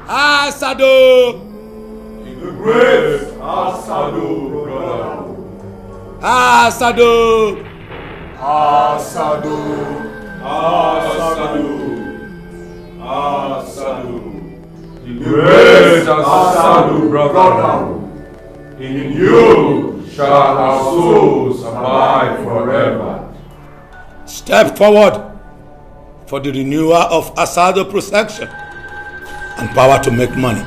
Asado! In the great Asado, brother. Asado! Asado. Asado. Asado. The great Asado, brother. In you shall our souls abide forever. Step forward for the renewal of Asado protection and power to make money.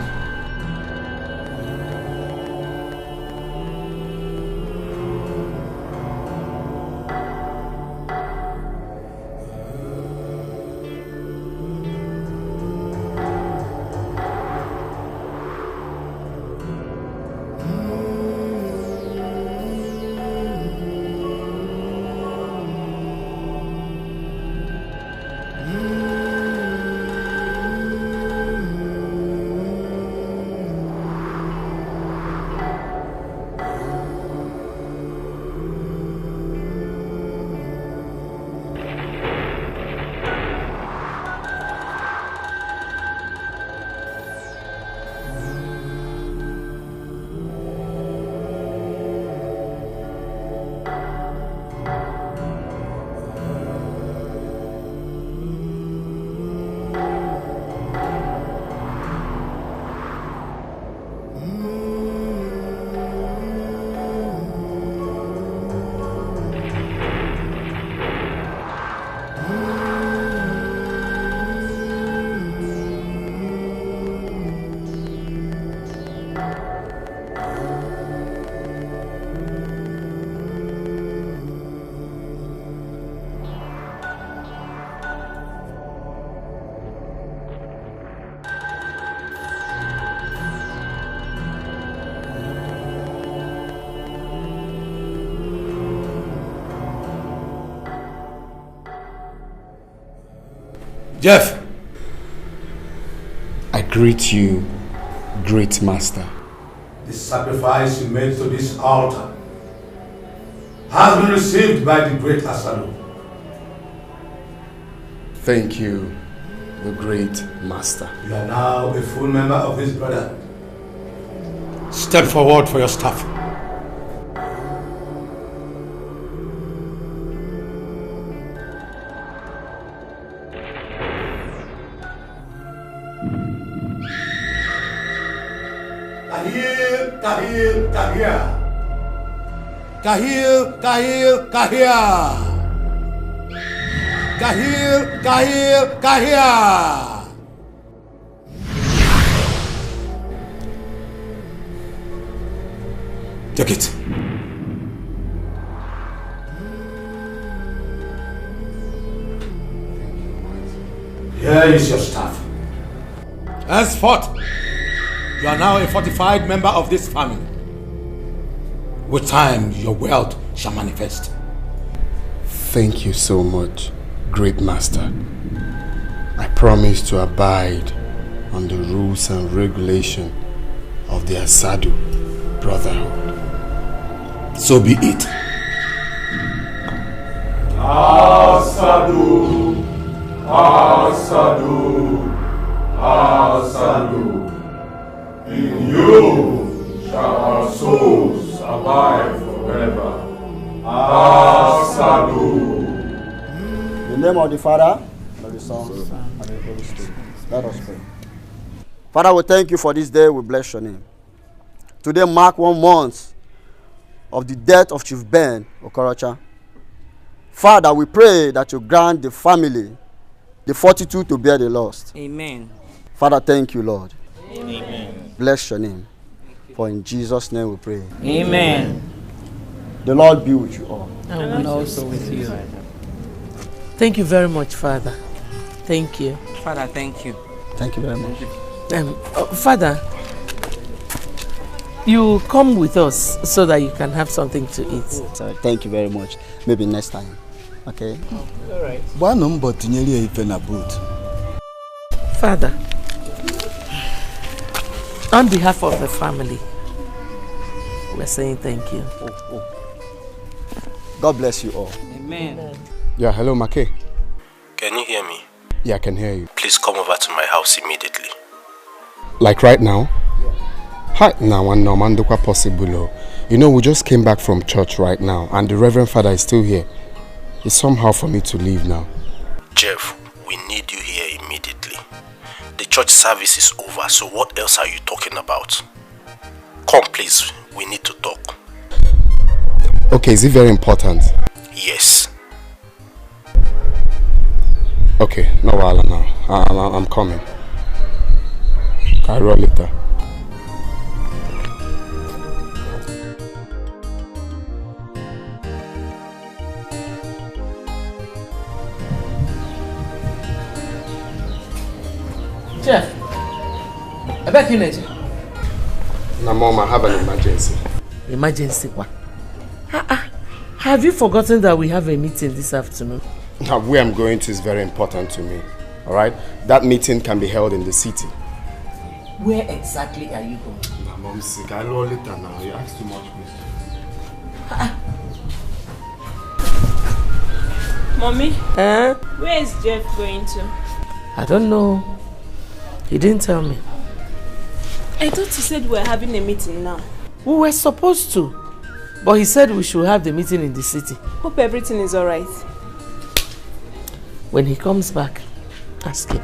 Jeff, I greet you, great master. the sacrifice you made to this altar has been received by the great Asado. Thank you, the great master. You are now a full member of this brotherhood. Step forward for your staff. Kahil, Kahil. Kahil, Kahil, Kahil. Kahil, Kahil, Kahil. Take it. Here is your staff. Henceforth, you are now a fortified member of this family. With time, your wealth shall manifest. Thank you so much, great master. I promise to abide on the rules and regulation of the Asado Brotherhood. So be it. Asado. Asado. Asado. In you shall our souls abide forever. Asado. In the name of the Father, and of the Son, and of the Holy Spirit. Let us pray. Father, we thank you for this day. We bless your name. Today mark 1 month of the death of Chief Ben Okorocha. Father, we pray that you grant the family the fortitude to bear the loss. Amen. Father, thank you, Lord. Amen. Bless your name. For in Jesus' name we pray. Amen. The Lord be with you all. And also with you. Thank you very much, Father. Thank you. Father, thank you. Thank you very much. Father, you come with us so that you can have something to eat. Sorry, thank you very much. Maybe next time. Okay? All right. Father, on behalf of the family, we're saying thank you. God bless you all. Amen. Yeah, hello, Make. Can you hear me? Yeah, I can hear you. Please come over to my house immediately. Like right now? Hi, now and no man possible. You know, we just came back from church right now, and the Reverend Father is still here. It's somehow for me to leave now. Jeff, we need you here immediately. The church service is over, so what else are you talking about? Come please, we need to talk. Okay, is it very important? Yes. Okay, no while now. I'm coming. I'll roll later. Jeff, I beg you, Neji. Now, Mom, I have an emergency. Emergency what? Have you forgotten that we have a meeting this afternoon? Now, where I'm going to is very important to me. Alright? That meeting can be held in the city. Where exactly are you going? Now, Mom's sick. I'll roll later now. You ask too much questions. Mommy? Eh? Where is Jeff going to? I don't know. He didn't tell me. I thought you said we were having a meeting now. We were supposed to. But he said we should have the meeting in the city. Hope everything is alright. When he comes back, ask him.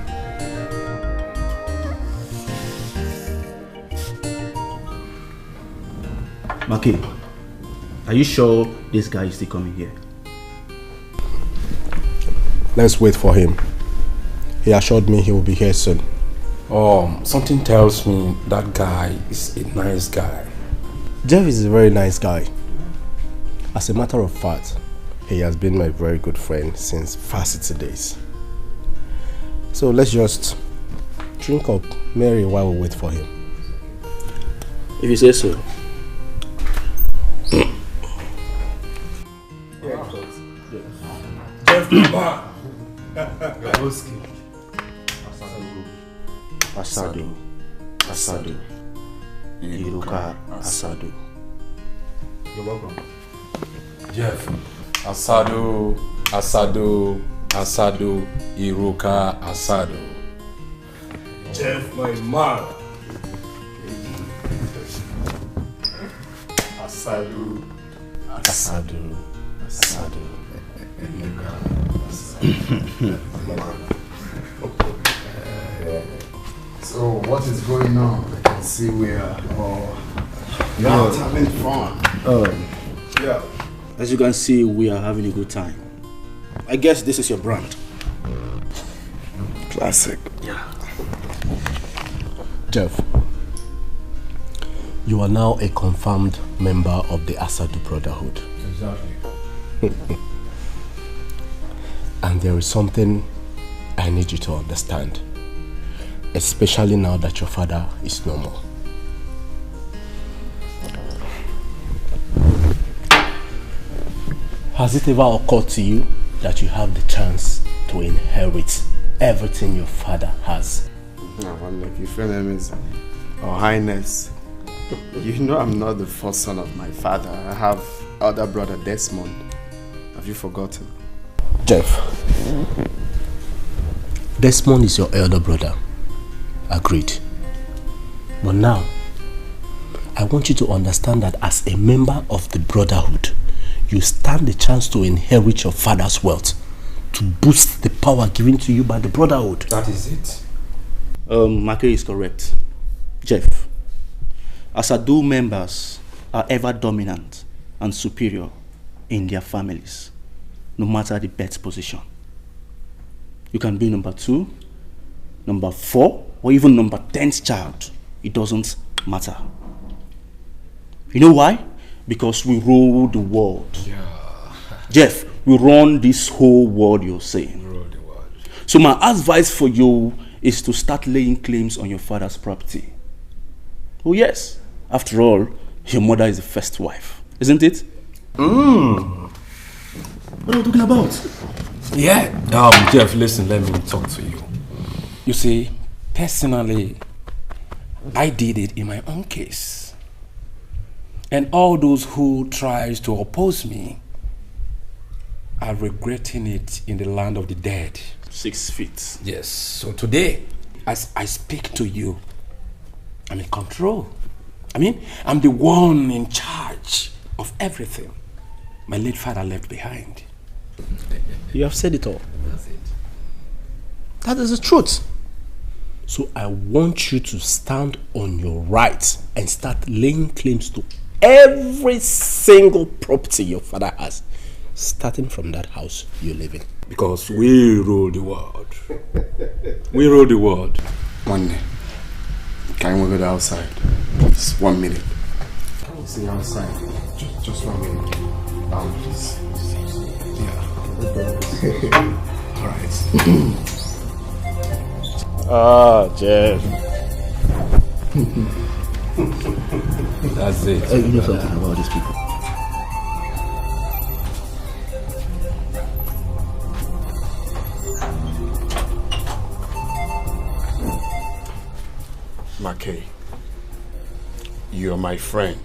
Maki, are you sure this guy is still coming here? Let's wait for him. He assured me he will be here soon. Something tells me that guy is a nice guy. Jeff is a very nice guy. As a matter of fact, he has been my very good friend since varsity days. So let's just drink up Mary while we wait for him. If you say so. Asado. Asado. Iruka Asado. You're welcome. Jeff. Asado. Asado. Asado. Iruka Asado. Jeff, my man. Asado. Asado. Asado. So what is going on? I can see we are all out having fun. Yeah. As you can see, we are having a good time. I guess this is your brand. Classic. Yeah. Jeff, you are now a confirmed member of the Asadu Brotherhood. Exactly. And there is something I need you to understand, especially now that your father is no more. Has it ever occurred to you that you have the chance to inherit everything your father has? Like your name is Your Highness. You know I'm not the first son of my father. I have elder brother Desmond. Have you forgotten? Jeff, Desmond is your elder brother. Agreed. But now, I want you to understand that as a member of the Brotherhood, you stand the chance to inherit your father's wealth, to boost the power given to you by the Brotherhood. That is it. Make is correct. Jeff, Asadu members are ever dominant and superior in their families, no matter the birth position. You can be number 2, number 4, or even number 10th child. It doesn't matter. You know why? Because we rule the world. Yeah. Jeff, we run this whole world you're saying. We rule the world. So my advice for you is to start laying claims on your father's property. Oh yes, after all, your mother is the first wife, isn't it? What are you talking about? Yeah, Jeff, listen, let me talk to you. You see, personally, I did it in my own case. And all those who tries to oppose me, are regretting it in the land of the dead. 6 feet. Yes, so today, as I speak to you, I'm in control. I'm the one in charge of everything my late father left behind. You have said it all. That's it. That is the truth. So I want you to stand on your rights and start laying claims to every single property your father has, starting from that house you live in. Because we rule the world. We rule the world. One day, can we go outside? Just 1 minute. Can we see outside? Just 1 minute. Please. Yeah. Alright. Jeff. That's it. Hey, you know something about these people? McKay, you're my friend.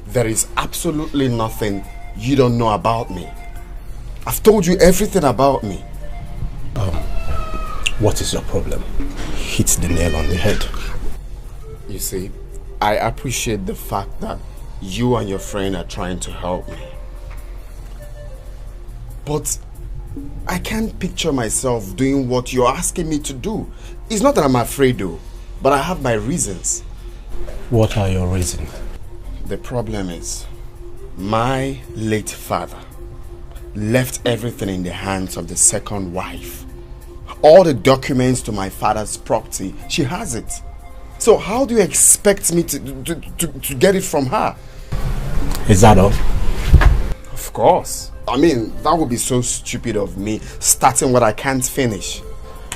There is absolutely nothing you don't know about me. I've told you everything about me. What is your problem? Hit the nail on the head. You see, I appreciate the fact that you and your friend are trying to help me. But I can't picture myself doing what you're asking me to do. It's not that I'm afraid though, but I have my reasons. What are your reasons? The problem is, my late father left everything in the hands of the second wife. All the documents to my father's property, she has it. So how do you expect me to get it from her? Is that all? Of course. That would be so stupid of me, starting what I can't finish.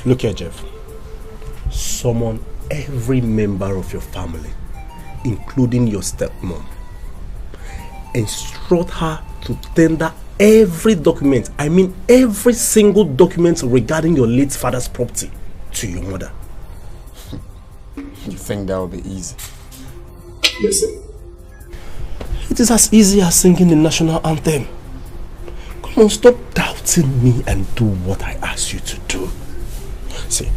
Look here, Jeff. Summon every member of your family, including your stepmom. Instruct her to tender every document, every single document regarding your late father's property to your mother. You think that would be easy? Listen. It is as easy as singing the national anthem. Come on, stop doubting me and do what I ask you to do. See,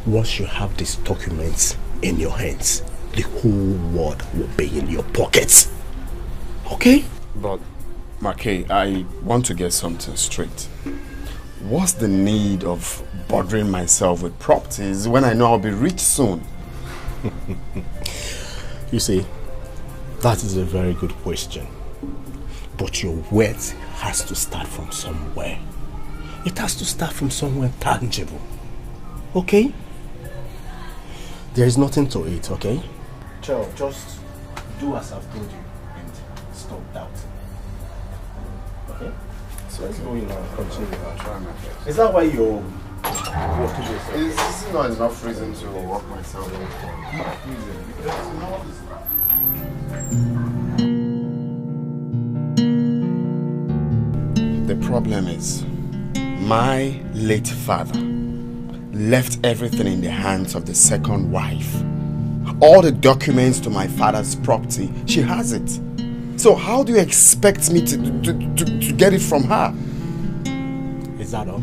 once you have these documents in your hands, the whole world will be in your pockets. Okay? But, McKay, I want to get something straight. What's the need of bothering myself with properties when I know I'll be rich soon? You see, that is a very good question. But your wealth has to start from somewhere. It has to start from somewhere tangible. Okay? There is nothing to it, okay? Chill, just do as I've told you and stop doubting. Okay? So let's go in and continue. I'll try my best. Is that why you're working yourself? This is not enough reason to work myself. The problem is, my late father left everything in the hands of the second wife. All the documents to my father's property, she has it. So how do you expect me to get it from her? Is that all?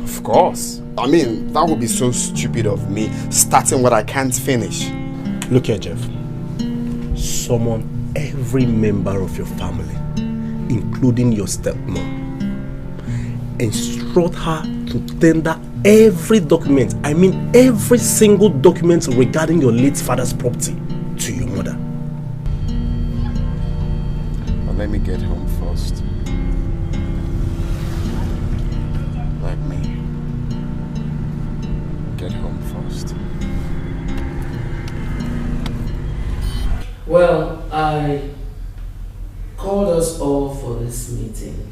Of course. That would be so stupid of me, starting what I can't finish. Look here, Jeff. Summon every member of your family, including your stepmom. Instruct her to tender every document, every single document regarding your late father's property to your mother. But let me get home first. Let me get home first. Well, I called us all for this meeting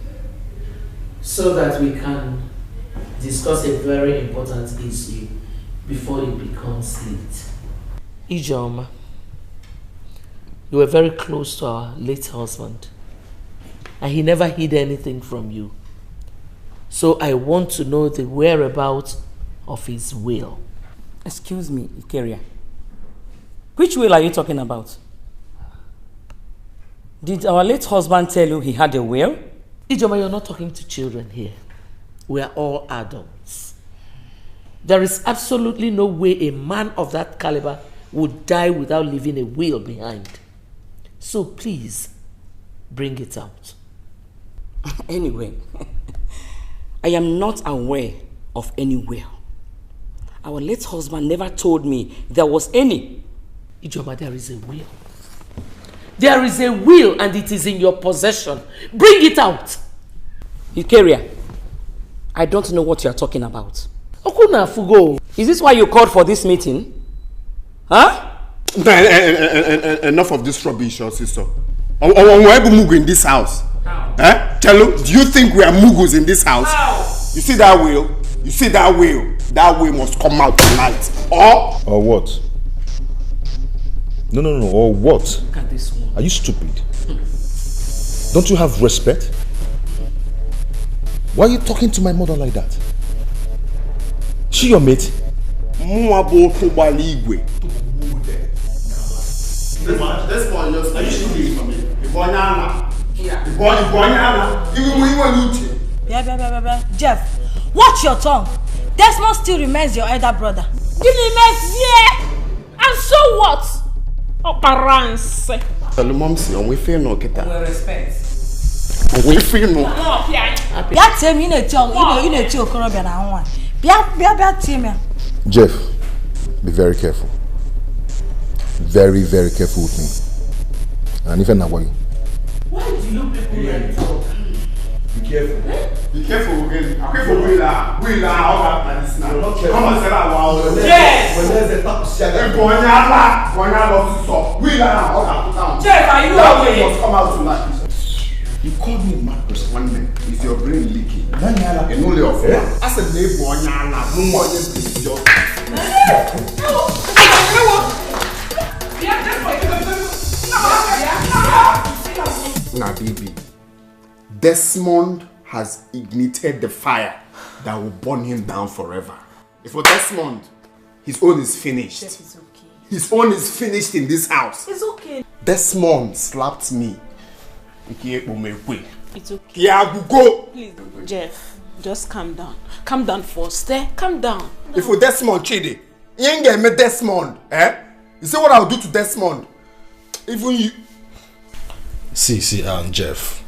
so that we can discuss a very important issue before it becomes late. Ijeoma, you were very close to our late husband and he never hid anything from you. So I want to know the whereabouts of his will. Excuse me, Ikeria. Which will are you talking about? Did our late husband tell you he had a will? Ijoma, you're not talking to children here. We are all adults. There is absolutely no way a man of that caliber would die without leaving a will behind. So please, bring it out. Anyway, I am not aware of any will. Our late husband never told me there was any. Ijoma, there is a will. There is a will and it is in your possession. Bring it out. Ikeria, I don't know what you are talking about. Okuna Fugo. Is this why you called for this meeting? Huh? Enough of this rubbish, your sister. We're Mugu in this house. Eh? Tell, do you think we are Mugus in this house? How? You see that will? You see that will? That will must come out tonight. Or what? No, or what? Look at this one. Are you stupid? Don't you have respect? Why are you talking to my mother like that? She your mate? This one just are you shooting for me? Jeff, watch your tongue. Desmond still remains your elder brother. He remains here. And so what? Oh, parents. Tell mom see on we feel no get that. With respect. We feel no. That time you know Korobia na one. Bia team. Jeff, be very careful. Very, very careful with me. And even now, why do you people like talk? Be careful. Be careful again. I'm careful. We all that is now. Come on, say that wow. Yes. When there's a top shot, Jeff, are you okay? Must come out tonight. You called me mad person one minute. Is your brain leaking? And only of one. I said, neighbor, Now, baby, Desmond has ignited the fire that will burn him down forever. If for Desmond, his own is finished. Jeff, it's okay. His own is finished in this house. It's okay. Desmond slapped me. It's okay. Yeah, go. Please, Jeff, just calm down. Calm down first, eh? Calm down. If for Desmond, Chidi, you ain't get me Desmond, eh? You see what I'll do to Desmond? Even you. See, Jeff,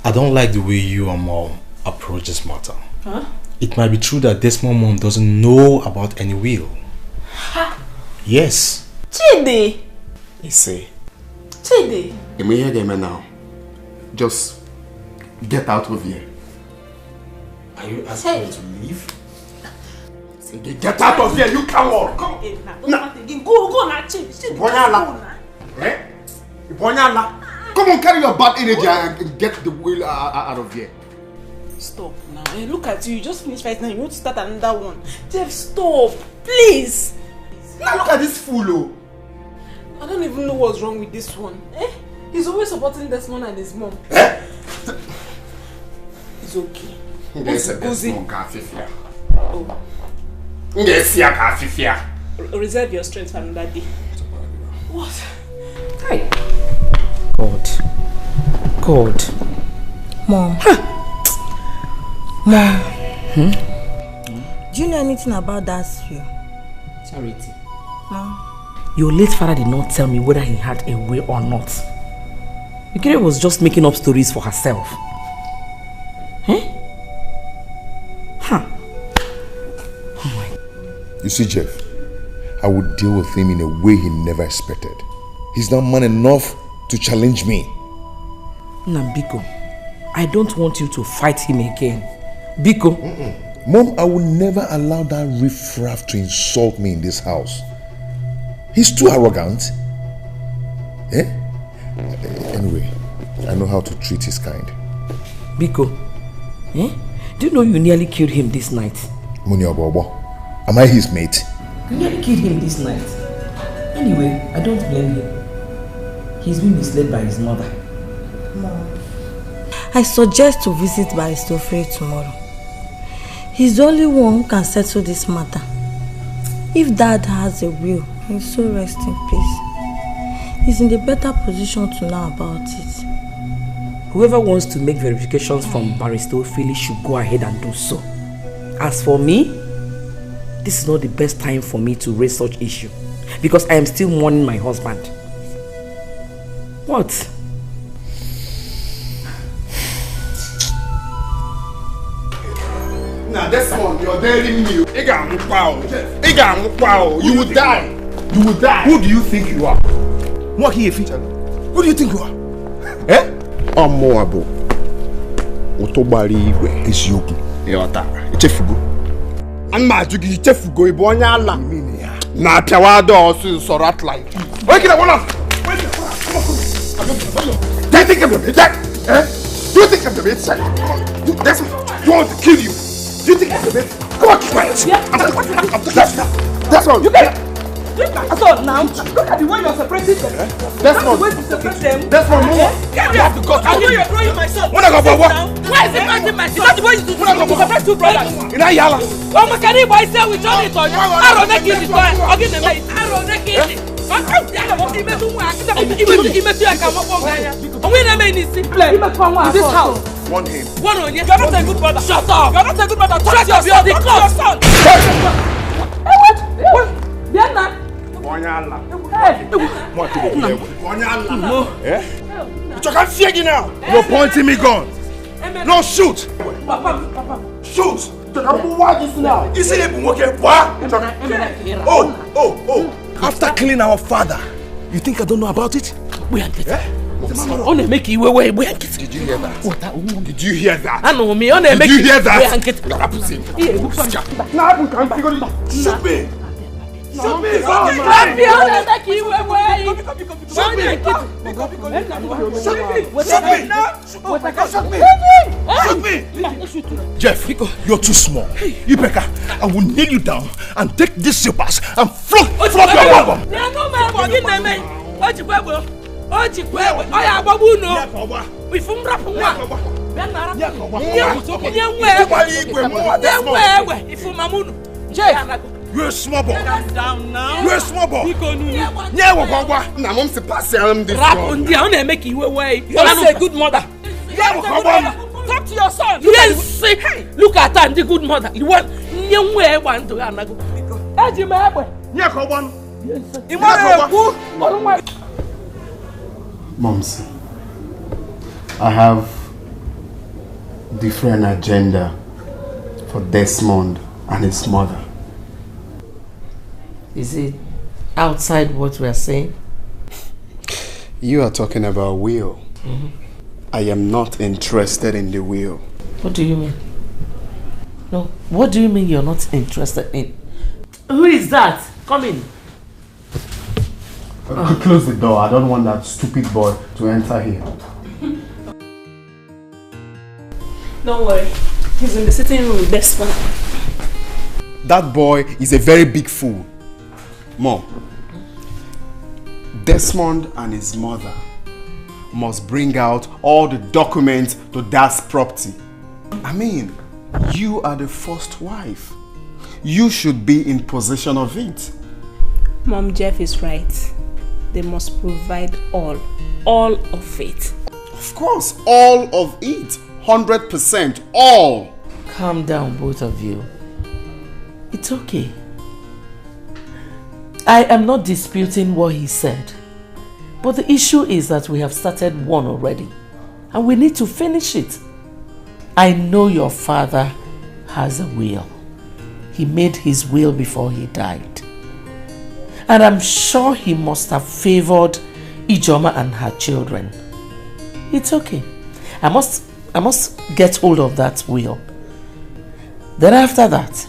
I don't like the way you and Mom approach this matter. Huh? It might be true that Desmond Mom doesn't know about any will. Ha! Yes. Chidi! You see. Chidi! You may hear them now. Just get out of here. Are you asking me to leave? Get out of here, you coward! Come! Go now, Chidi! Go now! Come on, carry your bad energy and get the will out of here. Stop now. Hey, look at you. You just finished fighting now. You want to start another one. Jeff, stop. Please. Now look at this fool. Oh. I don't even know what's wrong with this one. Eh? He's always supporting Desmond and his mom. Eh? It's okay. There's a Desmond Kafifia. Oh. Yes, Kafifia. Reserve your strength for another day. What? Hi. God. Mom. Mom. Do you know anything about that will? Charity. Mom. Your late father did not tell me whether he had a will or not. Ikere was just making up stories for herself. Eh? Huh. Oh my. You see, Jeff, I would deal with him in a way he never expected. He's not man enough to challenge me. Nambiko, I don't want you to fight him again. Biko. Mom, I will never allow that riffraff to insult me in this house. He's too arrogant. Eh? Anyway, I know how to treat his kind. Biko, eh? Do you know you nearly killed him this night? Munya Bobo, am I his mate? You nearly killed him this night. Anyway, I don't blame him. He's been misled by his mother. Mom, I suggest to visit Barrister Free tomorrow. He's the only one who can settle this matter. If Dad has a will, he's so rest in peace. He's in a better position to know about it. Whoever wants to make verifications from Barrister Philly should go ahead and do so. As for me, this is not the best time for me to raise such issue because I am still mourning my husband. What? Now this one, you're daring me. You will die. You will die. Who do you think you are? Who do you think you are? Eh? Omoabo. Otobari igwe eziokwu. Yotara. Ichefugo. Anma ajugi ichefugo ibo onya ala. Na apiawa do osu so rat like. Wait it one off. Wait it. Do you think I'm the bitch? Eh? Do you think I'm the bitch? That's me. You want to kill you. Do you think I'm the bitch? Come on, keep quiet. That's all. You get so now, look at the way you're separating them. That's not the way to separate them. That's not more. You have to go. I know you're throwing my son. When I go for what? Why is it separating my son? Is that the way you do to separate two brothers? In a yala. Oh, my carry boy say we join it on. I don't make it. I'll give them a. I don't make it. This house. One him. One on you. You're not a good brother. Shut up. You're not a good brother. Shut up. You're the son. What? Diana. Bonyala. No. Eh? You can't fear you now. You're pointing me gun. No, shoot. Papa. Shoot. What is now? You see them working? What? Oh. After killing our father, you think I don't know about it? We are getting. Only make you away. We are getting. Did you hear that? Did you hear that? I know me. Only make you hear that? We are getting. Now I can't figure it out. Shoot me. Shoot me! Shoot me! Jeff, you're too small. Ibeka, I will nail you down and take these slippers and flog your bottom. Jeff! You're a small boy. Down now. You're a small boy. Yeah, now mom's the pass this one. I'll make you away. You're a good mother. Yeah, talk to your son. Yes. Look at that, the good mother. You want young way one to Anago. As you may Moms, I have different agenda for Desmond and his mother. Is it outside what we are saying? You are talking about will. I am not interested in the will. What do you mean? No, what do you mean you're not interested in? Who is that? Come in. Close the door. I don't want that stupid boy to enter here. Don't worry. He's in the sitting room with Desmond. That boy is a very big fool. Mom, Desmond and his mother must bring out all the documents to Dad's property. I mean, you are the first wife. You should be in possession of it. Mom, Jeff is right. They must provide all of it. Of course, all of it. 100%, all. Calm down, both of you. It's okay. I am not disputing what he said. But the issue is that we have started one already. And we need to finish it. I know your father has a will. He made his will before he died. And I'm sure he must have favored Ijoma and her children. It's okay. I must get hold of that will. Then after that,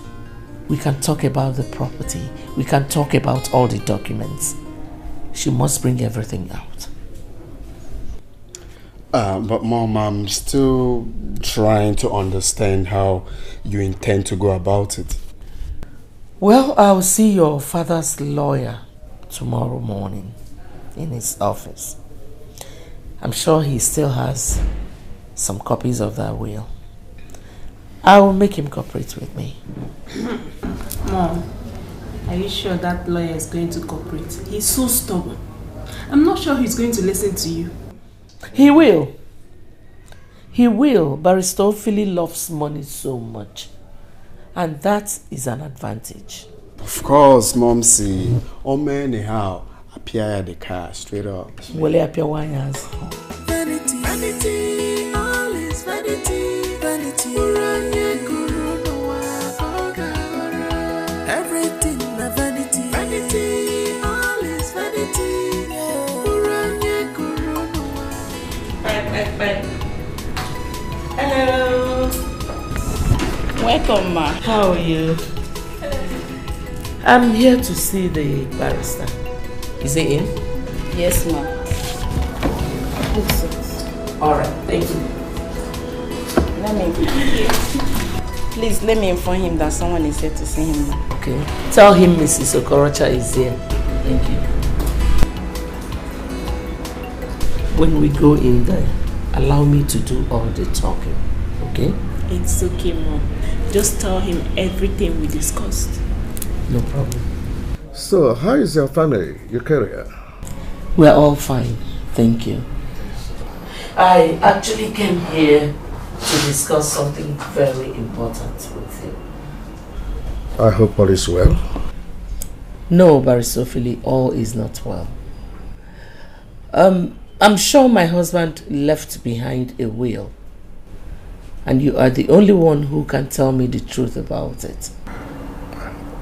we can talk about the property. We can talk about all the documents. She must bring everything out. But Mom, I'm still trying to understand how you intend to go about it. Well, I'll see your father's lawyer tomorrow morning in his office. I'm sure he still has some copies of that will. I will make him cooperate with me. Mom, are you sure that lawyer is going to cooperate? He's so stubborn. I'm not sure he's going to listen to you. He will. He will. Barrister Philly loves money so much. And that is an advantage. Of course, Momsy. Anyhow, appear the car straight up. Will he appear one years? Vanity, vanity, all is vanity, vanity. Everything na vanity, vanity, all is vanity. Bye. Hello. Welcome, ma. How are you? I'm here to see the barrister. Is he in? Yes, ma. Alright, thank you. Please let me inform him that someone is here to see him. Okay. Tell him Mrs. Okorocha is here. Thank you. When we go in there, allow me to do all the talking. Okay? It's okay, Mom. Just tell him everything we discussed. No problem. So, how is your family, your career? We're all fine. Thank you. I actually came here to discuss something very important with you. I hope all is well. No, Barrister Philly, all is not well. I'm sure my husband left behind a will. And you are the only one who can tell me the truth about it.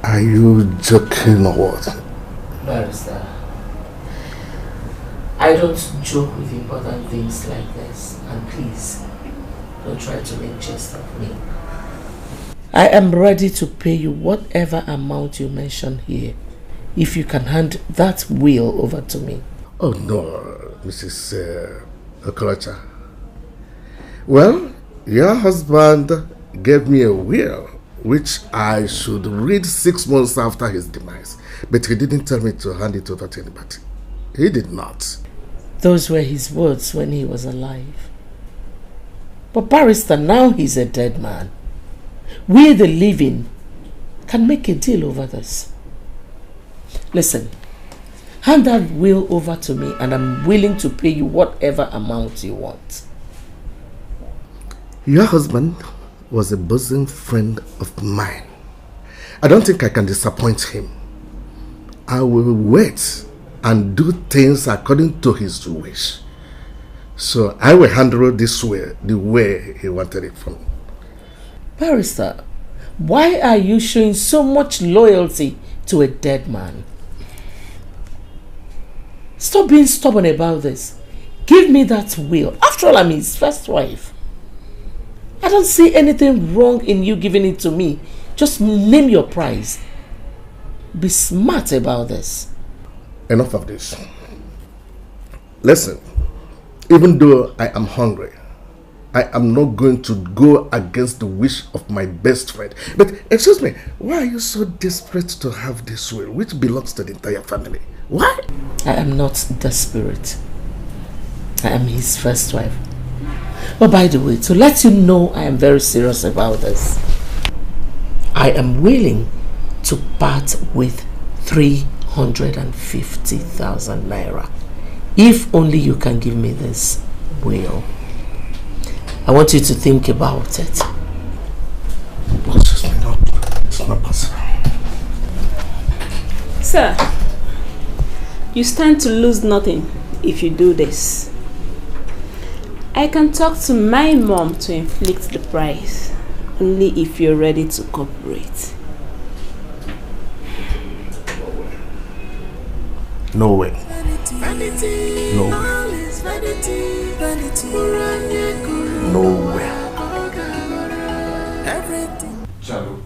Are you joking or what? Barrister, I don't joke with important things like this. And please, don't try to make jest of me. I am ready to pay you whatever amount you mention here, if you can hand that will over to me. Oh no, Mrs. Okorocha. Well, your husband gave me a will which I should read 6 months after his demise, but he didn't tell me to hand it over to anybody. He did not. Those were his words when he was alive. But barrister, now he's a dead man. We, the living, can make a deal over this. Listen, hand that will over to me and I'm willing to pay you whatever amount you want. Your husband was a bosom friend of mine. I don't think I can disappoint him. I will wait and do things according to his wish. So I will handle this way, the way he wanted it from me. Barrister, why are you showing so much loyalty to a dead man? Stop being stubborn about this. Give me that will. After all, I'm his first wife. I don't see anything wrong in you giving it to me. Just name your price. Be smart about this. Enough of this. Listen, even though I am hungry, I am not going to go against the wish of my best friend. But excuse me, why are you so desperate to have this will, which belongs to the entire family? Why? I am not desperate. I am his first wife. But by the way, to let you know I am very serious about this, I am willing to part with 350,000 naira. If only you can give me this will. I want you to think about it. It's not possible. Sir, you stand to lose nothing if you do this. I can talk to my mom to inflict the price, only if you're ready to cooperate. No way. Vanity, No way. all is vanity, vanity. No way. Everything. Chalo.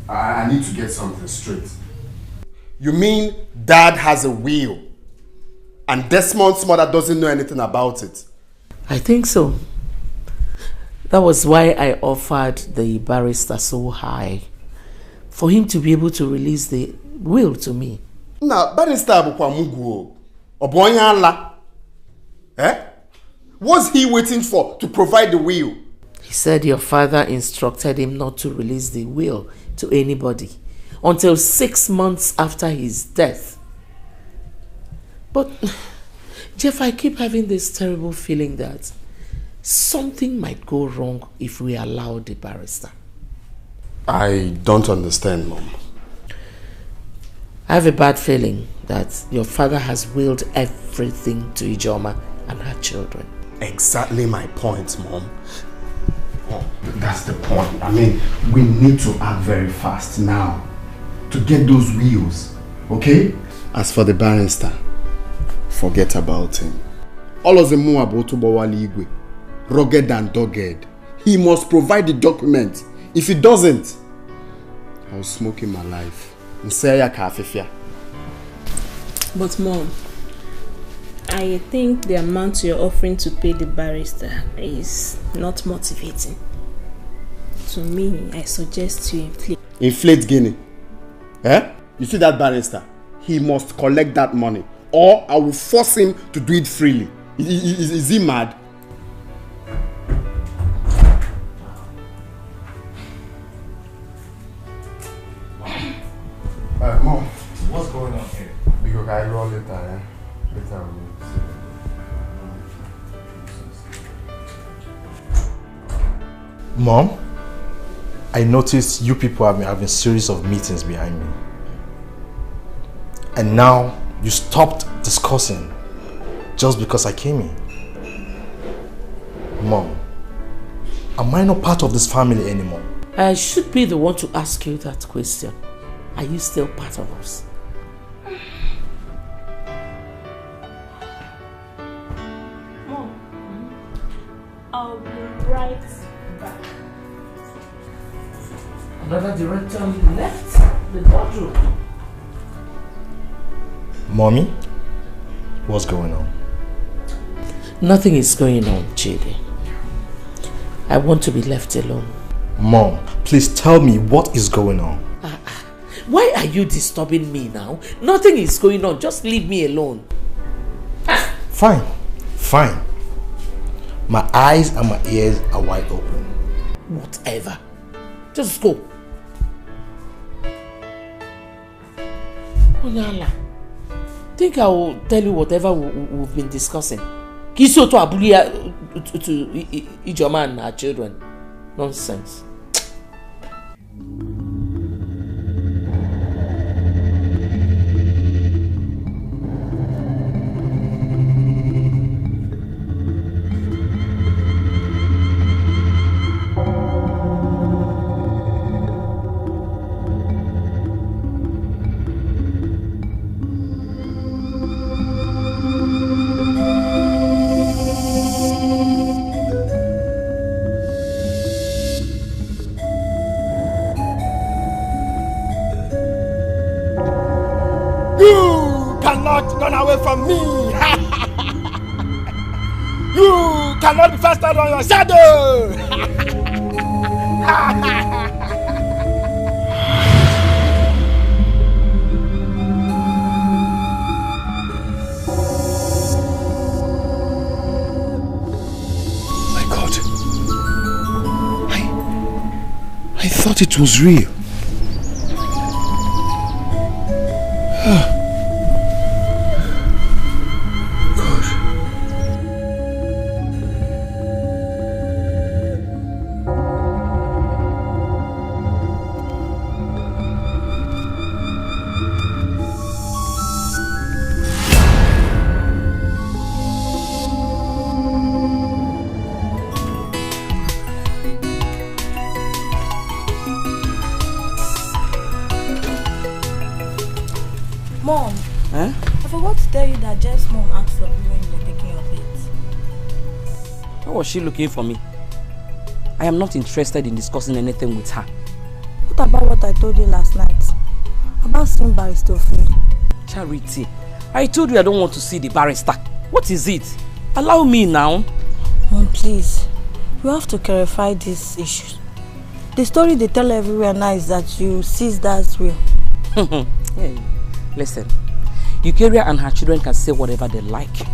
I need to get something straight. You mean Dad has a will and Desmond's mother doesn't know anything about it? I think so. That was why I offered the barrister so high, for him to be able to release the will to me. Now, barrister bukwa mugu obonya ala. What's he waiting for to provide the will? He said your father instructed him not to release the will to anybody until 6 months after his death. But Jeff, I keep having this terrible feeling that something might go wrong if we allow the barrister. I don't understand, Mom. I have a bad feeling that your father has willed everything to Ijoma and her children. Exactly my point, Mom. Oh, that's the point. I mean, we need to act very fast now to get those wheels, okay? As for the barrister, forget about him. Olozemu Abotubawali Igwe, rugged and dogged. He must provide the document. If he doesn't, I'll smoke him alive. But Mom, I think the amount you're offering to pay the barrister is not motivating. To me, I suggest you inflate. Inflate Guinea. Eh? You see that barrister? He must collect that money, or I will force him to do it freely. Is he mad? Mom, what's going on here? Because I roll later, eh? Later Mom, I noticed you people have been having a series of meetings behind me. And now you stopped discussing just because I came in. Mom, am I not part of this family anymore? I should be the one to ask you that question. Are you still part of us? Mom, I'll be right back. Another director left the boardroom. Mommy, what's going on? Nothing is going on, Chidi. I want to be left alone. Mom, please tell me what is going on. Why are you disturbing me now? Nothing is going on. Just leave me alone. Fine, fine. My eyes and my ears are wide open. Whatever. Just go. Onyala, think I will tell you whatever we've been discussing. Kiso to Abulia to Ijoma and her children. Nonsense. Run away from me. You cannot be faster than your shadow. My God, I thought it was real. Mom, I forgot to tell you that Jeff's mom asked of you when you were taking your bait. Why was she looking for me? I am not interested in discussing anything with her. What about what I told you last night? About seeing Barrister Free? Charity, I told you I don't want to see the barrister. What is it? Allow me now. Mom, please. We have to clarify these issues. The story they tell everywhere now is that you seized Dad's will. Hey, listen, Eucharia and her children can say whatever they like.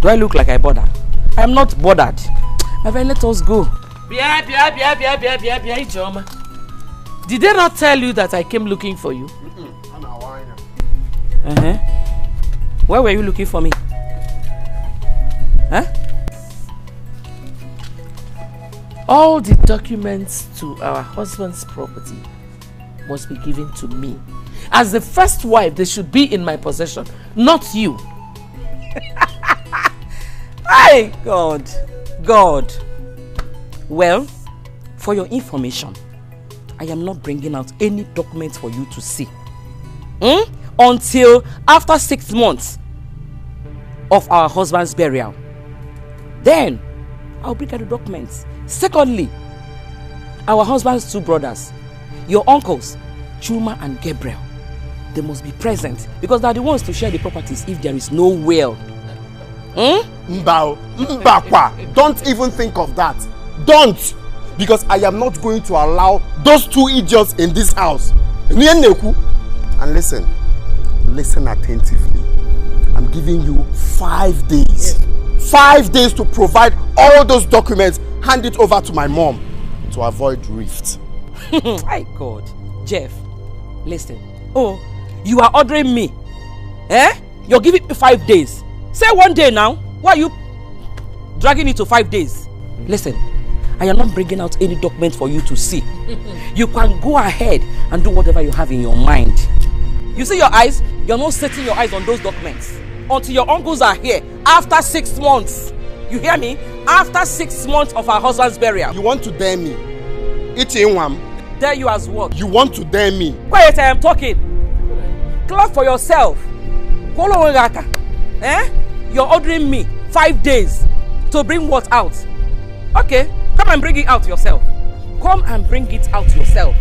Do I look like I bothered? I am not bothered. My friend, let us go. Did they not tell you that I came looking for you? Where were you looking for me? Huh? All the documents to our husband's property must be given to me. As the first wife, they should be in my possession, not you. Hey, God. God. Well, for your information, I am not bringing out any documents for you to see. Until after 6 months of our husband's burial. Then, I'll bring out the documents. Secondly, our husband's 2 brothers, your uncles, Chuma and Gabriel, they must be present because they're the ones to share the properties if there is no will. Mbakwa, don't even think of that. Don't! Because I am not going to allow those 2 idiots in this house. And listen attentively. I'm giving you 5 days. 5 days to provide all those documents. Hand it over to my mom to avoid rift. My God. Jeff, listen. Oh, you are ordering me. You're giving me 5 days. Say 1 day now. Why are you dragging it to 5 days? Listen, I am not bringing out any document for you to see. You can go ahead and do whatever you have in your mind. You see your eyes? You're not setting your eyes on those documents until your uncles are here after 6 months. You hear me? After 6 months of our husband's burial. You want to dare me? Dare you as what? You want to dare me? Quiet, I am talking. Clap for yourself. You're ordering me 5 days to bring what out? Okay, come and bring it out yourself. Come and bring it out yourself.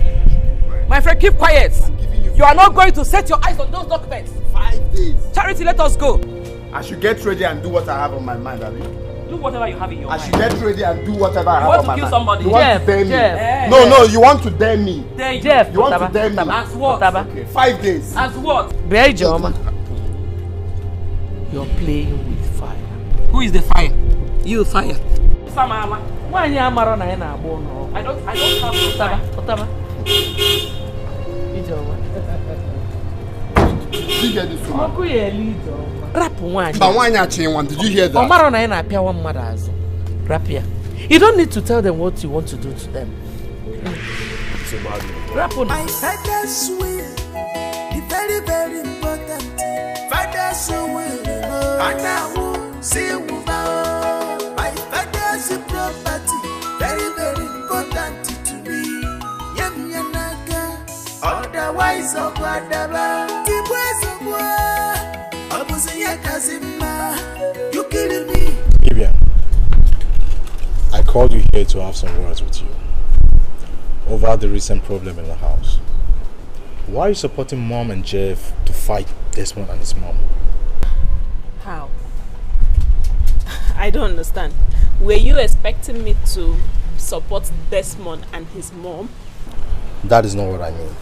My friend, keep quiet. You are not going to set your eyes on those documents. 5 days. Charity, let us go. I should get ready and do what I have on my mind, Abi. Do whatever you have in your mind. I should get ready and do whatever I have on my mind. You want to kill somebody? You want to dare me? No, you want to dare me. Jeff, you want to dare me. As what? Okay, 5 days. As what? You're playing with fire. Who is the fire? You fire. Samala. Why are you married? I don't have to fire. Did you hear this one? Rap one. But why not chain one? Did you hear that? You don't need to tell them what you want to do to them. Rap on. My father's will, the very, very important thing. Father's will, and I will see you now. My father's property, very, very important to me. Yamianaga, otherwise, oh, whatever. You killing me. Vivian, I called you here to have some words with you over the recent problem in the house. Why are you supporting Mom and Jeff to fight Desmond and his mom? How? I don't understand. Were you expecting me to support Desmond and his mom? That is not what I mean.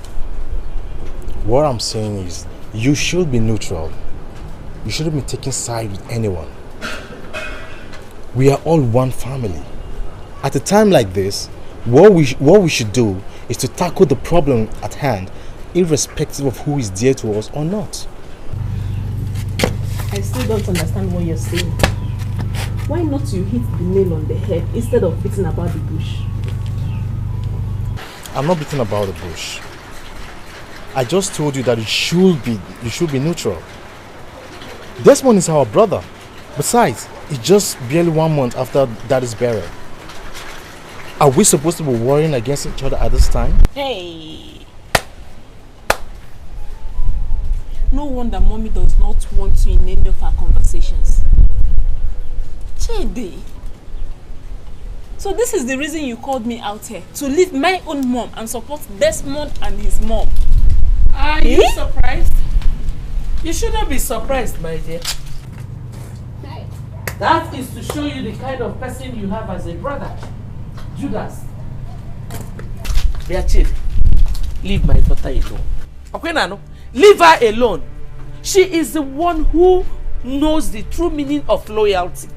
What I'm saying is you should be neutral. You shouldn't be taking sides with anyone. We are all one family. At a time like this, what we should do is to tackle the problem at hand, irrespective of who is dear to us or not. I still don't understand what you're saying. Why not you hit the nail on the head instead of beating about the bush? I'm not beating about the bush. I just told you that you should be neutral. Desmond is our brother. Besides, it's just barely 1 month after Daddy's burial. Are we supposed to be worrying against each other at this time? Hey! No wonder Mommy does not want you in any of our conversations. Chidi! So this is the reason you called me out here, to leave my own mom and support Desmond and his mom. Are you surprised? You shouldn't be surprised, my dear. That is to show you the kind of person you have as a brother. Judas. Beatrice, leave my daughter alone. Okay, Nano? Leave her alone. She is the one who knows the true meaning of loyalty.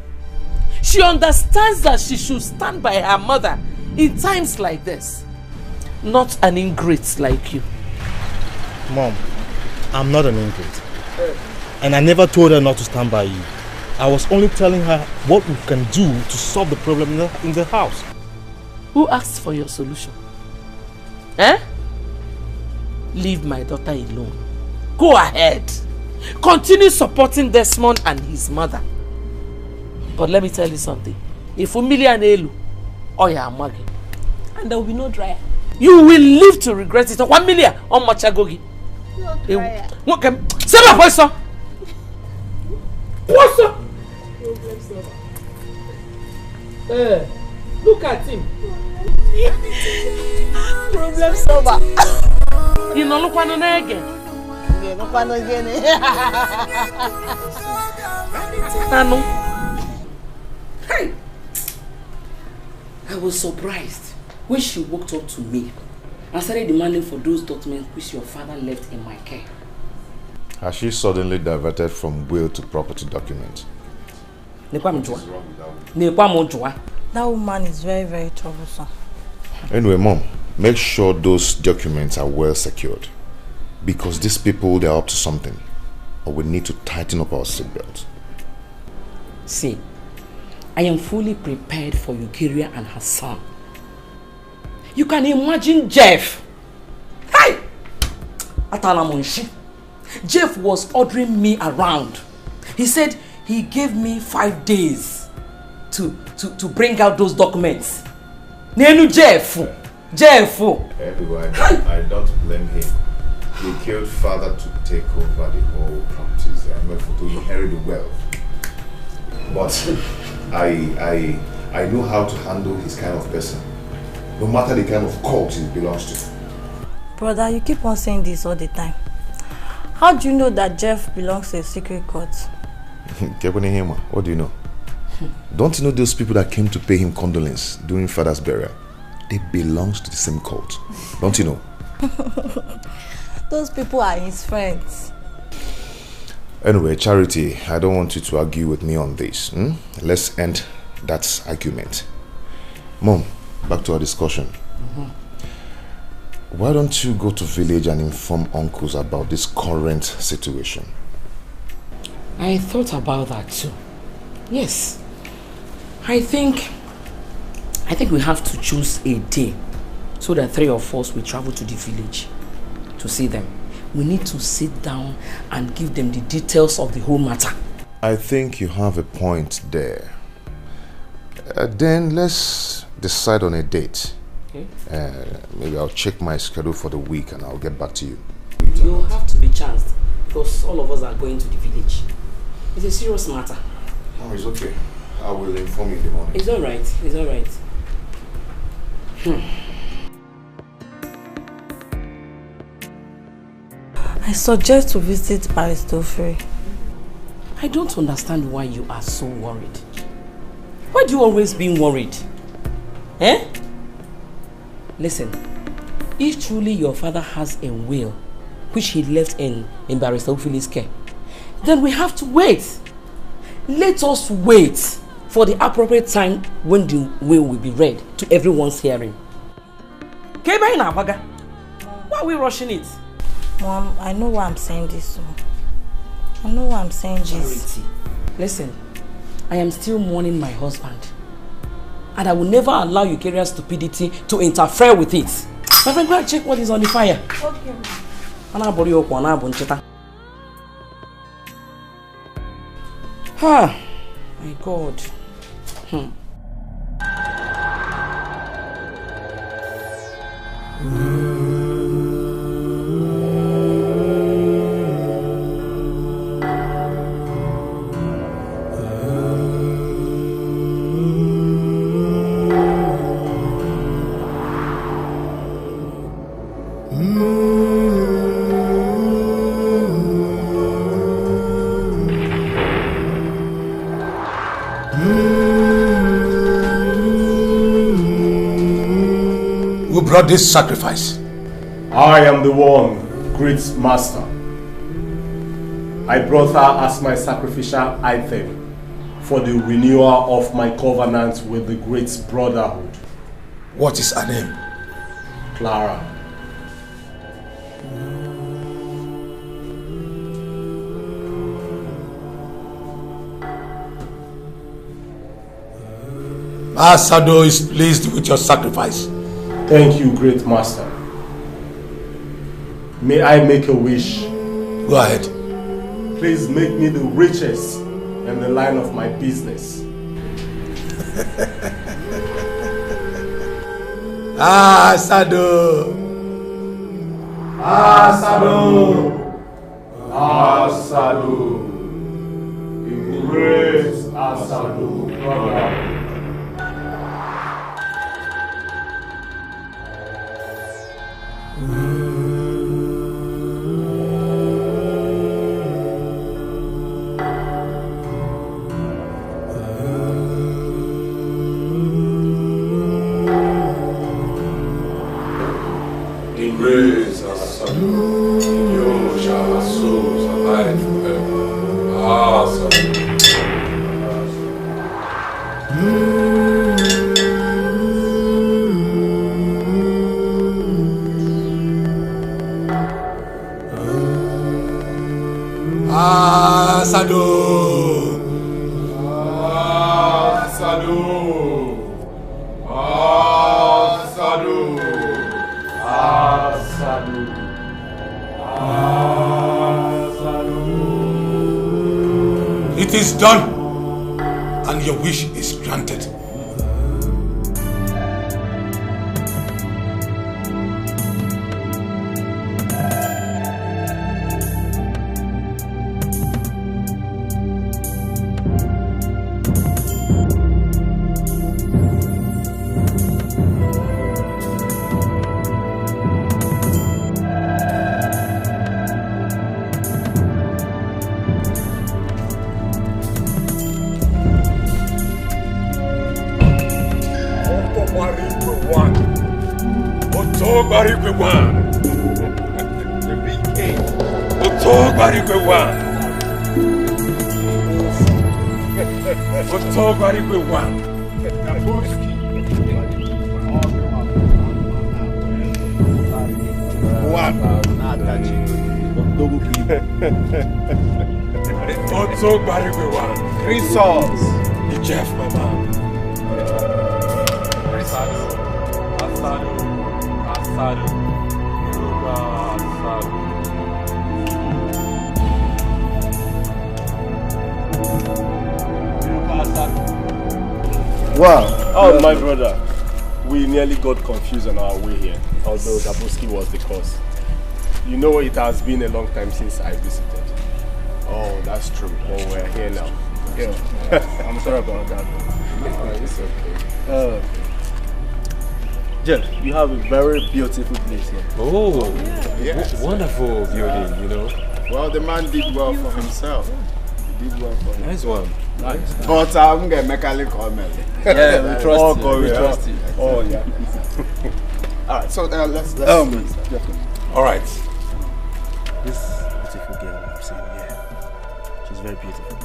She understands that she should stand by her mother in times like this. Not an ingrate like you. Mom, I'm not an ingrate. And I never told her not to stand by you. I was only telling her what we can do to solve the problem in the house. Who asked for your solution? Eh? Leave my daughter alone. Go ahead. Continue supporting Desmond and his mother. But let me tell you something. If and Elu, and there will be no dryer. You will live to regret it. 1 million on Machagogi. No dryer. Say my voice, sir. What's up? Look at him. Problem solver. You know, look one again. Yeah, look one again. Hey! I was surprised when she walked up to me and started demanding for those documents which your father left in my care. Has she suddenly diverted from will to property document? That woman is very, very troublesome. Anyway, Mom, make sure those documents are well secured. Because these people, they're up to something. Or we need to tighten up our seatbelt. See, I am fully prepared for Eukaria and her son. You can imagine Jeff. Hey! Jeff was ordering me around. He said he gave me 5 days to bring out those documents. Nenu Jeff. Anyway, I don't blame him. He killed father to take over the whole properties. I mean, to inherit the wealth. But I know how to handle his kind of person. No matter the kind of cult he belongs to. Brother, you keep on saying this all the time. How do you know that Jeff belongs to a secret cult? What do you know? Don't you know those people that came to pay him condolence during father's burial? They belong to the same cult. Don't you know? Those people are his friends. Anyway, Charity, I don't want you to argue with me on this. Let's end that argument. Mom, back to our discussion. Why don't you go to village and inform uncles about this current situation? I thought about that too. Yes. I think we have to choose a day so that 3 of us will travel to the village to see them. We need to sit down and give them the details of the whole matter. I think you have a point there. Then let's decide on a date. Okay. Maybe I'll check my schedule for the week and I'll get back to you. You have to be chanced because all of us are going to the village. It's a serious matter. No, it's okay. I will inform you in the morning. It's alright. It's alright. I suggest to visit Barrister Free. I don't understand why you are so worried. Why do you always be worried? Eh? Listen, if truly your father has a will which he left in Barrister Philly's care, then we have to wait. Let us wait for the appropriate time when the will be read to everyone's hearing. Why are we rushing it? Mom, I know why I'm saying this. I know why I'm saying this. Charity. Listen, I am still mourning my husband. And I will never allow Eucharist's stupidity to interfere with it. My friend, go and check what is on the fire. Okay. Ah, my God. Who brought this sacrifice? I am the one, great master. I brought her as my sacrificial item for the renewal of my covenant with the great Brotherhood. What is her name? Clara. Asado is pleased with your sacrifice. Thank you, great master. May I make a wish? Go ahead. Please make me the richest in the line of my business. Asado! Asado! Asado! Embrace Asado, brother. Embrace Asado. You shall our souls abide forever. Asado. Asado! Asado! Asado! Asado! Asado! It is done, and your wish is granted. Three souls. Jeff, my man. Asado. Asado. Asado. Wow. Oh, my brother. We nearly got confused on our way here, although Dabuski was the cause. You know, it has been a long time since I visited. Oh, that's true. Oh, we're here now. Yeah. I'm sorry about that. It's okay. Jeff, you have a very beautiful place here. Oh, yes. Wonderful building, you know. Well, the man did well for himself. He did well for himself. Nice one. Nice. But I'm going to make a little comment. Yeah, we trust you. We trust you. Oh, yeah. Alright, so let's all right. This beautiful girl I'm saying, yeah. She's very beautiful.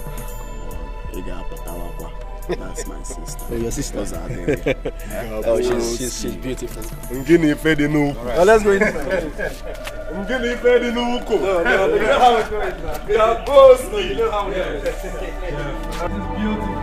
That's my sister. Oh, your sisters are there. Oh, she's beautiful. Well, let's go inside. No, you know how it goes. We are both. You know how it goes. This is beautiful.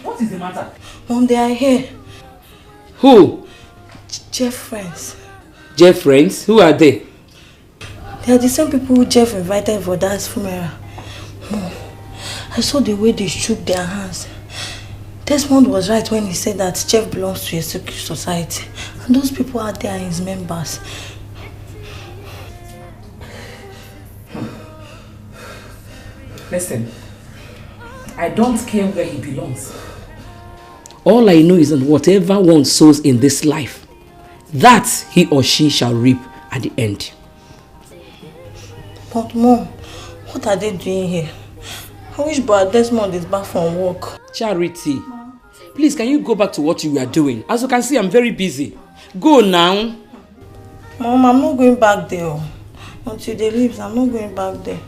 What is the matter? Mom, they are here. Who? Jeff friends. Jeff friends? Who are they? They are the same people who Jeff invited for Dad's funeral. Mom, I saw the way they shook their hands. Desmond was right when he said that Jeff belongs to a secret society. And those people out there are his members. Listen, I don't care where he belongs. All I know is that whatever one sows in this life, that he or she shall reap at the end. But Mom, what are they doing here? I wish Brother Desmond is back from work. Charity, please can you go back to what you were doing? As you can see, I'm very busy. Go now. Mom, I'm not going back there. Until they leave, I'm not going back there.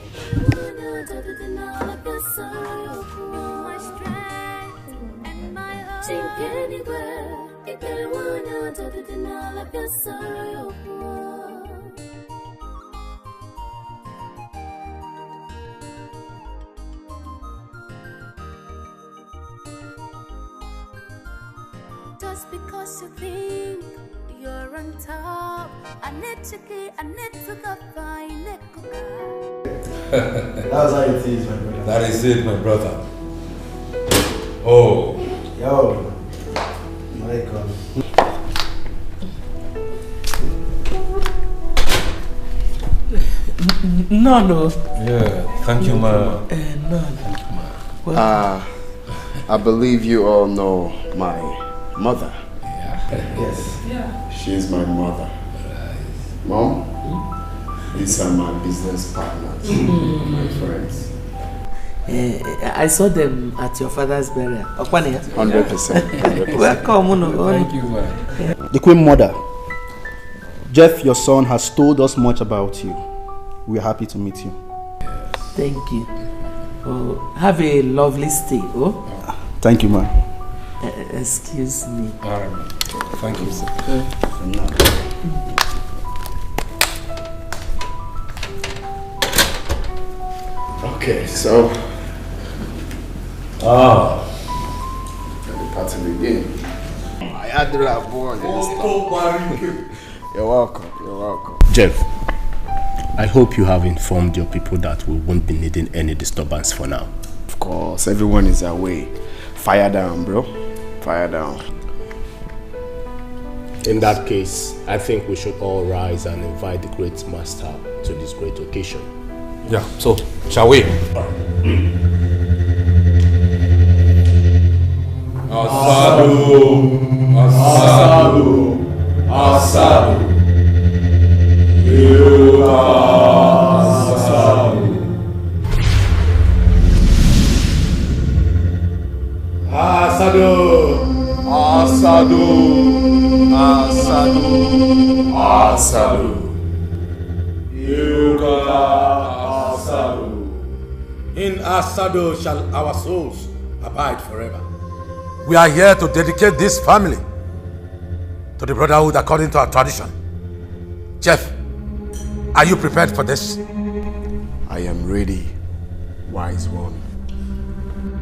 Just because you think you're on top, I need to go find it. That's how it is, my brother. That is it, my brother. Oh. Yo. My God. No. Yeah, thank you, ma. No. Thank you, ma. I believe you all know my mother. Yes. Yeah. She's my mother. Mom, these are my business partners, my friends. I saw them at your father's burial. 100%. Welcome. Thank you, ma. The Queen Mother, Jeff, your son, has told us much about you. We are happy to meet you. Thank you. Oh, have a lovely stay. Oh. Thank you, man. Excuse me. All right, ma. Thank you, sir. Okay, so the party begin. I had to have born You're welcome. Jeff, I hope you have informed your people that we won't be needing any disturbance for now. Of course, everyone is away. Fire down, bro. Fire down. In that case, I think we should all rise and invite the great master to this great occasion. Yeah, so, shall we? Asadu. In Asadu shall our souls abide forever. We are here to dedicate this family to the Brotherhood according to our tradition. Jeff, are you prepared for this? I am ready, wise one.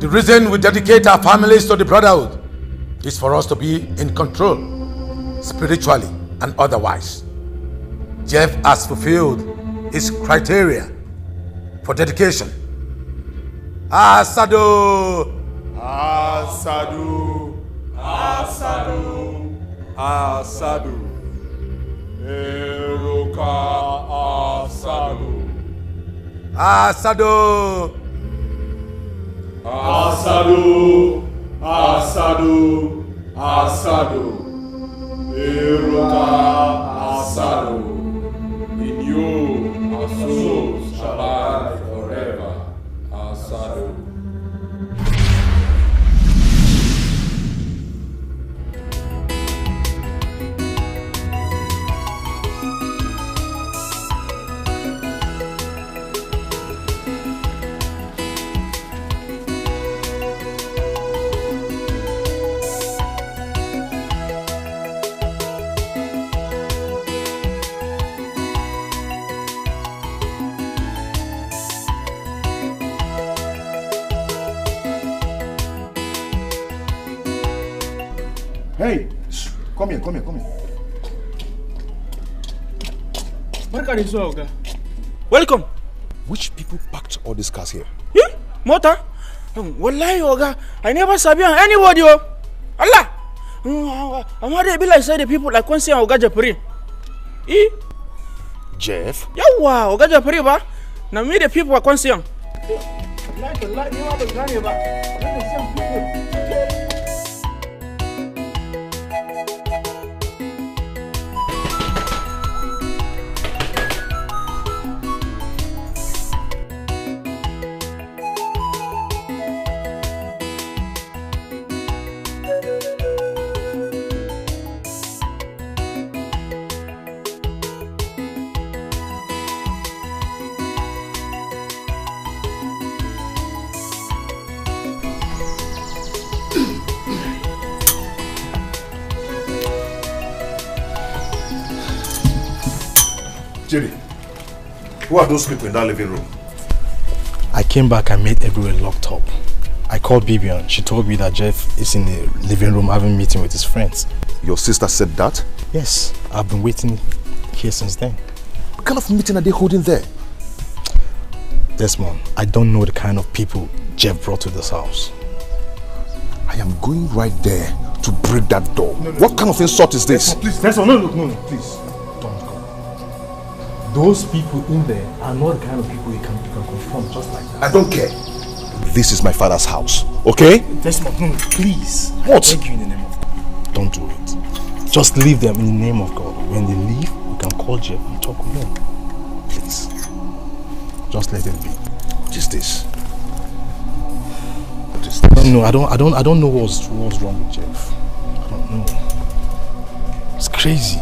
The reason we dedicate our families to the Brotherhood is for us to be in control, spiritually and otherwise. Jeff has fulfilled his criteria for dedication. Asadu! Asadu. Eruka Asadu. Eruka Asadu. In you our souls shall abide forever. Asadu. Hey, come here. Welcome. Which people parked all these cars here? Mota? Wallahi, Oga. I never sabi anybody. Allah. I'm not be like say the people like Konsi and Oga Japri. Jeff? Yawa, Oga Japri ba. Now me the people are Konsi. Jerry, who are those people in that living room? I came back and made everywhere locked up. I called Bibian. She told me that Jeff is in the living room having a meeting with his friends. Your sister said that? Yes, I've been waiting here since then. What kind of meeting are they holding there? Desmond, I don't know the kind of people Jeff brought to this house. I am going right there to break that door. No, what kind of insult is this? Please, Desmond, no, please. Don't go. Those people in there are not the kind of people you can confront just like that. I don't care. This is my father's house, okay? Desmond, no, please. What? I beg you in the name of God. Don't do it. Just leave them in the name of God. When they leave, you can call Jeff and talk with him. Please. Just let it be. What is this? What is this? No, I don't know what's wrong with Jeff. I don't know. It's crazy.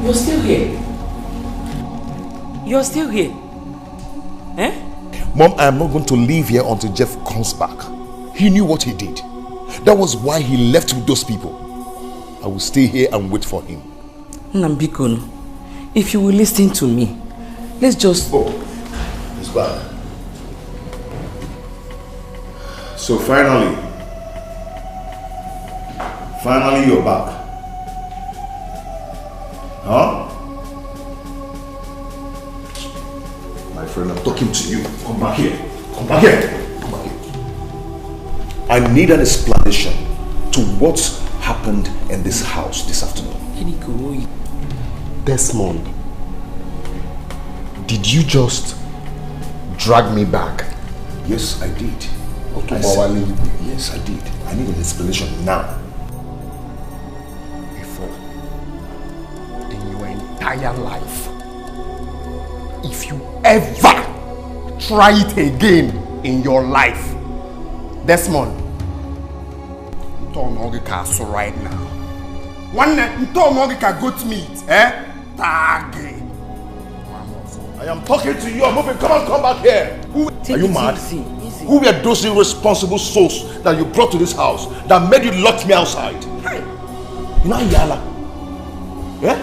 You're still here. You're still here. Eh? Mom, I am not going to leave here until Jeff comes back. He knew what he did. That was why he left with those people. I will stay here and wait for him. Nambikono, if you will listen to me, let's just... Oh, he's back. So finally you're back. Huh? My friend, I'm talking to you. Come back here. Come back here. Come back here. I need an explanation to what happened in this house this afternoon. Desmond, did you just drag me back? Yes, I did. Yes, I did. I need an explanation now. Before, in your entire life, if you ever try it again in your life, Desmond, so right now. One goat meat, eh? I am talking to you. I'm moving. Come back here. Are you mad? Who were those irresponsible souls that you brought to this house that made you lock me outside? Hey. You know Yala? Yeah?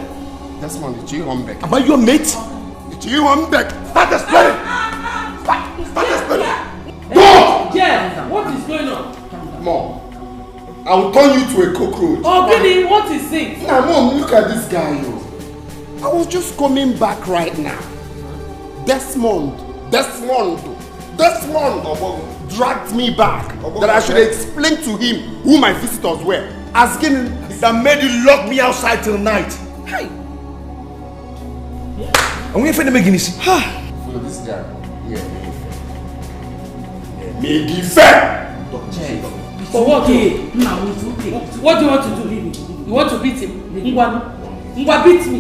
Desmond, it's you home back. Am I your mate? It's you home back. Start explaining. Start explaining. Go! Jeff, what is going on? Mom, I will turn you to a cockroach. Oh, Billy, what is it? Now, Mom, look at this guy. I was just coming back right now. Desmond dragged me back that I should explain to him who my visitors were. Asking him that made you lock me outside till night. Hey! I'm waiting for the beginning. Follow this guy. Yeah. Make it fair! For what? What do you want to do? You want to beat him? Ngwa, beat me.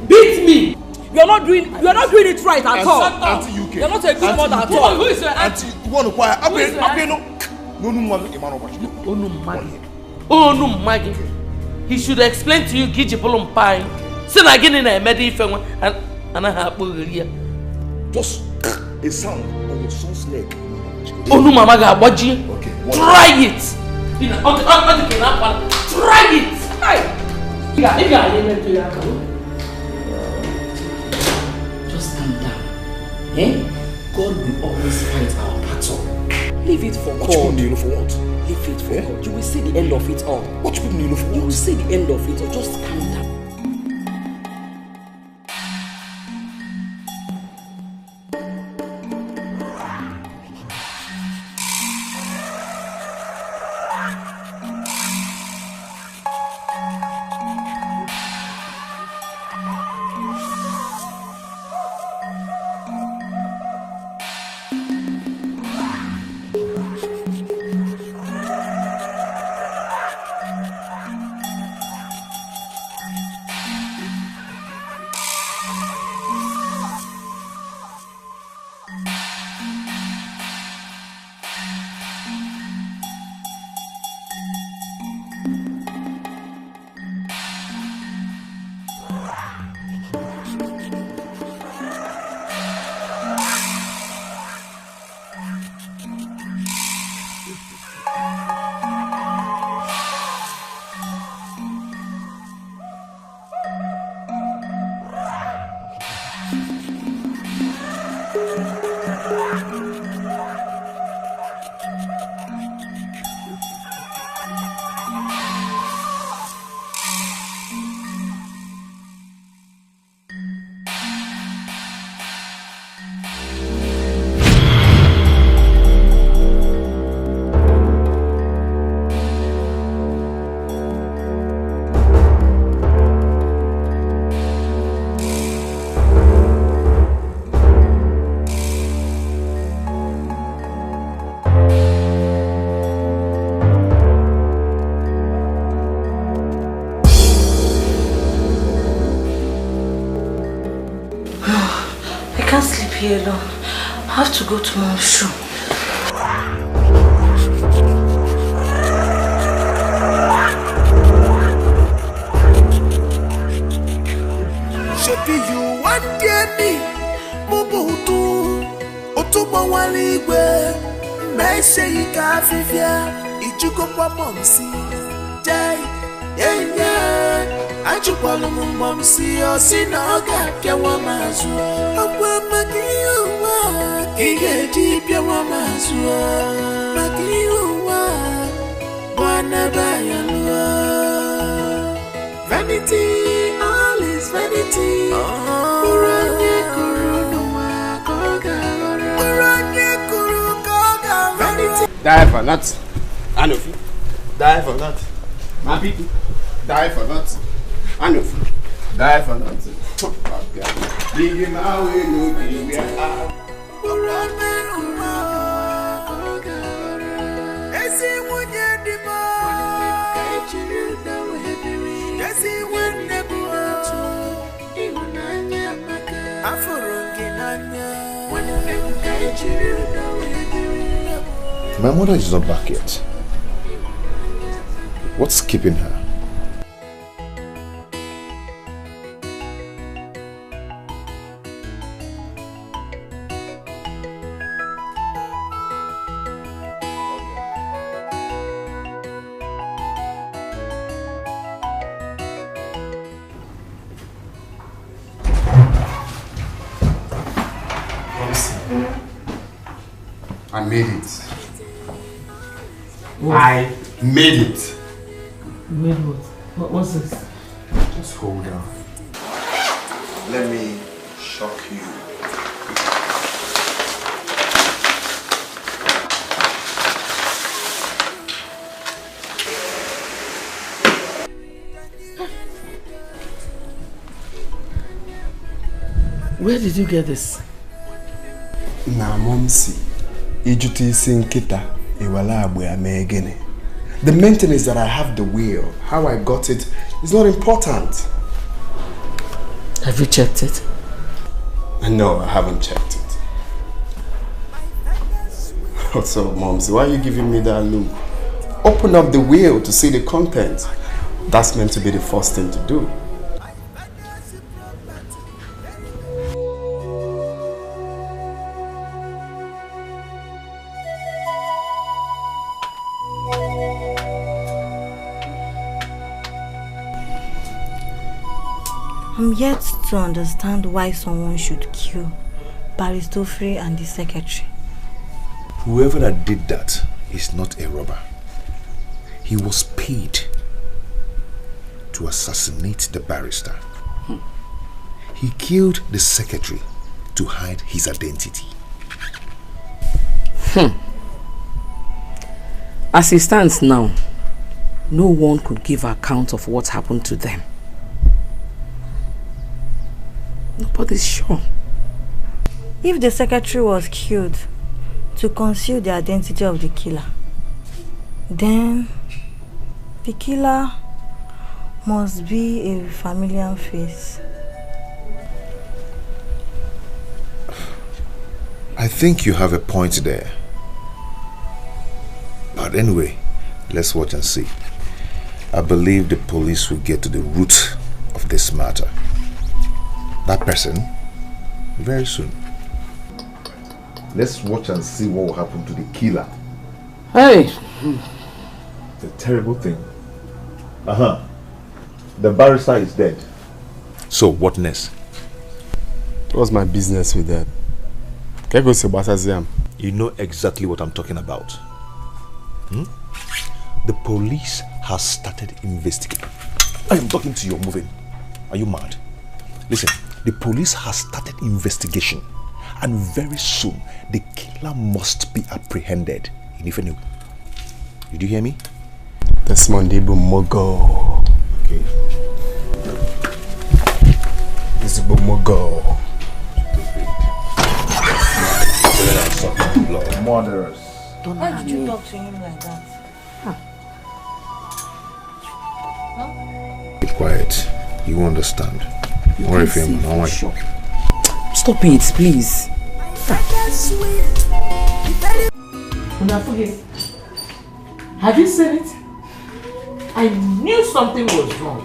Beat me! You're not doing it right at all. Auntie Uche. You're not a good mother at all. Who is your Auntie, you want to quiet? No. Oh no, Maggie. He should explain to you Giji Polum Pine. Send again in a medicine and I have just a sound on your son's neck. Oh no, Mama, what you? Okay. Try it. Try it. Just calm down. Eh? God will always fight our battle. Leave it for God. God. Do you know for what? Leave it for God. You will see the end of it all. What you know for what? You will see the end of it all. Just calm down. Alone. I have to go to mom's show. Shebi you want me, Mubutu, Otumo Waligwe, Meshe Ikafifia, Ijuko Momsi, Jai, yeah, Ajupalo Momsi, Osinoga, Kawamazu, Akwamakiwa, Kigejipia Wamazua, Makiwa, Wanabayalua, Vanity. Vanity. Die for that. Anofi. Die for that. My people. Die for that. Anofi. Die for that. Big him away, no big My mother is not back yet. What's keeping her? I made it. What? I made it. You made what? What's this? Just hold on. Let me shock you. Where did you get this? Na momsi. Ijuti sinkita iwala abwe amegene. The main thing is that I have the will. How I got it is not important. Have you checked it? No, I haven't checked it. What's up, Momsy? Why are you giving me that look? Open up the will to see the content. That's meant to be the first thing to do. I'm yet to understand why someone should kill Barrister Free and the secretary. Whoever that did that is not a robber. He was paid to assassinate the barrister. He killed the secretary to hide his identity. As it stands now, no one could give account of what happened to them. Nobody's sure. If the secretary was killed to conceal the identity of the killer, then the killer must be a familiar face. I think you have a point there. But anyway, let's watch and see. I believe the police will get to the root of this matter. That person very soon. Let's watch and see what will happen to the killer Hey! It's a terrible thing. The barrister is dead. So what next? What's my business with that? You know exactly what I'm talking about. The police has started investigating. I am talking to you, moving. Are you mad? Listen, the police has started investigation, and very soon the killer must be apprehended. Did you hear me? This Monday Mogo. Okay. This is Mogo. Murderers. Why did you talk to him like that? Keep quiet. You understand. You worry for him. Stop it, please. Have you seen it? I knew something was wrong.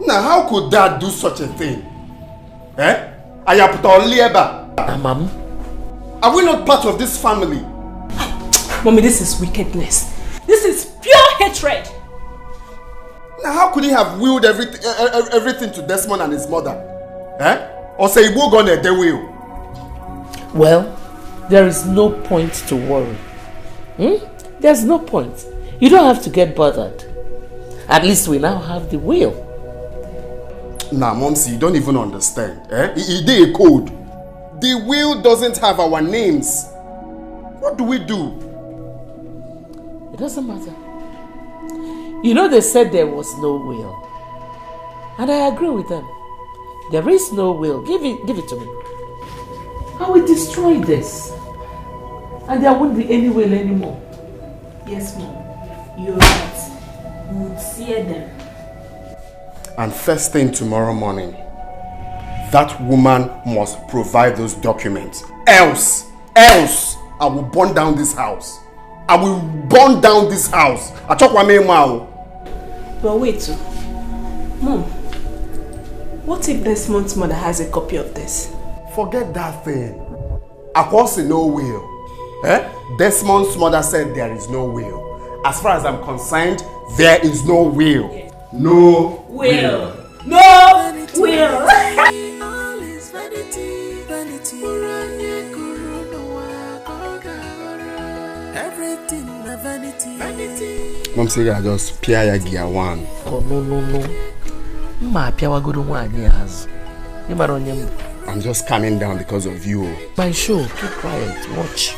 Now, how could Dad do such a thing? Mom? Are we not part of this family? Mommy, this is wickedness. This is pure hatred. Now, how could he have willed everything to Desmond and his mother? Or say he will go on their will? Well, there is no point to worry. There's no point. You don't have to get bothered. At least we now have the will. Nah, Momsy, you don't even understand. He did a code. The will doesn't have our names. What do we do? It doesn't matter. You know they said there was no will. And I agree with them. There is no will. Give it to me. I will destroy this. And there won't be any will anymore. Yes, Mom. You're right. We would sear them. And first thing tomorrow morning, that woman must provide those documents. Else, I will burn down this house. I will burn down this house. But wait, Mom. What if Desmond's mother has a copy of this? Forget that thing. Of course, no will. Desmond's mother said there is no will. As far as I'm concerned, there is no will. No will. No will. All is vanity, vanity. Everything a vanity, vanity. Mom said I just pia gear one. Oh no. I'm just calming down because of you. My show, keep quiet, watch.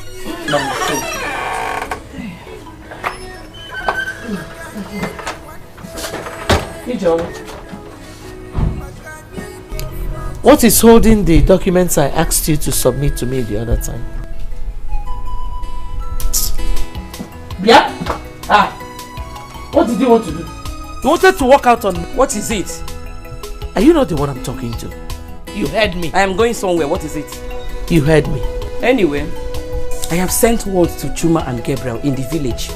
Hey John. What is holding the documents I asked you to submit to me the other time? Yeah? What did you want to do? You wanted to walk out on me. What is it? Are you not the one I'm talking to? You heard me. I am going somewhere. What is it? You heard me. Anyway, I have sent word to Chuma and Gabriel in the village.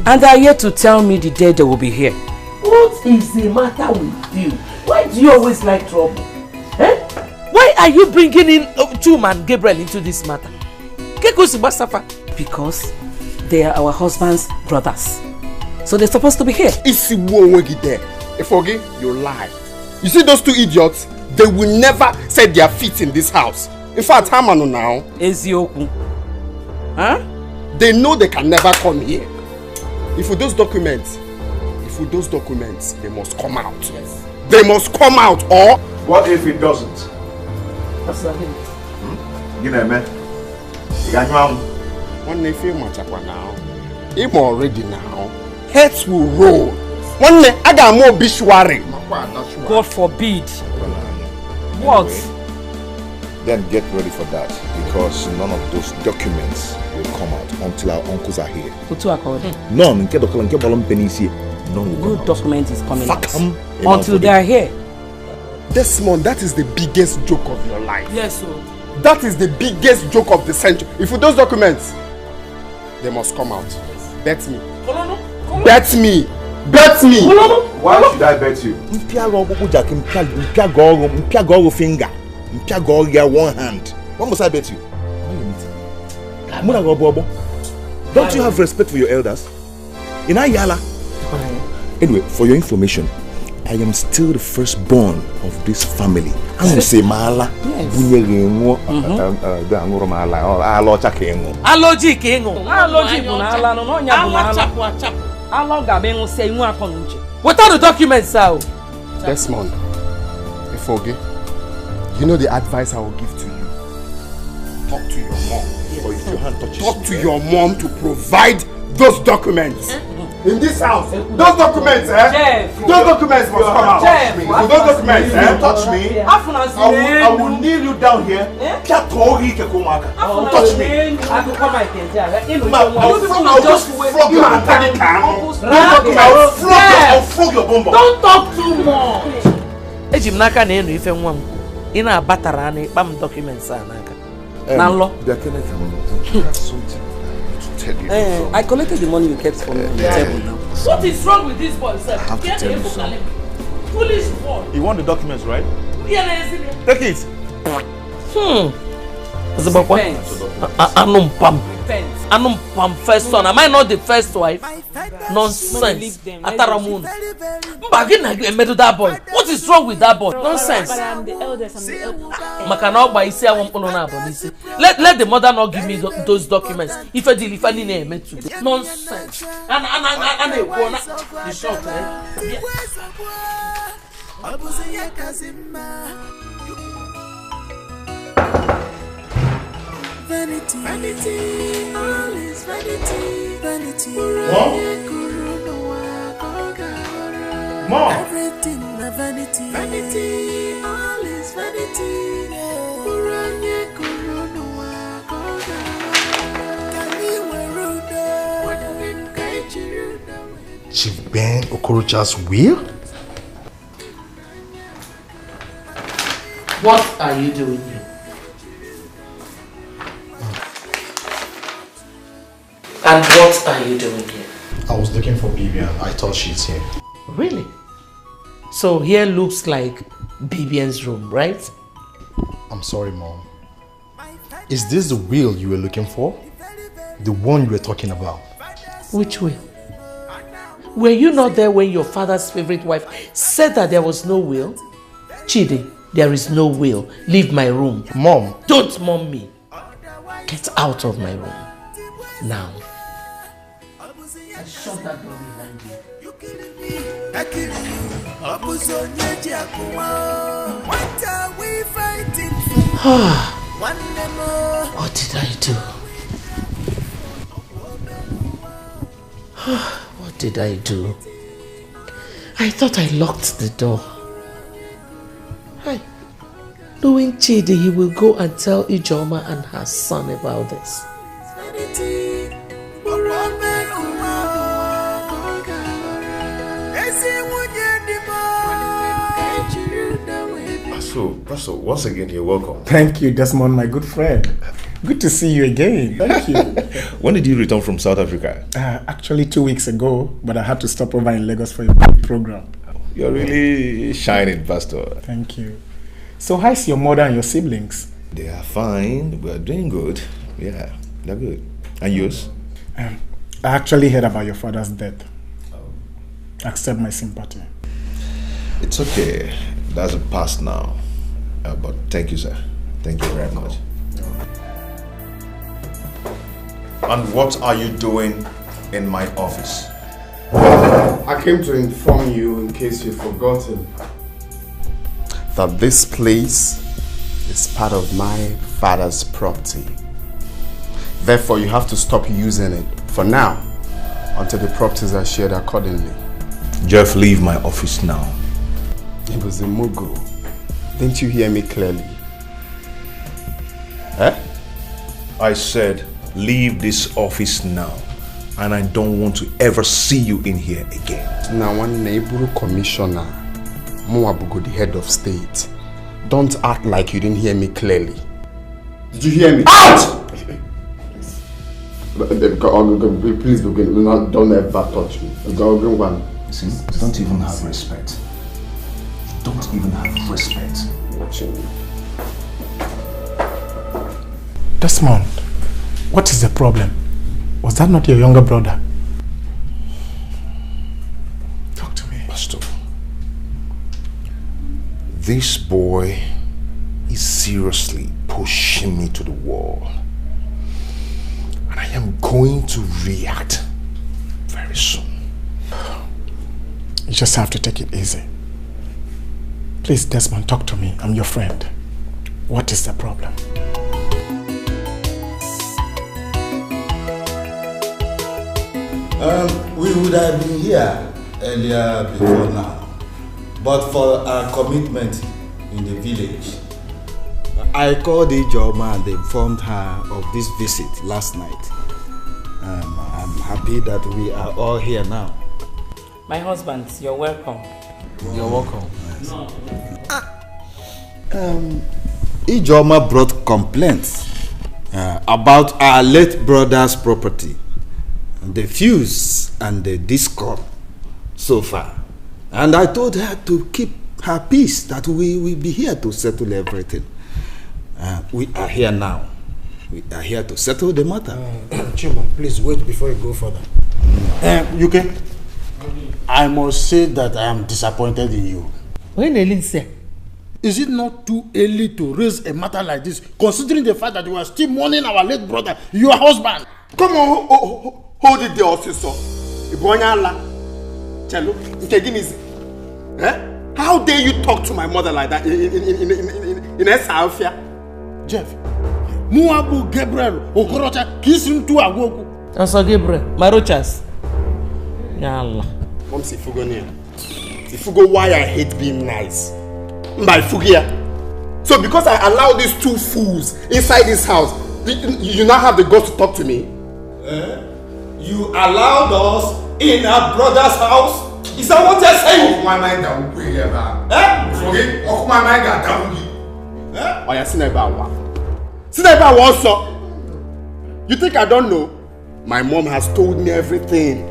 And they are here to tell me the day they will be here. What is the matter with you? Why do you always like trouble? Why are you bringing in Chuma and Gabriel into this matter? Because they are our husband's brothers. So they're supposed to be here. If you lie. You see those two idiots? They will never set their feet in this house. In fact, Hamano now. Ezioku. Huh? They know they can never come here. If with those documents, they must come out. Yes. They must come out, or what if it doesn't? What's that? You know, man. One day feel much now. I'm already now. Heads will roll. One day I got more obituary. God forbid. What? Then get ready for that, because none of those documents will come out until our uncles are here. None. No document is coming out until they are here. Desmond, that is the biggest joke of your life. Yes, sir. That is the biggest joke of the century. If with those documents, they must come out. Bet me. Bet me. Bet me. Why should I bet you? Finger. One hand. What must I bet you? Don't you have respect for your elders? In Ayala. Anyway, for your information, I am still the firstborn of this family. I will say Mala. What are the documents now? Desmond, Ifoge, you know the advice I will give to you. Talk to your mom. Or if your hand touches talk to your mom to provide those documents. In this house, those documents, Jeff, those documents must come out. Jeff, those documents, touch me. I will kneel you down here. Touch me. I'll just flog your tiny can. I'll flog your bumbo. Don't talk too much. Ejimnaka na enu ife nwa m. Ina abatara ani kpam documents anaka. Na nlo. I collected the money you kept for me on the table now. What is wrong with this boy, sir? I have to tell you something. Foolish boy. You want the documents, right? Yes. Take it. Anum pam first son. Am I not the first wife? Nonsense. Ataramun. That boy. What is wrong with that boy? Nonsense. But I'm the eldest. Let the mother not give me those documents. If I deal, if I need to. Nonsense. And the short, Vanity, vanity, all is vanity, vanity. Mom! Everything a vanity, vanity, all is vanity. Chief Ben Okorocha's will? What are you doing here? And what are you doing here? I was looking for Bibian. I thought she's here. Really? So here looks like Bibian's room, right? I'm sorry, Mom. Is this the will you were looking for? The one you were talking about? Which will? Were you not there when your father's favorite wife said that there was no will? Chidi, there is no will. Leave my room. Mom! Don't mom me. Get out of my room. Now. Shut that door behind you. What are we fighting for? What did I do? What did I do? I thought I locked the door. Knowing Chidi, he will go and tell Ijoma and her son about this. So, once again, you're welcome. Thank you, Desmond, my good friend. Good to see you again. Thank you. When did you return from South Africa? Actually 2 weeks ago, but I had to stop over in Lagos for a big program. You're really shining, Pastor. Thank you. So how's your mother and your siblings? They are fine. We're doing good. Yeah, they're good. And yours? I actually heard about your father's death. Accept my sympathy. It's okay. That's a past now. But thank you, sir. Thank you very much. And what are you doing in my office? I came to inform you, in case you've forgotten, that this place is part of my father's property. Therefore, you have to stop using it for now, until the properties are shared accordingly. Jeff, leave my office now. It was a Mugu. Didn't you hear me clearly? Eh? I said, leave this office now. And I don't want to ever see you in here again. Now, one neighbor commissioner, Moabugo, the head of state, don't act like you didn't hear me clearly. Did you hear me? Out! Please, don't ever touch me. See, you don't even have respect. Don't even have respect. Watching me. Desmond, what is the problem? Was that not your younger brother? Talk to me. Pastor, this boy is seriously pushing me to the wall. And I am going to react very soon. You just have to take it easy. Please, Desmond, talk to me. I'm your friend. What is the problem? We would have been here earlier before now, but for our commitment in the village. I called Ijoma and informed her of this visit last night. I'm happy that we are all here now. My husband, you're welcome. You're welcome. Ijoma brought complaints about our late brother's property, the fuse and the discord so far. And I told her to keep her peace, that we will be here to settle everything. We are here now. We are here to settle the matter. Chimo, please wait before you go further. Uche, I must say that I am disappointed in you. When Elin said, is it not too early to raise a matter like this, considering the fact that you are still mourning our late brother, your husband? Come on, hold it there, officer. How dare you talk to my mother like that in Esafia? Jeff, Muabu Gabriel, Okorocha, kissing to Agoku. Also Gabriel, my rochas. Yalla. Mom, see Fugo near. See Fugo, why I hate being nice. By Fugia. So because I allow these two fools inside this house, you now have the guts to talk to me? You allowed us in our brother's house? Is that what you're saying? My mind that will be here, man. Forget? My mind that will be. Oh, yeah, Sineba also. You think I don't know? My mom has told me everything.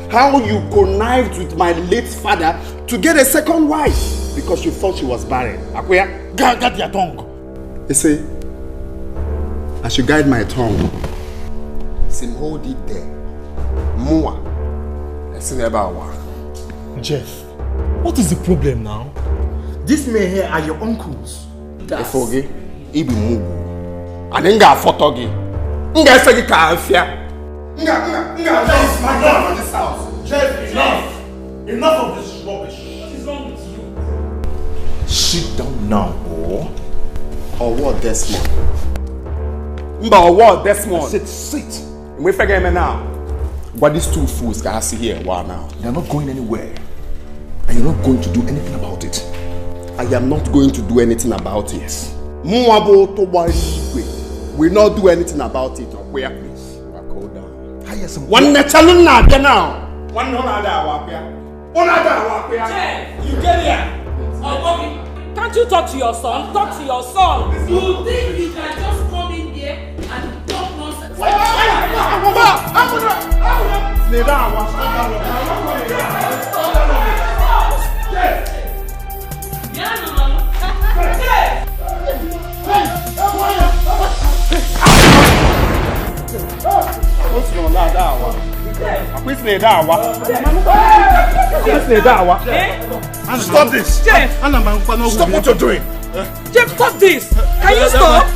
How you connived with my late father to get a second wife because you thought she was barren. Akwea, guide your tongue. You see, I should guide my tongue. Sim hold it there. Mua. Jeff, what is the problem now? These men here are your uncles. Efoge, Ibi Mugu. And Nga Fotogi. Nga Segi Kaafia. Nga my God on this house. Jeff, enough. Enough of this rubbish. What is wrong with you? Sit down now, or what, Desmond? Mba, or what, Desmond? Sit. We forget me now. What these two fools can I see here? Wow, now. You're not going anywhere. And you're not going to do anything about it. I am not going to do anything about it. Muabo to will not do anything about it. Where, please? Go down. One challenge now. One Jeff, you get here. Can't you talk to your son? Talk to your son. You think you can just come in here and talk nonsense? Stop this! Jeff! Stop what you're doing! Jeff, stop this! Can you stop?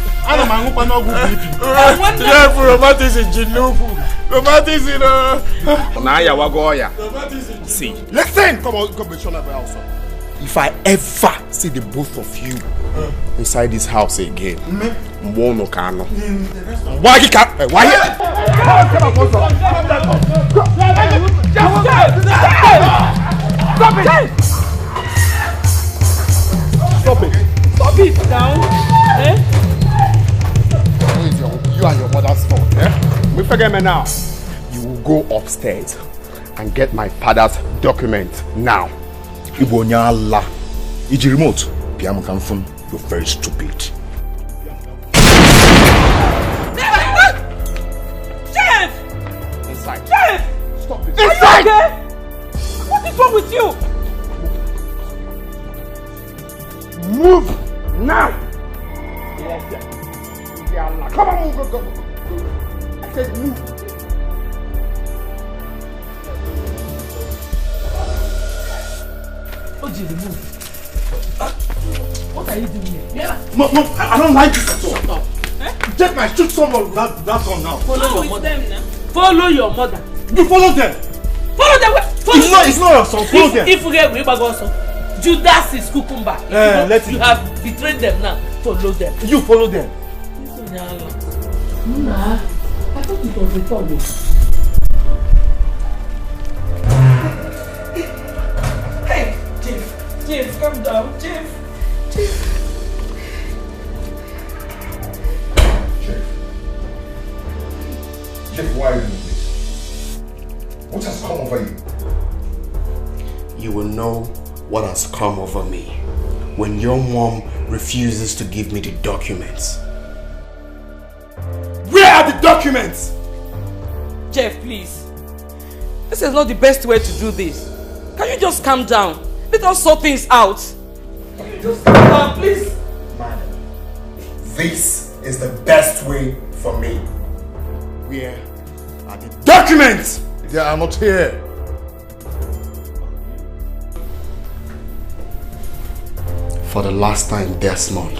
Jeff, romantics in Jinubu. Romantics in See, listen! Come on, also. If I ever see the both of you inside this house again, Mbono Kano. Why he can't? Why? Stop it! Stop it! Stop it down! You and your mother's fault. We forget me now. You will go upstairs and get my father's document now. Ibonya Allah. Iji remote. Piam Kamfun. You're very stupid. Jeff! Inside. Jeff! Stop it. Inside! Okay? What is wrong with you? Move now! Come on, move, go. I said move. Uche, remove. What are you doing here? Yeah. Mom, I don't like this at all. Shut up. Jeff might shoot someone with that gun now. Follow your mother. Them now. Follow your mother. You follow them. Follow them. It's not your son. Follow them. If you get Ribagonso, Judas is cucumber. You have betrayed them now. Follow them. You follow them. Nah, I thought it was a follow. Hey, Jeff, calm down, Jeff. Jeff, why are you doing this? What has come over you? You will know what has come over me when your mom refuses to give me the documents. Where are the documents? Jeff, please. This is not the best way to do this. Can you just calm down? Let us sort things out. Can you just calm down, please? Madam, this is the best way for me. Where are the documents? They are not here. For the last time, Desmond.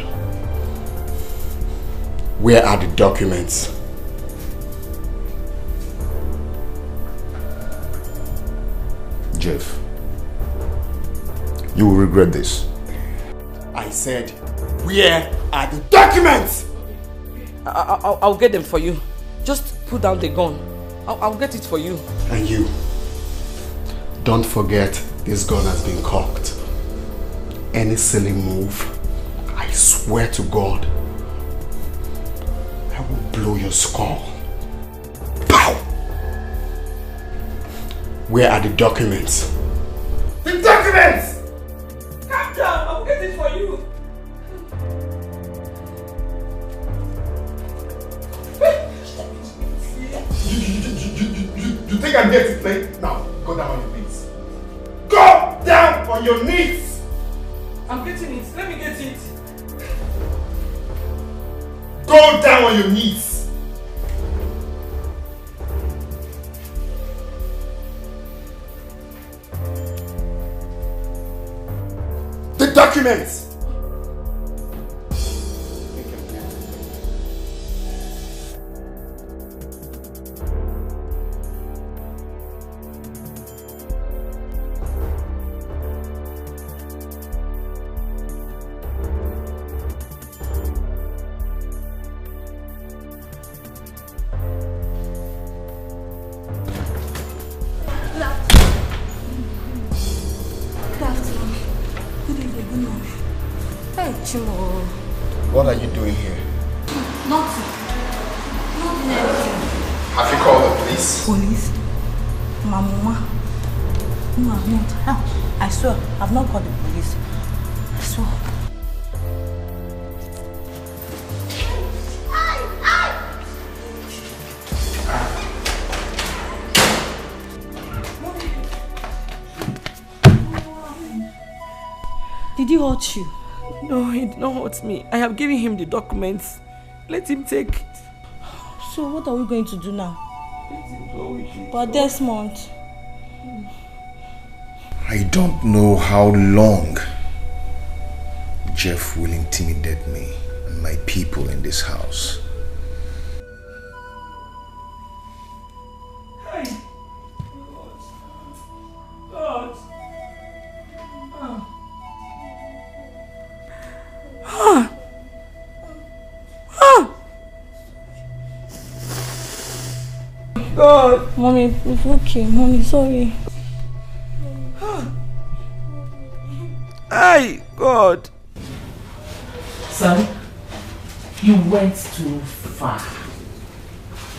Where are the documents? Jeff, you will regret this. I said, where are the documents? I'll get them for you. Just put down the gun. I'll get it for you. And you, don't forget this gun has been cocked. Any silly move, I swear to God, I will blow your skull. Pow! Where are the documents? The documents! Calm down, I'll get it for you. You think I'm here to play? Now, go down on your knees. Go down on your knees! I'm getting it. Let me get it. Go down on your knees! The documents! What are you doing here? Nothing. Nothing, anything. Have you called the police? Police? My mama. No, I've not. I swear, I've not called the police. I swear. Did he hurt you? No, he did not hurt me. I have given him the documents. Let him take it. So what are we going to do now? But Desmond. I don't know how long Jeff will intimidate me and my people in this house. God. God. Mommy, it's okay. Mommy, sorry. Ay, God. Son, you went too far.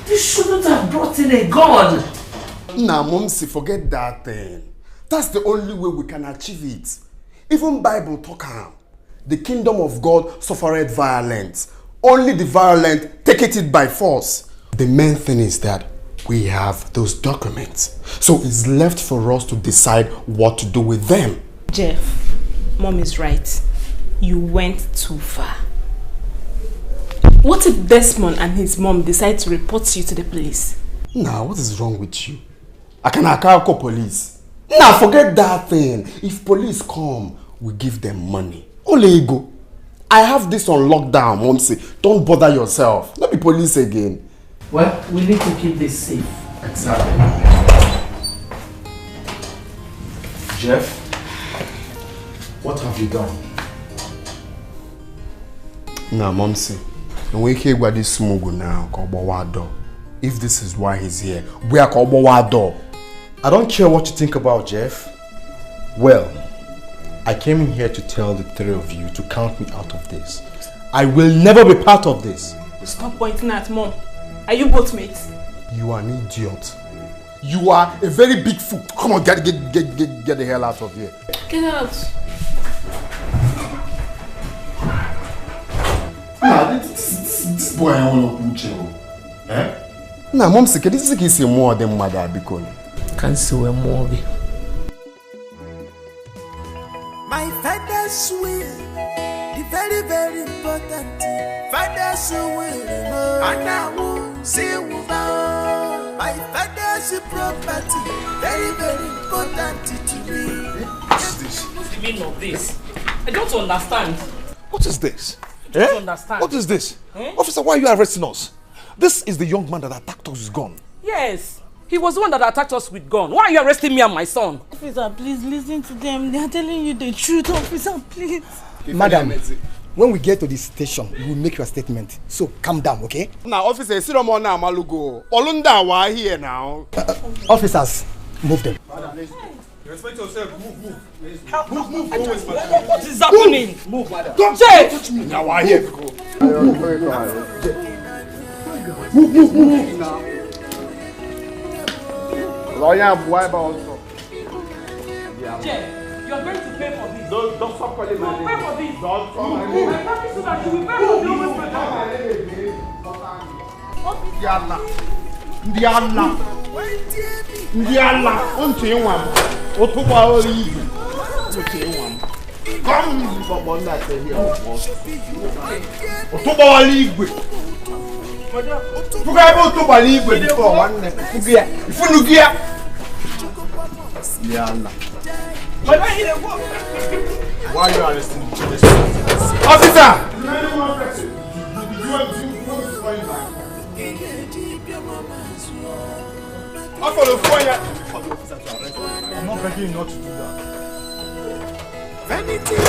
You shouldn't have brought in a gun. Nah, Momsi, forget that thing. That's the only way we can achieve it. Even Bible talk am. The kingdom of God suffereth violence. Only the violent take it by force. The main thing is that we have those documents. So it's left for us to decide what to do with them. Jeff, Mom is right. You went too far. What if Desmond and his mom decide to report you to the police? Nah, what is wrong with you? I can call police. Now forget that thing. If police come, we give them money. Only ego. I have this on lockdown, Momsi. Don't bother yourself. Not be police again. Well, we need to keep this safe. Exactly. Jeff, what have you done? Now, Momsi, we can't go this smoke now. If this is why he's here, we are called. I don't care what you think about Jeff. Well, I came in here to tell the three of you to count me out of this. I will never be part of this. Stop pointing at Mom. Are you both mates? You are an idiot. You are a very big fool. Come on, get the hell out of here. Get out. Nah, this boy I want to Uche. Eh? Nah, Mom said this is more than mother because. Can't see where more be. My father's will, the very, very important thing. Father's will, and I will say my father's property, very, very important to me. What's this? What's the meaning of this? I don't understand. What is this? I don't understand. What is this? Officer, why are you arresting us? This is the young man that attacked us with gun. Yes. He was the one that attacked us with gun. Why are you arresting me and my son? Officer, please listen to them. They are telling you the truth, officer, please. Madam, when we get to the station, we will make your statement. So calm down, okay? Now, officer, sit on now, Malugo. Olunda, why here now? Officers, move them. Respect yourself. Move. Move. What is happening? Move, madam. Don't touch me. Now, why here? Move now. Lawyer, why about also? Che, you are going to pay for this. Don't stop calling my name. Pay for this. Don't call my name. I promise you that you will pay for the almost Ndiala, onto one. Otuba ori. Come for one that here. Otuba ori. Fuga otuba ori before one. Fugia. Funugia. Ndiala. Why are you arresting me? Officer! I'm not begging you not to do that. Vanity,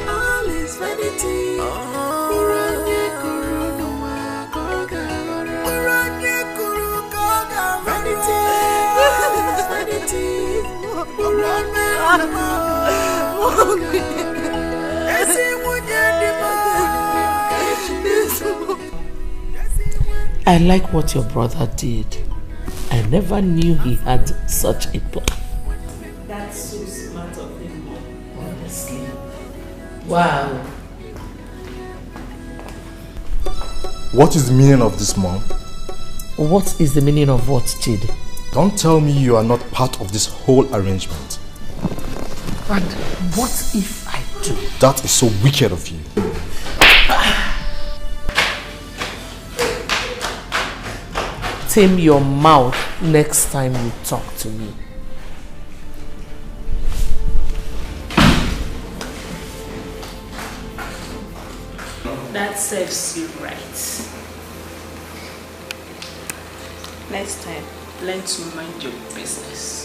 all is vanity. Uranye kuru noa koga. Uranye kuru koga. Vanity, all is vanity. Uranye I like what your brother did. I never knew he had such a plan. That's so smart of him, honestly. Wow. What is the meaning of this, Mom? What is the meaning of what, Chidi? Don't tell me you are not part of this whole arrangement. And what if I do? That is so wicked of you. Tame your mouth next time you talk to me. That serves you right. Next time, learn to mind your business.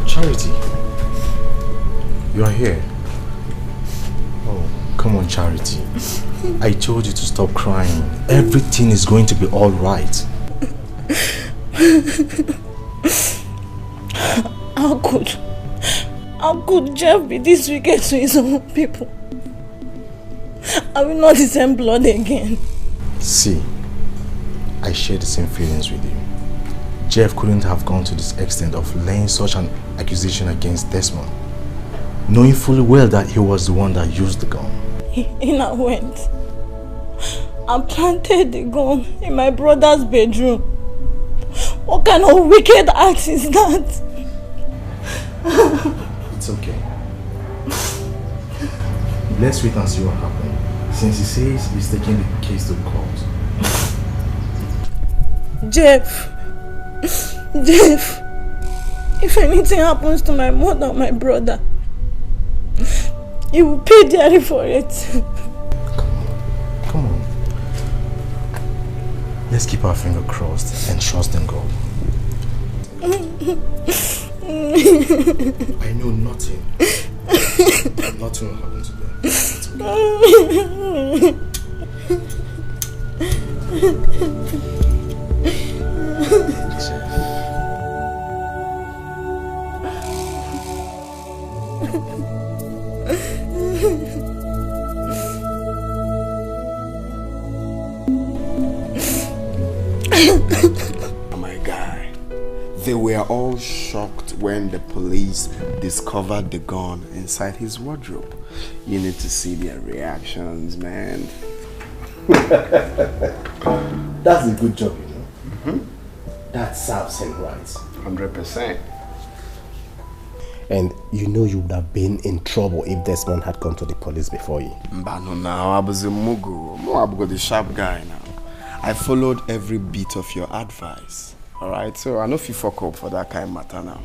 Charity, you are here. Oh, come on, Charity. I told you to stop crying. Everything is going to be all right. How could How could Jeff be this wicked to his own people? I will not descend blood again. See, I share the same feelings with you. Jeff couldn't have gone to this extent of laying such an accusation against Desmond, knowing fully well that he was the one that used the gun. In I went and planted the gun in my brother's bedroom. What kind of wicked act is that? It's okay. Let's wait and see what happens. Since he says he's taking the case to court. Jeff, if anything happens to my mother or my brother, you will pay dearly for it. Come on. Let's keep our finger crossed and trust in God. I know nothing. Nothing will happen to them. My guy, they were all shocked when the police discovered the gun inside his wardrobe. You need to see their reactions, man. That's a good job, you know. That serves him right. 100%. And you know you would have been in trouble if Desmond had gone to the police before you. Mbano now, I was a mugu. I'm the sharp guy now. I followed every bit of your advice. Alright, so I know if you fuck up for that kind of matter now.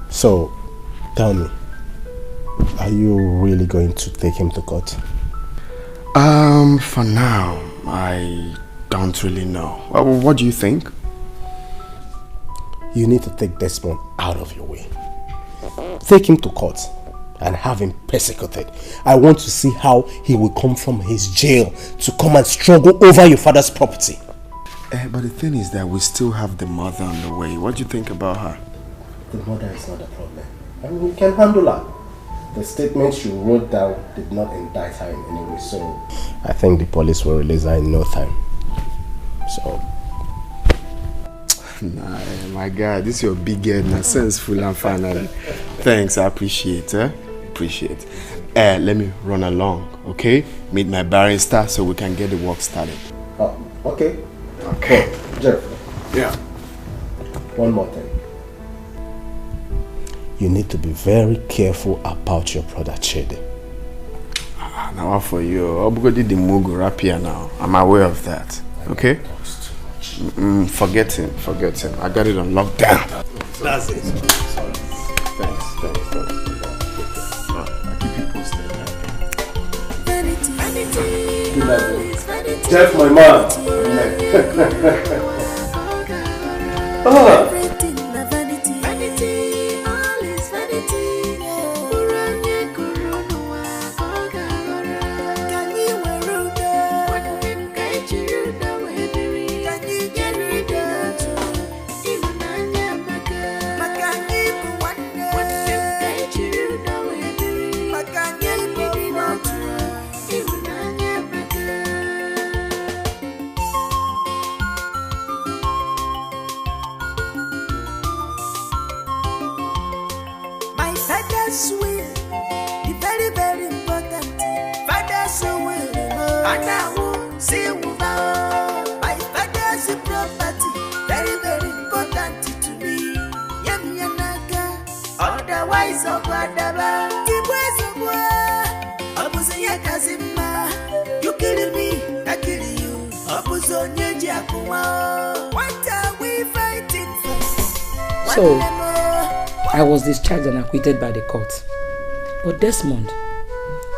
So, tell me, are you really going to take him to court? For now, I don't really know. What do you think? You need to take Desmond out of your way. Take him to court and have him persecuted. I want to see how he will come from his jail to come and struggle over your father's property. But the thing is that we still have the mother on the way. What do you think about her? The mother is not a problem. I mean, we can handle her. The statement she wrote down did not indict her in any way, so I think the police will release her in no time. So... Nah, my God, this is your big head, now sensible and finally. Thanks, I appreciate it. Appreciate. Let me run along, okay? Meet my barrister so we can get the work started. Oh, okay. Okay. Jeff. Yeah. One more thing. You need to be very careful about your brother Chede. Now for you, I'm going to do the Mugu rap here now. I'm aware of that. Okay? Forget him. I got it on lockdown. That's it. Sorry. Thanks. I'll keep you posted. Good night, Jeff, my man. So, I was discharged and acquitted by the court. But Desmond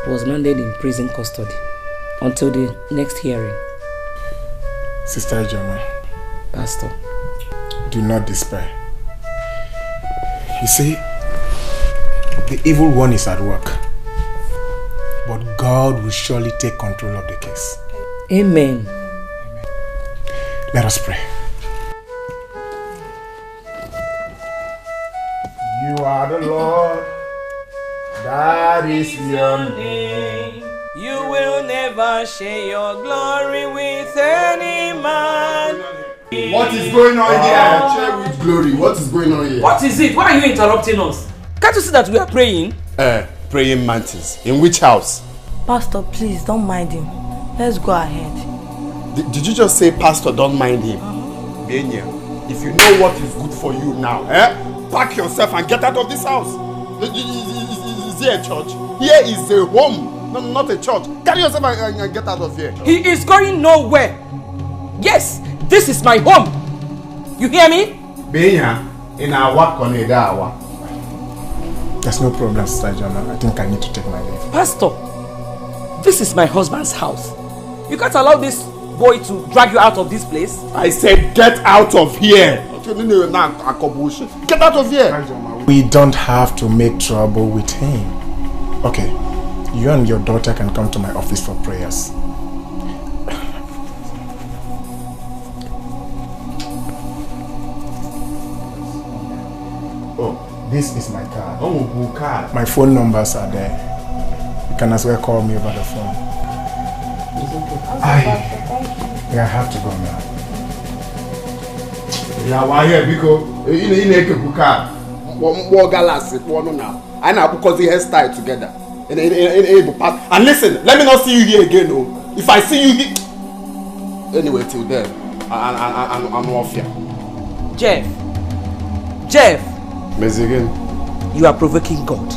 was landed in prison custody until the next hearing. Sister Jama, Pastor, do not despair. You see, the evil one is at work. But God will surely take control of the case. Amen. Let us pray. You are the Lord, That is your name. You will never share your glory with any man. What is going on here? Share with glory. What is going on here? What is it? Why are you interrupting us? Can't you see that we are praying? Praying mantis. In which house? Pastor, please don't mind him. Let's go ahead. Did you just say, Pastor, don't mind him? Benya, if you know what is good for you now, pack yourself and get out of this house. Is here a church? Here is a home, not a church. Carry yourself and get out of here. He is going nowhere. Yes, this is my home. You hear me? Benya, in our corner. There's no problem, Sister Jonah. I think I need to take my leave. Pastor, this is my husband's house. You can't allow this boy to drag you out of this place. I said get out of here. Get out of here. We don't have to make trouble with him. Okay, you and your daughter can come to my office for prayers. Oh, this is my card. Oh, good card. My phone numbers are there. You can as well call me over the phone. I have to go now. Yeah, why here? Because you need a good card. More galas, one now. I know because the hairstyle together. And listen, let me not see you here again. Oh. If I see you here, anyway, till then, I'm off here. Jeff. Miss again. You are provoking God.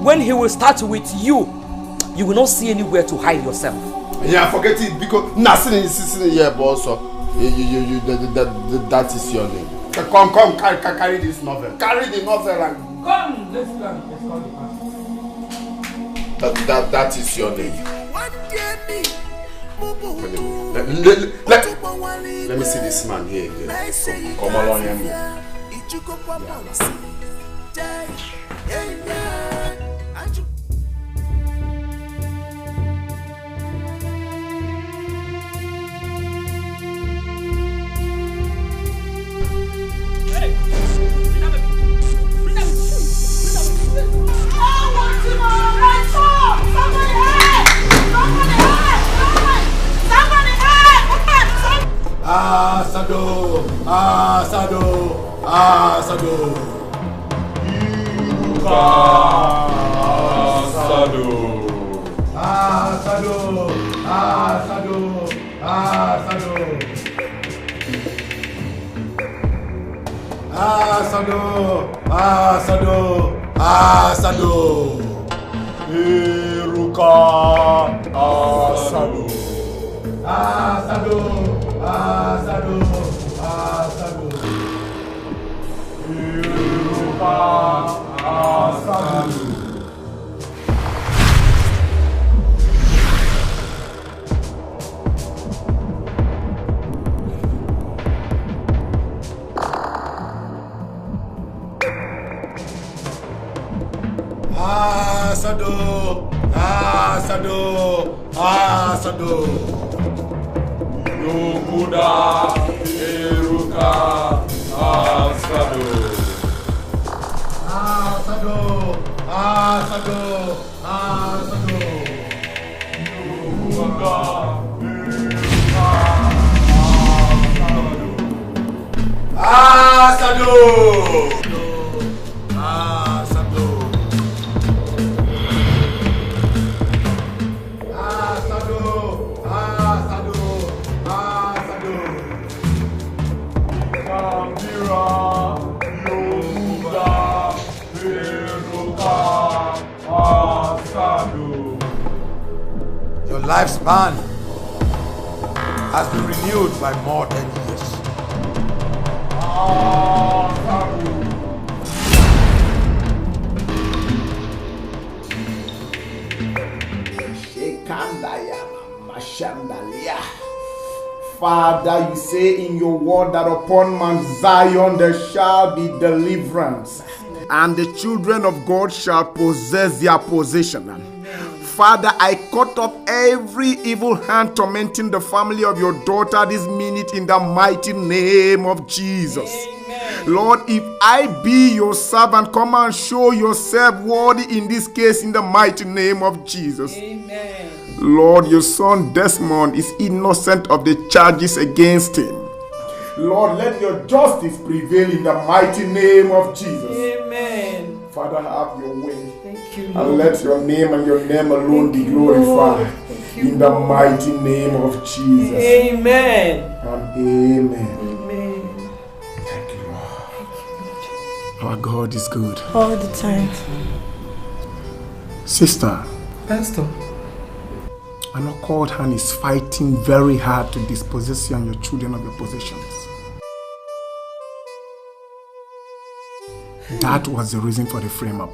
When he will start with you, you will not see anywhere to hide yourself. Yeah, forget it because nothing is sitting here, but also that is your name. Come, carry this novel. Carry the novel and come. Let's go. That is your name. Let me see this man here again. Come along here. Asado. Your lifespan has been renewed by more 10 years. Father, you say in your word that upon Mount Zion there shall be deliverance, and the children of God shall possess their possession. Father, I cut off every evil hand tormenting the family of your daughter this minute in the mighty name of Jesus. Lord, if I be your servant, come and show yourself worthy in this case in the mighty name of Jesus. Amen. Lord, your son Desmond is innocent of the charges against him. Lord, let your justice prevail in the mighty name of Jesus. Amen. Father, have your way. Thank you, And Lord. let your name and your name alone be glorified. In the mighty name of Jesus. Amen. And amen. Amen. Thank you, Lord. Our God is good. All the time. Sister, Pastor. an occult hand is fighting very hard to dispossess you and your children of your possessions. That was the reason for the frame-up.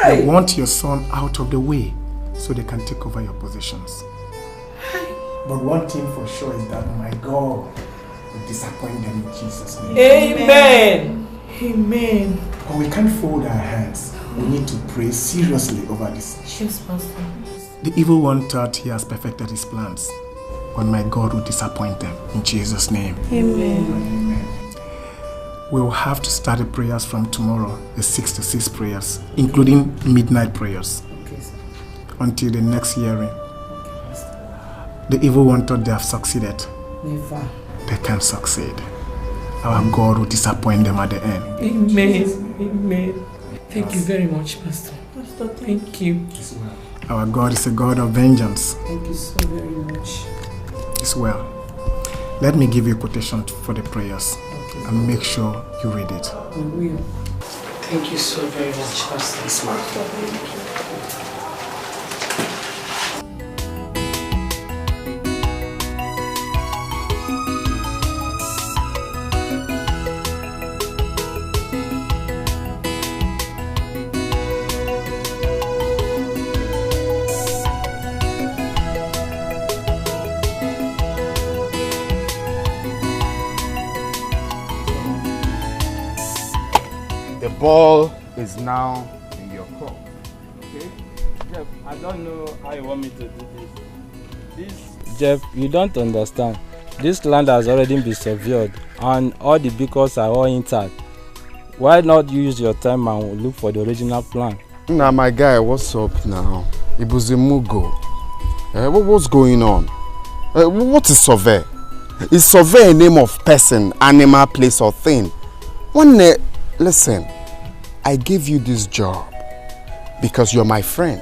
They want your son out of the way so they can take over your possessions. But one thing for sure is that my God will disappoint them in Jesus' name. Amen. Amen. But we can't fold our hands. We need to pray seriously over this issue. Yes, Pastor. The evil one thought he has perfected his plans, but my God will disappoint them in Jesus' name. Amen. Amen. We will have to start the prayers from tomorrow, the 6 to 6 prayers, including midnight prayers, until the next hearing. The evil one thought they have succeeded. Never. They can't succeed. Our God will disappoint them at the end. Amen. Amen. Thank you very much, Pastor. Pastor, thank you. Our God is a God of vengeance. Thank you so very much. It's well. Let me give you a quotation for the prayers. And make sure you read it. I will. Thank you so very much, Pastor. Smart. The ball is now in your court. Okay? Jeff, I don't know how you want me to do this. Jeff, you don't understand. This land has already been secured and all the beacons are all intact. Why not use your time and look for the original plan? Now, my guy, what's up now? Ibuzimugo. What's going on? What is survey? Is survey a name of person, animal, place, or thing? Listen, I gave you this job because you're my friend.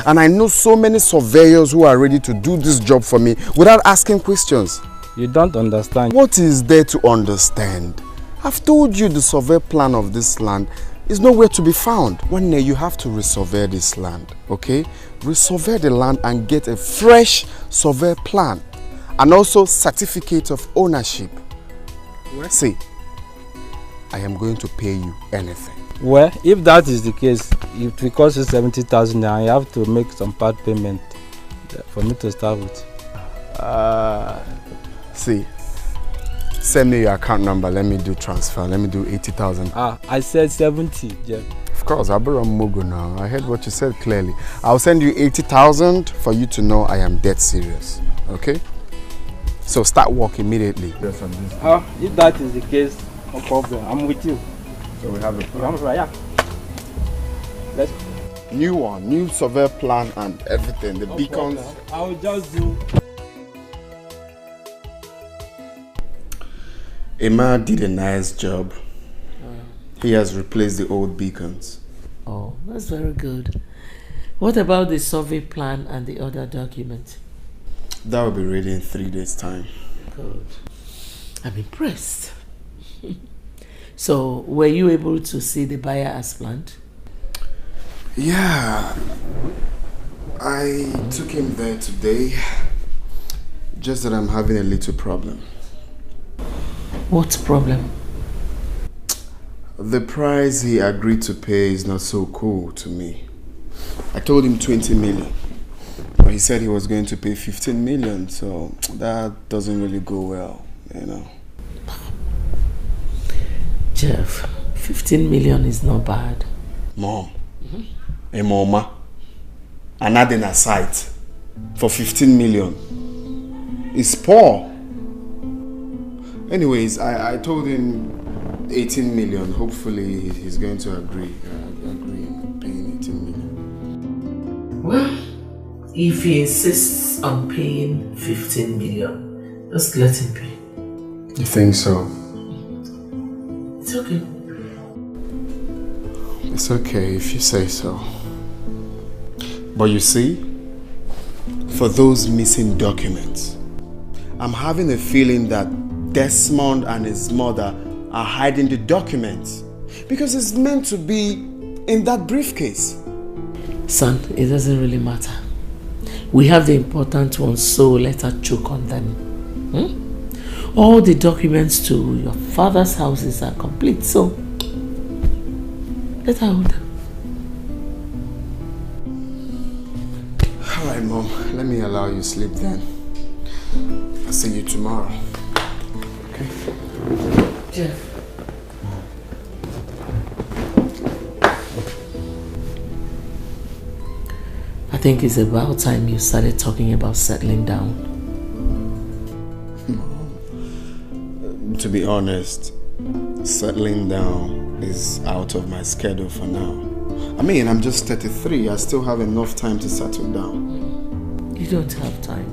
And I know so many surveyors who are ready to do this job for me without asking questions. You don't understand. What is there to understand? I've told you the survey plan of this land is nowhere to be found. One day you have to resurvey this land, okay? Resurvey the land and get a fresh survey plan and also certificate of ownership. What? See, I am going to pay you anything. Well, if that is the case, it will cost you 70,000 and you have to make some part payment for me to start with. See, send me your account number, let me do transfer, let me do 80,000. I said 70, Jeff. Of course, I'll be on Mogo now. I heard what you said clearly. I'll send you 80,000 for you to know I am dead serious, okay? So start work immediately. If that is the case, no problem. I'm with you. So we have a plan. Yeah. Let's new one, new survey plan and everything. The no beacons. Problem. I will just do. Emma did a nice job. He has replaced the old beacons. Oh, that's very good. What about the survey plan and the other document? That will be ready in 3 days' time. Good. I'm impressed. So, were you able to see the buyer as planned? Yeah. I took him there today. Just that I'm having a little problem. What problem? The price he agreed to pay is not so cool to me. I told him 20 million. But he said he was going to pay 15 million, so that doesn't really go well, you know. Jeff, 15 million is not bad. Mom, a mama, another a site for 15 million. It's poor. Anyways, I told him 18 million. Hopefully he's going to agree in paying 18 million. Well, if he insists on paying 15 million, just let him pay. You think so? It's okay. It's okay if you say so. But you see, for those missing documents, I'm having a feeling that Desmond and his mother are hiding the documents because it's meant to be in that briefcase. Son, it doesn't really matter. We have the important ones, so let her choke on them. All the documents to your father's houses are complete, so let her hold them. Alright, Mom, let me allow you sleep then. I'll see you tomorrow. Okay? Jeff. I think it's about time you started talking about settling down. To be honest, settling down is out of my schedule for now. I mean, I'm just 33. I still have enough time to settle down. You don't have time.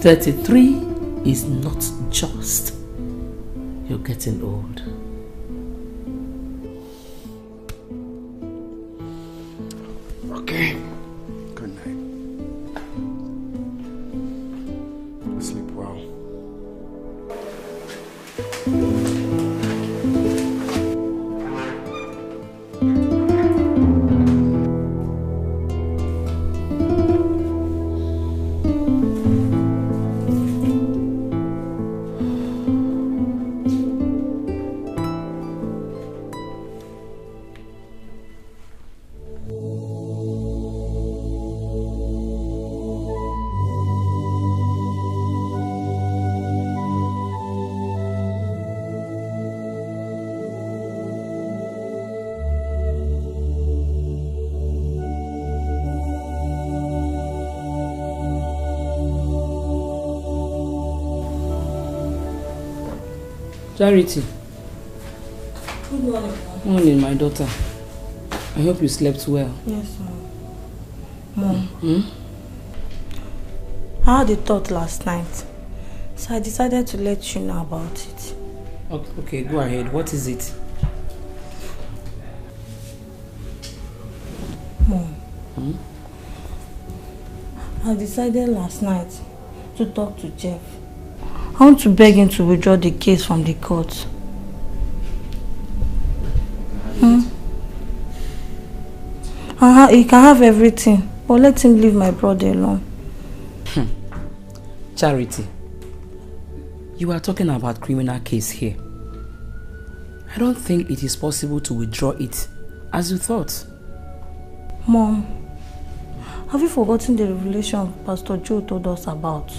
33 is not just. You're getting old. Okay. Good night. Sleep well. Charity. Good morning, Mom. Morning, my daughter. I hope you slept well. Yes, Mom. I had a thought last night, so I decided to let you know about it. Okay, go ahead. What is it? Mom, I decided last night to talk to Jeff. I want to beg him to withdraw the case from the court. He can have everything, but let him leave my brother alone. Charity, you are talking about criminal case here. I don't think it is possible to withdraw it as you thought. Mom, have you forgotten the revelation Pastor Joe told us about?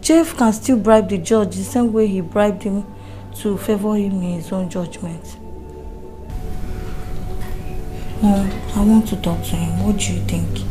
Jeff can still bribe the judge the same way he bribed him to favor him in his own judgment. Mom, I want to talk to him. What do you think?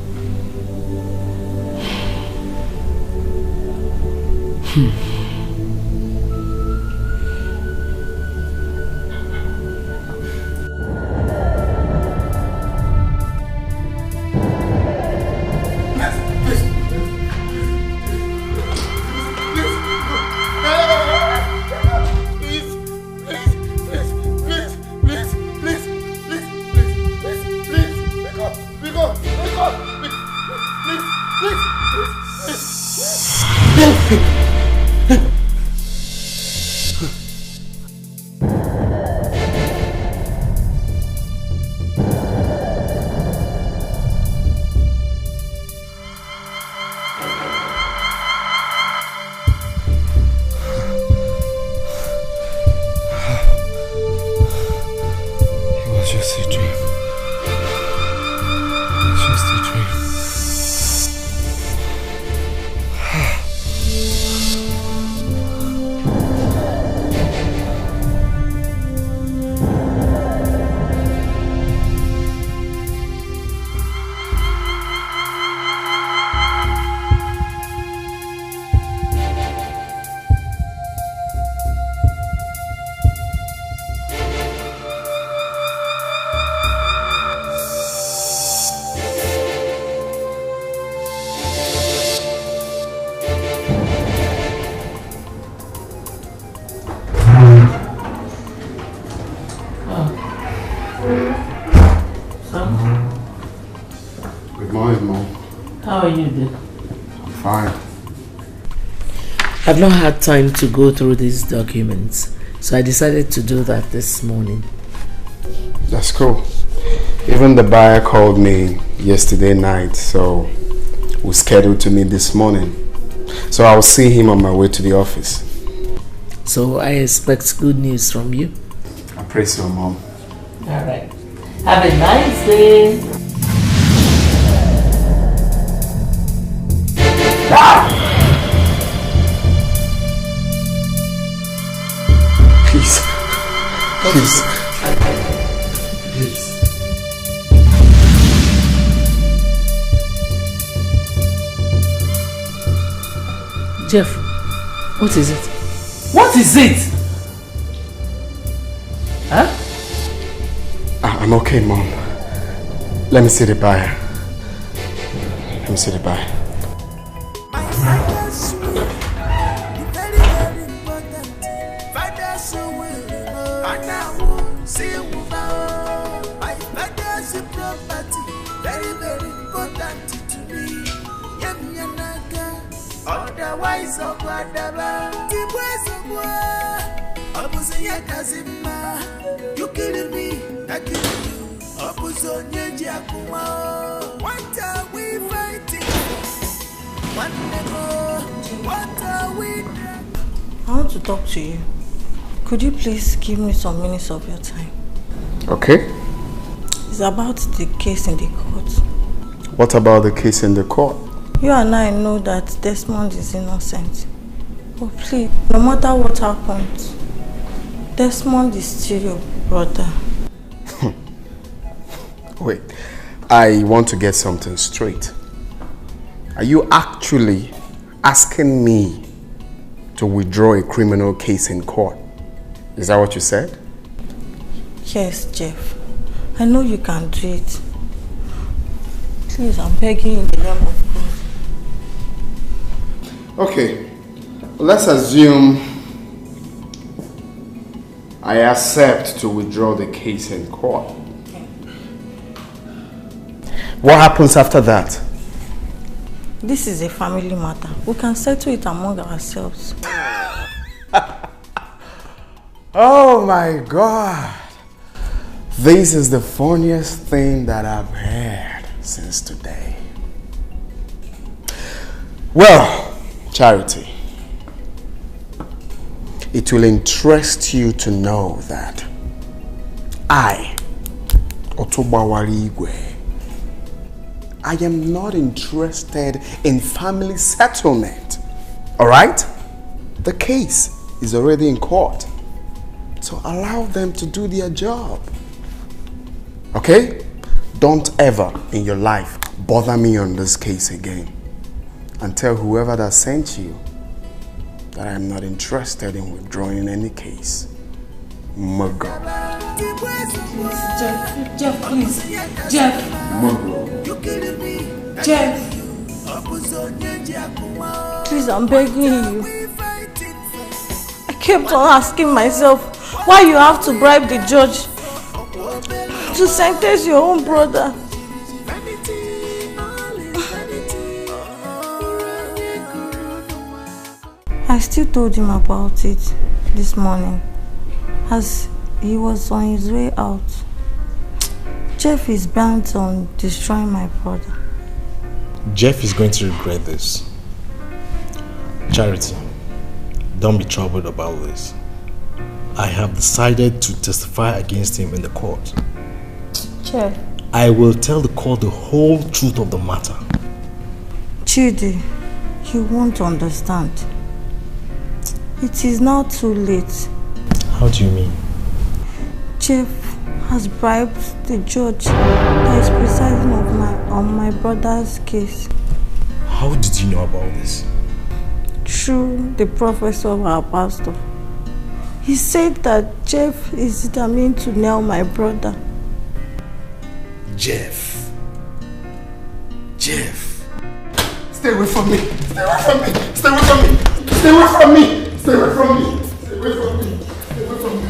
Good morning, Mom. How are you doing? I'm fine. I've not had time to go through these documents, so I decided to do that this morning. That's cool. Even the buyer called me yesterday night, so we scheduled to meet this morning. So I'll see him on my way to the office. So I expect good news from you. I pray so, Mom. Alright. Have a nice day. Please. Please. Please. Jeff, what is it? What is it? Huh? I'm okay, Mom. Let me see the buyer. Let me see the buyer. Otherwise, you killing me, I kill you. What are we fighting? What are we? I want to talk to you. Could you please give me some minutes of your time? Okay. It's about the case in the court. What about the case in the court? You and I know that Desmond is innocent. But please, no matter what happens, Desmond is still your brother. Wait, I want to get something straight. Are you actually asking me to withdraw a criminal case in court? Is that what you said? Yes, Jeff. I know you can do it. Please, I'm begging you in the name of God. Okay, let's assume I accept to withdraw the case in court. What happens after that? This is a family matter. We can settle it among ourselves. Oh my God. This is the funniest thing that I've heard since today. Well, Charity, it will interest you to know that I, Otobawari Igwe, I am not interested in family settlement. All right? The case is already in court. So allow them to do their job. Okay? Don't ever in your life bother me on this case again. And tell whoever that sent you that I am not interested in withdrawing any case. Muggo. Jeff, please. Jeff. Muggo. Jeff. Please, I'm begging you. I kept on asking myself why you have to bribe the judge to sentence your own brother. I still told him about it this morning as he was on his way out. Jeff is bent on destroying my brother. Jeff is going to regret this. Charity, don't be troubled about this. I have decided to testify against him in the court. Jeff. I will tell the court the whole truth of the matter. Chidi, you won't understand. It is now too late. How do you mean? Jeff has bribed the judge that is presiding on my brother's case. How did you know about this? Through the professor of our pastor. He said that Jeff is determined to nail my brother. Jeff. Stay away from me. Stay away from me. Stay away from me. Stay away from me. Stay away from me. Stay away from me. Stay away from me.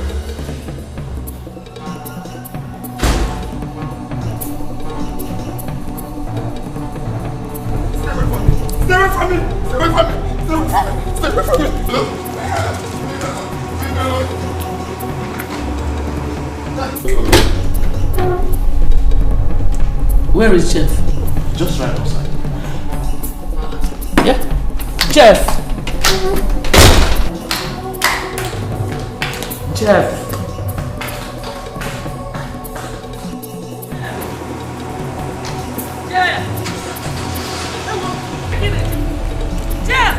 Stay away from me. Where is Jeff? Just right outside. Yeah? Jeff! Jeff! Jeff!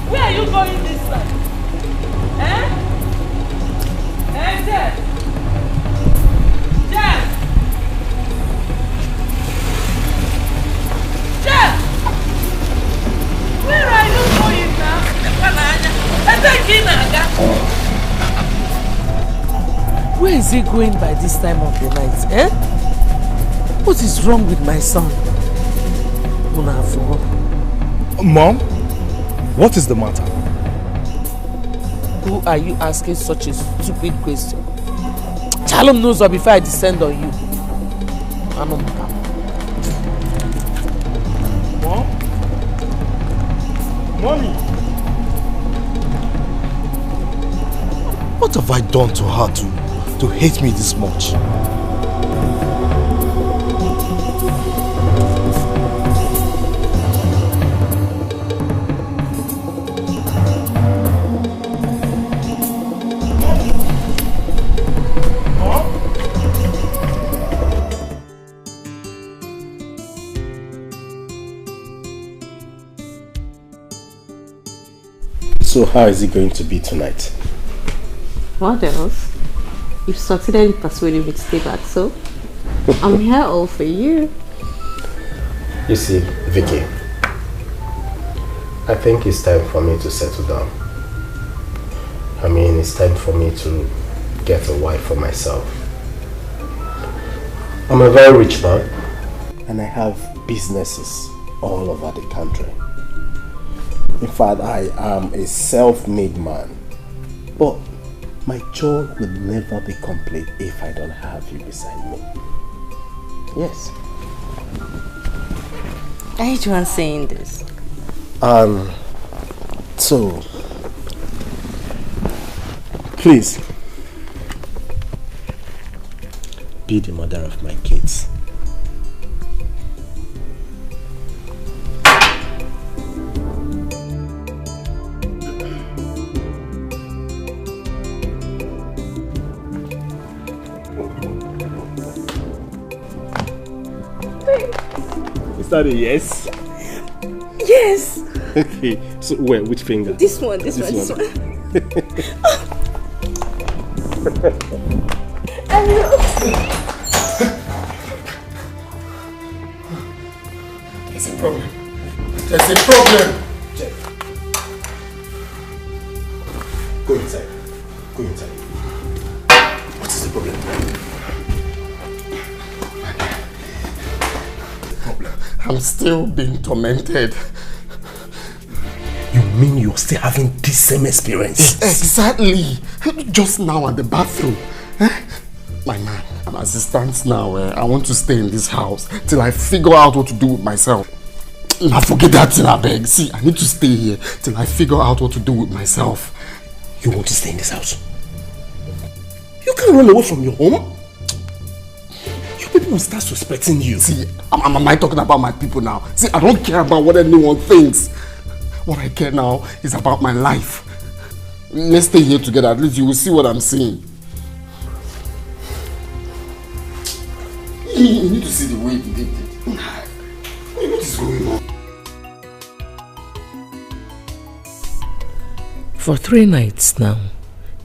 Where are you going this time? Eh? Jeff! Jeff! Jeff! Where are you going now? Where is he going by this time of the night? Eh? What is wrong with my son? Mom, what is the matter? Who are you asking such a stupid question? Chalum knows her before I descend on you. Mom? Mommy? What have I done to her to hate me this much? So how is it going to be tonight? What else? You've succeeded in persuading me to stay back, so I'm here all for you. You see, Vicky, I think it's time for me to settle down. I mean, it's time for me to get a wife for myself. I'm a very rich man, and I have businesses all over the country. In fact, I am a self-made man. But my joy will never be complete if I don't have you beside me. Yes. I hate you on saying this. So, please, be the mother of my kids. Is that a yes? Yes. Okay. So where? Which finger? This one. This one. There's a problem. There's a problem. Go inside. Go inside. What is the problem? I'm still being tormented. You mean you're still having this same experience? Exactly. Just now at the bathroom. My man, I'm assistant now. I want to stay in this house till I figure out what to do with myself. Now forget that till I beg. See, I need to stay here till I figure out what to do with myself. You want to stay in this house? You can't run away from your home. People will start suspecting you. See, am I talking about my people now? See, I don't care about what anyone thinks. What I care now is about my life. Let's stay here together. At least you will see what I'm saying. You need to see the way he did it. What is going on? For 3 nights now,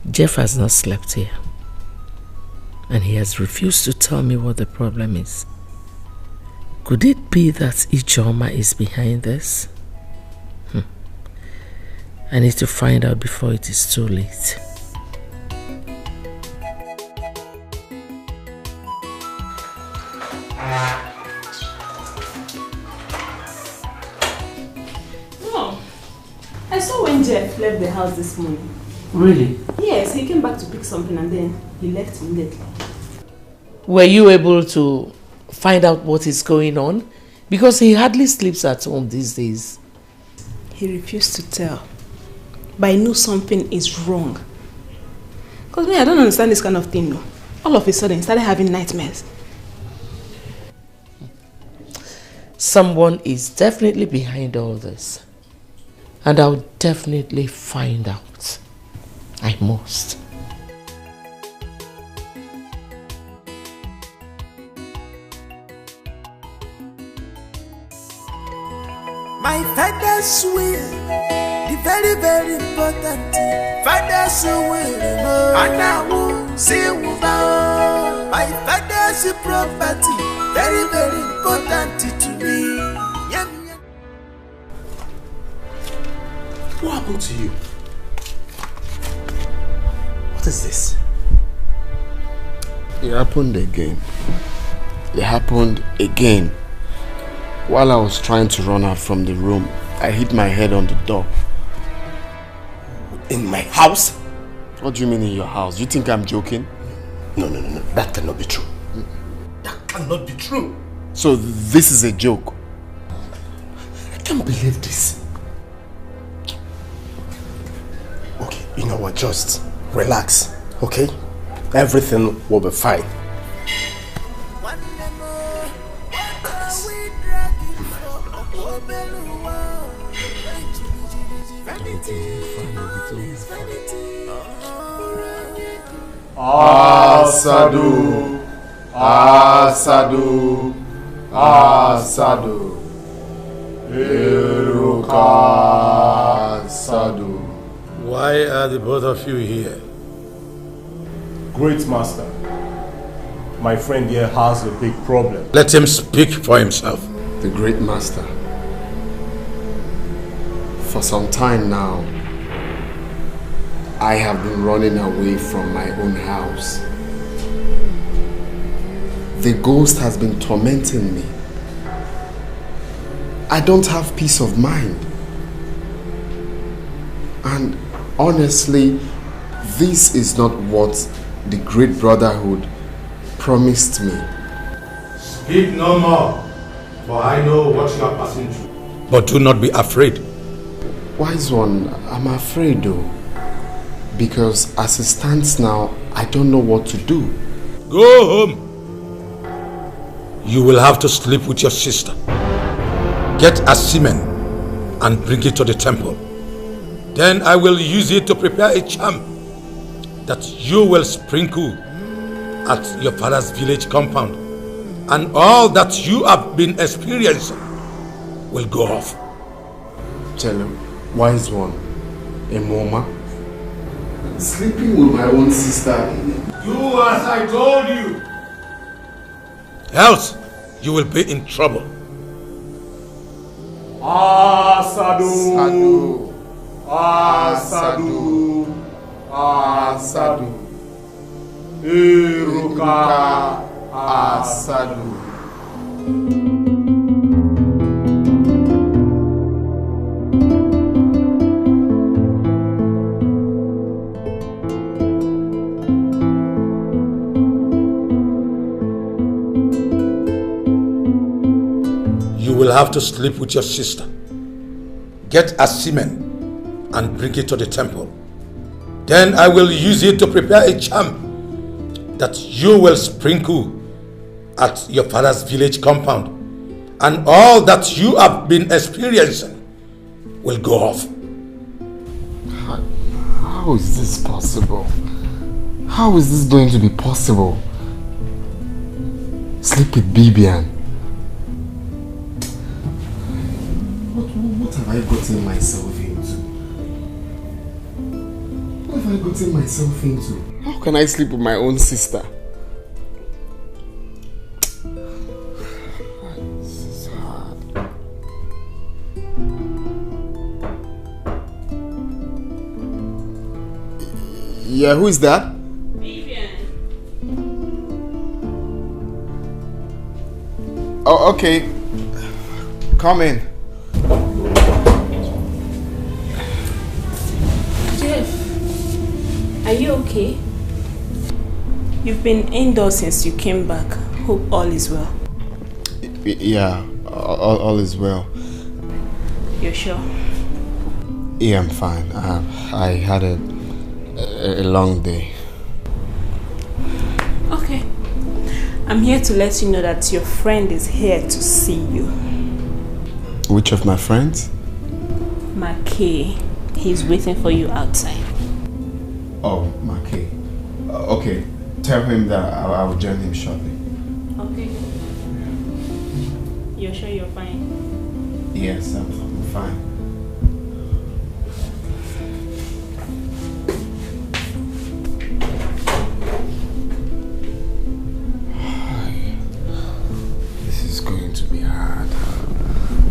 Jeff has not slept here. And he has refused to tell me what the problem is. Could it be that Ijeoma is behind this? I need to find out before it is too late. No. I saw when Jeff left the house this morning. Really? Yes, he came back to pick something and then he left immediately. Were you able to find out what is going on? Because he hardly sleeps at home these days. he refused to tell. But I knew something is wrong. Because me, I don't understand this kind of thing, no. All of a sudden, I started having nightmares. Someone is definitely behind all this. And I'll definitely find out. I must. My father's will, the very, very important thing. Father's will, and I will see without. My father's property, very, very important to me. What happened to you? What is this? It happened again. It happened again. While I was trying to run out from the room, I hit my head on the door. In my house? What do you mean in your house? You think I'm joking? No. That cannot be true. That cannot be true. So this is a joke? I can't believe this. Okay, you know what? Just relax, okay? Everything will be fine. Asadu, Asadu, Asadu, Iruka Asadu. Why are the both of you here? Great master, my friend here has a big problem. Let him speak for himself. The great master. For some time now, I have been running away from my own house. The ghost has been tormenting me. I don't have peace of mind. And honestly, this is not what the Great Brotherhood promised me. Speak no more, for I know what you are passing through. But do not be afraid. Wise one, I'm afraid though. Because as it stands now, I don't know what to do. Go home. You will have to sleep with your sister. Get a semen and bring it to the temple. Then I will use it to prepare a charm that you will sprinkle at your father's village compound. And all that you have been experiencing will go off. Tell him, wise one, a mama. Sleeping with my own sister. Do as I told you. Else, you will be in trouble. Asadu, Asadu, Asadu, Iruka Asadu. You will have to sleep with your sister. Get a semen and bring it to the temple. Then I will use it to prepare a charm that you will sprinkle at your father's village compound. And all that you have been experiencing will go off. How is this possible? How is this going to be possible? Sleep with Bibian. What have I gotten myself into? What have I gotten myself into? How can I sleep with my own sister? This is hard. Yeah, who is that? Oh, okay. Come in. Jeff, are you okay? You've been indoors since you came back. Hope all is well. Yeah, all is well. You're sure? Yeah, I'm fine. I had a long day. Okay. I'm here to let you know that your friend is here to see you. Which of my friends? Mackay. He's waiting for you outside. Oh, Mackay. Okay. Tell him that I will join him shortly. Okay. You're sure you're fine? Yes, I'm fine. This is going to be hard.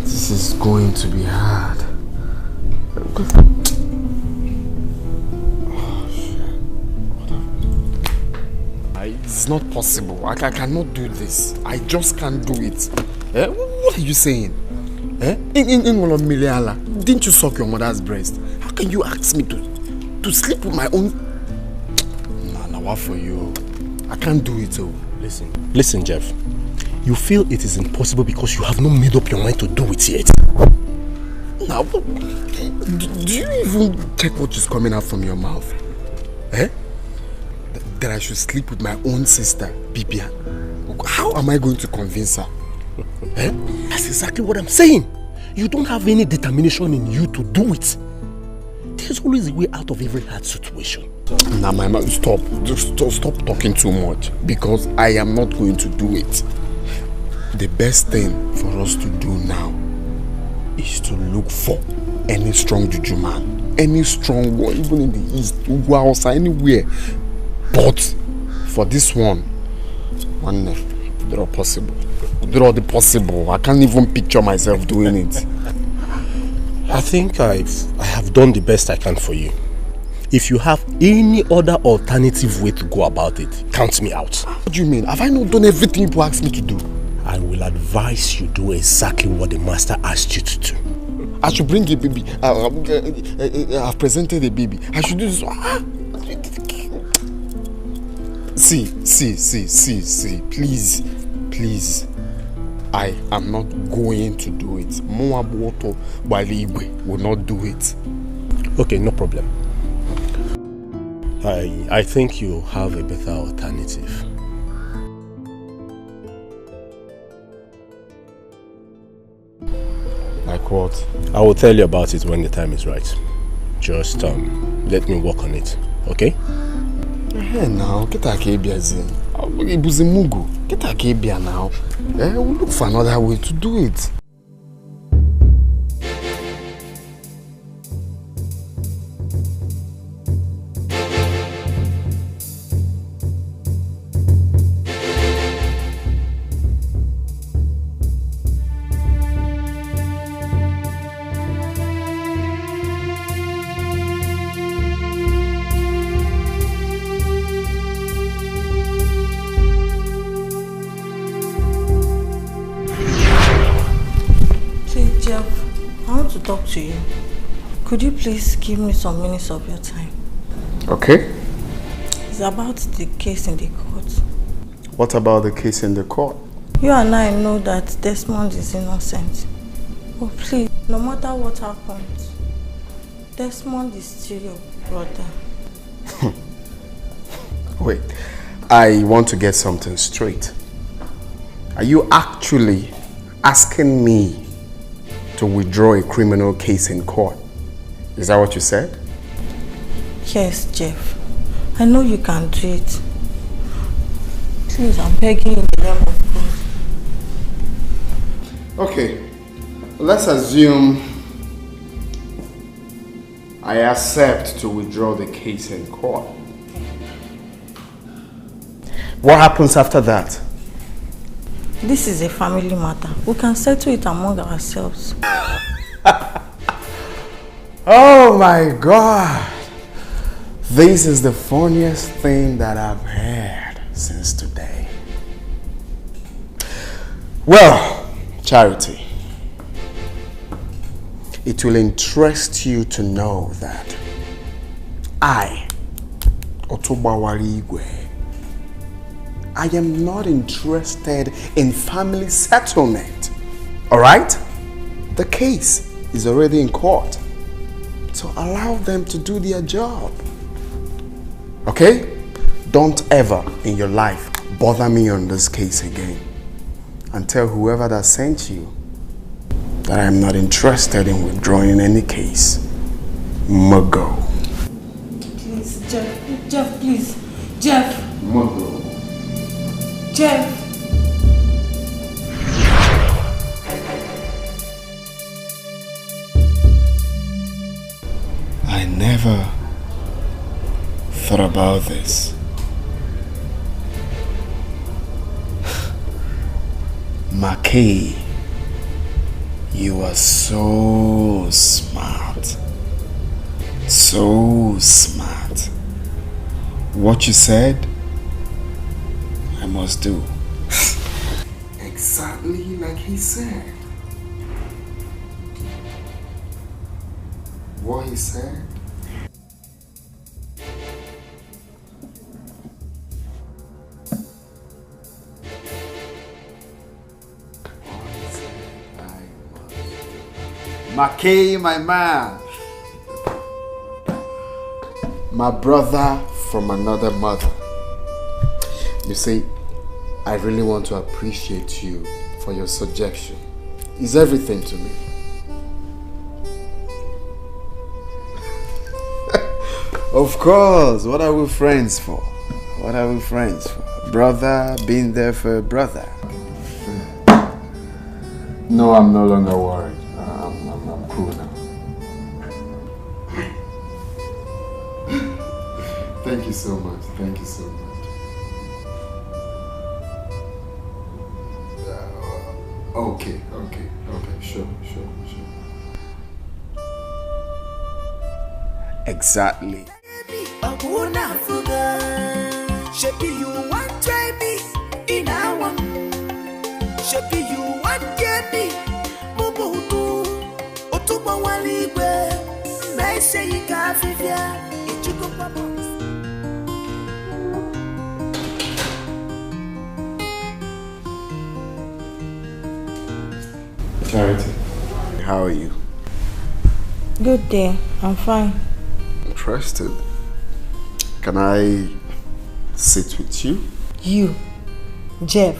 This is going to be hard. It's not possible. I cannot do this. I just can't do it. Eh? What are you saying? Eh? Didn't you suck your mother's breast? How can you ask me to sleep with my own? Nah, what for you? I can't do it. Oh. Listen, Jeff. You feel it is impossible because you have not made up your mind to do it yet. Now, do you even check what is coming out from your mouth? Eh? That I should sleep with my own sister, Bibia. How am I going to convince her? Eh? That's exactly what I'm saying. You don't have any determination in you to do it. There's always a way out of every hard situation. Now, my mom, stop. Just stop talking too much. Because I am not going to do it. The best thing for us to do now is to look for any strong juju man. Any strong one, even in the east, Ugwa, anywhere. But for this one they're all possible. They're all the possible. I can't even picture myself doing it. I think I have done the best I can for you. If you have any other alternative way to go about it, count me out. What do you mean? Have I not done everything you asked me to do? I will advise you do exactly what the master asked you to do. I should bring a baby. I've presented a baby. I should do this. See, please. I am not going to do it. Moaboto Baligwe will not do it. Okay, no problem. I think you have a better alternative. Like what? I will tell you about it when the time is right. Just let me work on it, okay? Hey now, get a kebia zin. Ibuzimugu. Get a kebia now. We'll look for another way to do it. Talk to you. Could you please give me some minutes of your time? Okay. It's about the case in the court. What about the case in the court? You and I know that Desmond is innocent. Oh please, no matter what happens, Desmond is still your brother. Wait, I want to get something straight. Are you actually asking me to withdraw a criminal case in court? Is that what you said? Yes, Jeff. I know you can do it. Please, I'm begging in the name of God. Okay. Let's assume I accept to withdraw the case in court. What happens after that? This is a family matter. We can settle it among ourselves. Oh my God! This is the funniest thing that I've heard since today. Well, Charity, it will interest you to know that I, Otobawari Igwe, I am not interested in family settlement. Alright? The case is already in court. So allow them to do their job. Okay? Don't ever in your life bother me on this case again. And tell whoever that sent you that I am not interested in withdrawing any case. Mugo. Please, Jeff, please. Jeff. Mugo. Jeff. I never thought about this. Mackay, you are so smart. So smart. What you said, I must do. Exactly like he said. What he said. Mackay, my man. My brother from another mother. You see, I really want to appreciate you for your suggestion. It's everything to me. Of course, what are we friends for? What are we friends for? Brother being there for a brother. No, I'm no longer worried. I'm cool now. Thank you so much. Thank you so much. Okay. Sure. Exactly. Charity, how are you? Good day. I'm fine. Interested. Can I sit with you? You, Jeff.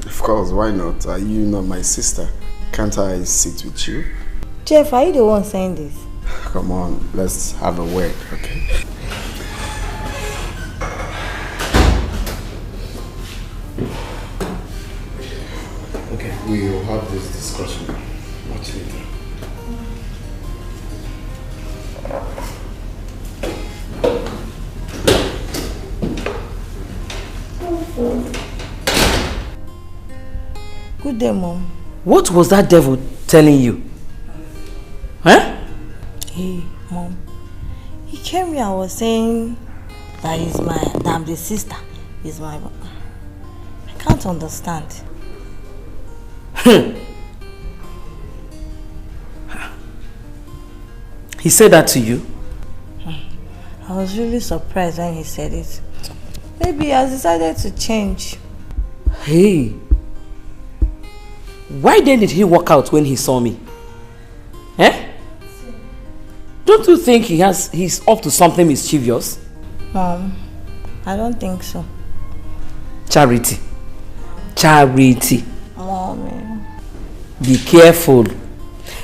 Of course, why not? Are you not my sister? Can't I sit with you? Jeff, are you the one saying this? Come on, let's have a word, okay? Okay, we will have this discussion much later. Good day, Mom. What was that devil telling you? Huh? Hey, Mom. He came here and was saying that I'm the sister. He's my... I can't understand. He said that to you? I was really surprised when he said it. Maybe he has decided to change. Hey. Why then did he walk out when he saw me? Eh? Don't you think he's up to something mischievous? Mom, I don't think so. Charity. Mommy. Be careful.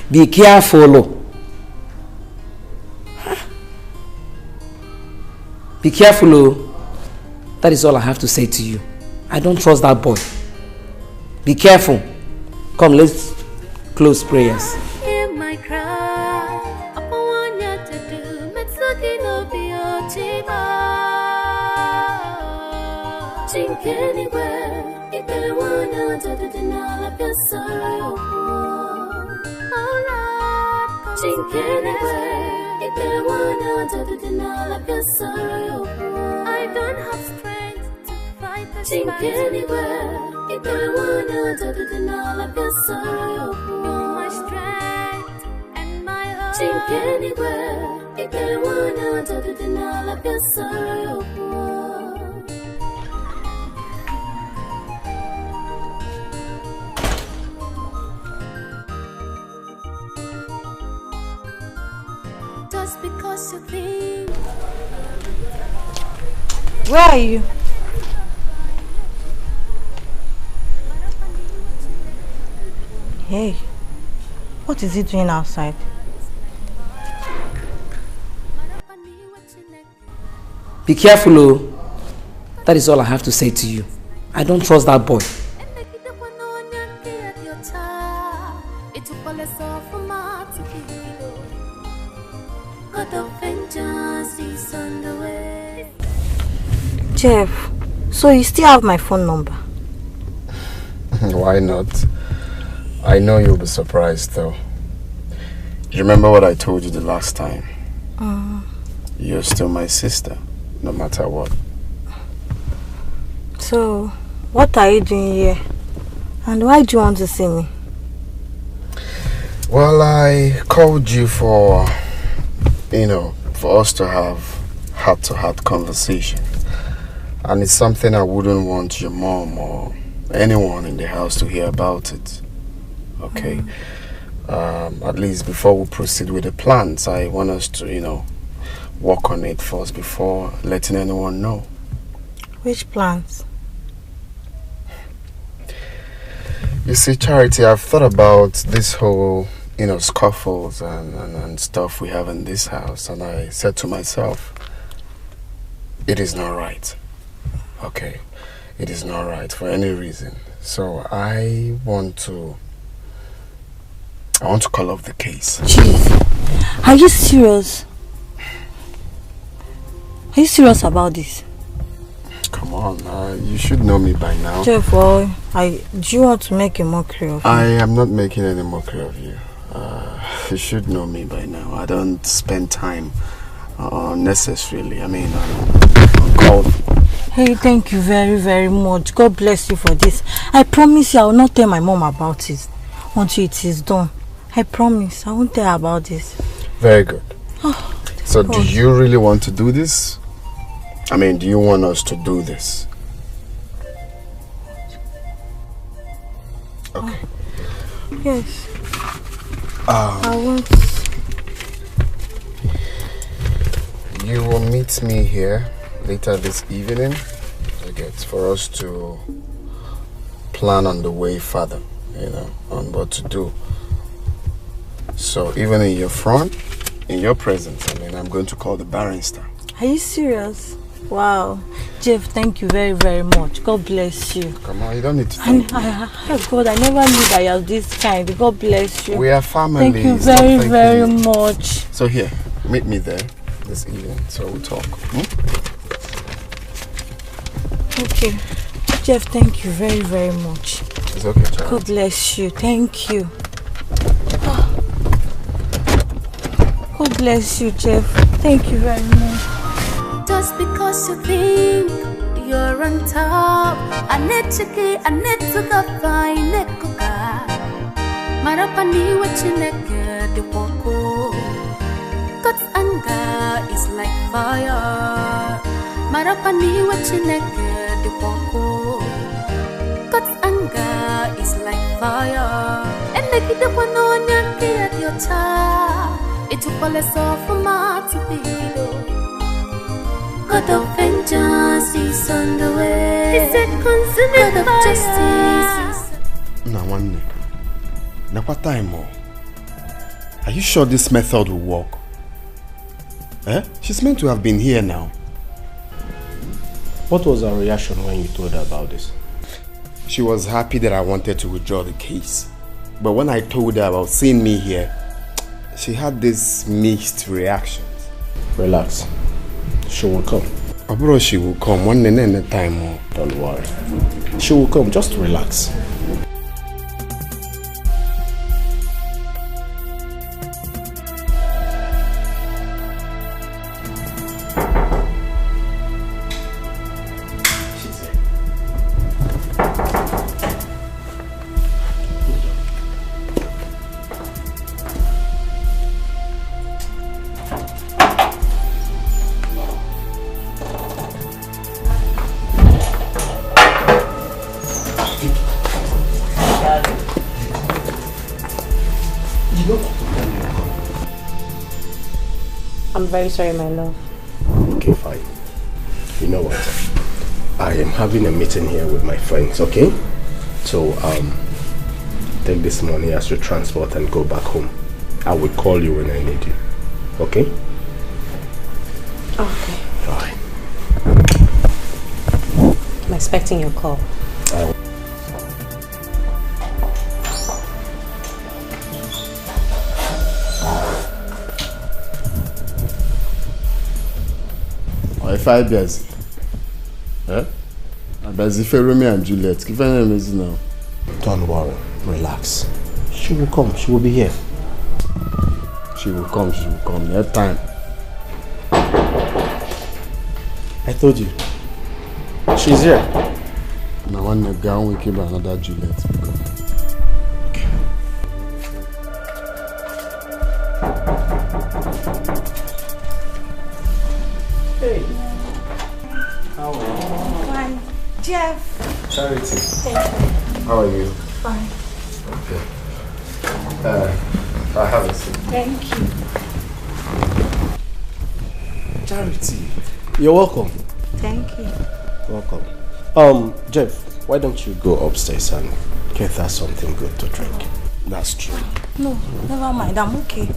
Be careful. Be careful. That is all I have to say to you. I don't trust that boy. Be careful. Come, let's close prayers. Hear my cry. Upon you to do. Metsuki no biochiba. Think anywhere. If there were no to deny of your sorrow. Oh Lord. Think anywhere. If there were no to deny of your sorrow. I don't have strength to fight the think anywhere. If there were no to deny of your sorrow. You're my strength and my hope. Think anywhere. If there were no to deny of your sorrow. because you think. Where are you? Hey, what is he doing outside? Be careful, oh. That is all I have to say to you. I don't trust that boy. Jeff, so you still have my phone number? Why not? I know you'll be surprised though. You remember what I told you the last time? You're still my sister, no matter what. So, what are you doing here? And why do you want to see me? Well, I called you for, for us to have heart-to-heart conversation. And it's something I wouldn't want your mom or anyone in the house to hear about it. Okay? At least before we proceed with the plans, I want us to, work on it first before letting anyone know. Which plans? You see, Charity, I've thought about this whole, scuffles and stuff we have in this house, and I said to myself, it is not right. Okay? It is not right for any reason. So I want to call off the case. Jeez, are you serious? Are you serious about this? Come on, you should know me by now. Jeff, do you want to make a mockery of me? I am not making any mockery of you. You should know me by now. I don't spend time unnecessarily. On call. Hey, thank you very, very much. God bless you for this. I promise you I will not tell my mom about it until it is done. I promise. I won't tell her about this. Very good. So do you really want to do this? Do you want us to do this? Okay. Yes. I want... You will meet me here later this evening. It's for us to plan on the way further, on what to do. So even in your front, in your presence, I'm going to call the barrister. Are you serious? Wow. Jeff, thank you very, very much. God bless you. Come on, you don't need to thank me. God, I never knew that you're this kind. God bless you. We are family. Thank you very, very much. So here, meet me there this evening so we'll talk. Okay. Jeff, thank you very, very much. It's okay, Charlie. God bless you. Thank you. God bless you, Jeff. Thank you very much. Just because you think you're on top, I need to go find a coca. Marapani what you naked the woko. God's anger is like fire. Marapani what you naked the woko. God's anger is like fire. And they get the one on your child. It will fall us off from my to be. God of vengeance is on the way. He's a consuming God of justice. Now, one day. Now, what time more? Are you sure this method will work? She's meant to have been here now. What was her reaction when you told her about this? She was happy that I wanted to withdraw the case. But when I told her about seeing me here, she had this mixed reactions. Relax. She will come. Abro, she will come. One time more. Don't worry. She will come. Just relax. very sorry, my love. Okay, fine. You know what? I am having a meeting here with my friends, okay? So, take this money as your transport and go back home. I will call you when I need you. Okay? Okay. Fine. I'm expecting your call. If I busy, eh? I'm busy for Romeo and Juliet. Give her name is now. Don't worry, relax. She will come. She will be here. She will come. She will come. That time. I told you. She's here. Now one the girl will keep another Juliet. Okay. Hey. How are you? Fine. Jeff. Charity. Thank you. How are you? Fine. Okay. I have a seat. Thank you. Charity. You're welcome. Thank you. Welcome. Jeff, why don't you go upstairs and get her something good to drink? That's true. No, never mind. I'm okay.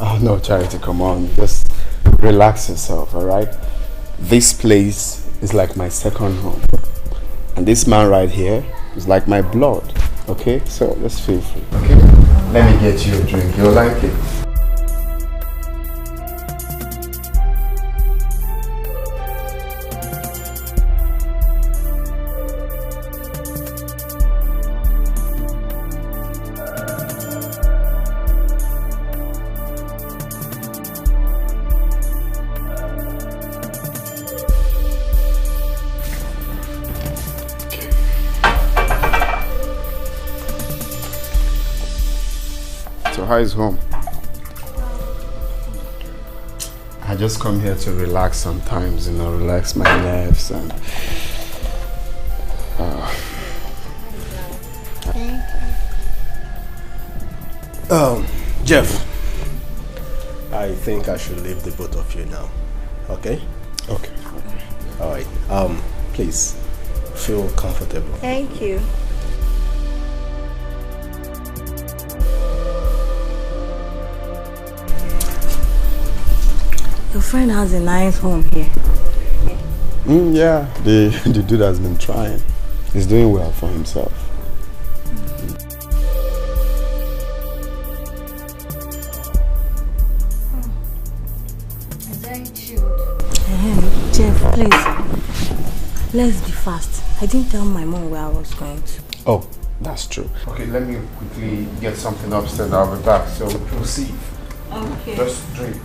Oh no, Charity, come on. Just relax yourself, alright? This place is like my second home. And this man right here is like my blood. Okay? So just feel free. Okay? Let me get you a drink. You'll like it. How is home? I just come here to relax sometimes, relax my nerves and Jeff, I think I should leave the both of you now. Okay? Okay. Alright. Please feel comfortable. Thank you. Your friend has a nice home here. Yeah, the dude has been trying. He's doing well for himself. Very chilled. Jeff, please. Let's be fast. I didn't tell my mom where I was going to. Oh, that's true. Okay, let me quickly get something upstairs. I'll be back. So proceed. Okay. Just drink.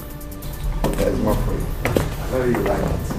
There's more for you. I know you like it.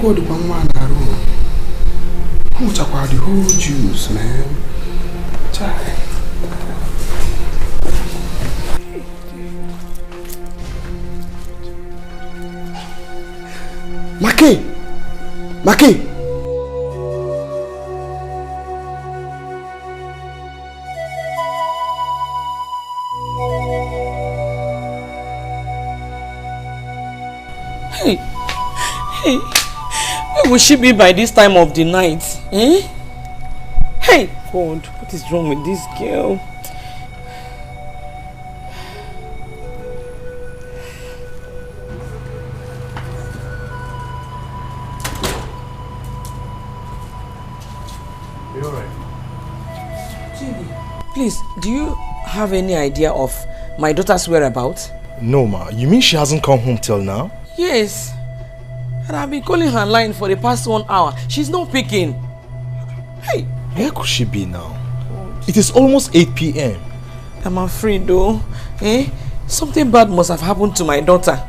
Go to Bangman room. Who talk about the whole juice, man? Try. Maki! Hey, where will she be by this time of the night? Eh? Hey, God, what is wrong with this girl? You alright? Please, do you have any idea of my daughter's whereabouts? No, ma. You mean she hasn't come home till now? Yes. And I've been calling her line for the past 1 hour. She's not picking. Hey. Where could she be now? It is almost 8 p.m. I'm afraid though. Eh? Something bad must have happened to my daughter.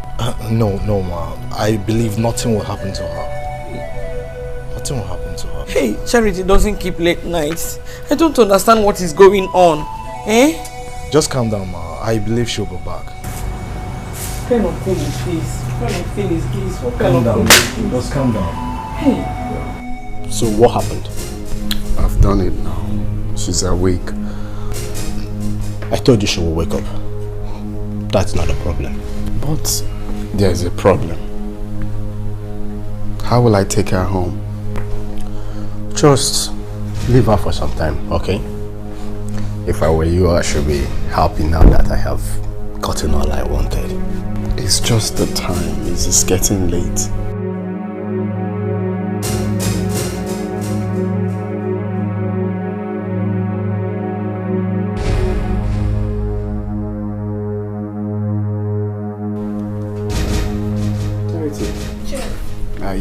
No, ma. I believe nothing will happen to her. Nothing will happen to her. Hey, Charity doesn't keep late nights. I don't understand what is going on. Eh? Just calm down, ma. I believe she'll be back. What kind of thing is this? What kind of thing is this? What kind Calm of down. thing is this? Just calm down. Hey. So what happened? I've done it now. She's awake. I told you she will wake up. That's not a problem. But there's a problem. How will I take her home? Just leave her for some time, okay? If I were you, I should be happy now that I have gotten all I wanted. It's just the time. It's just getting late.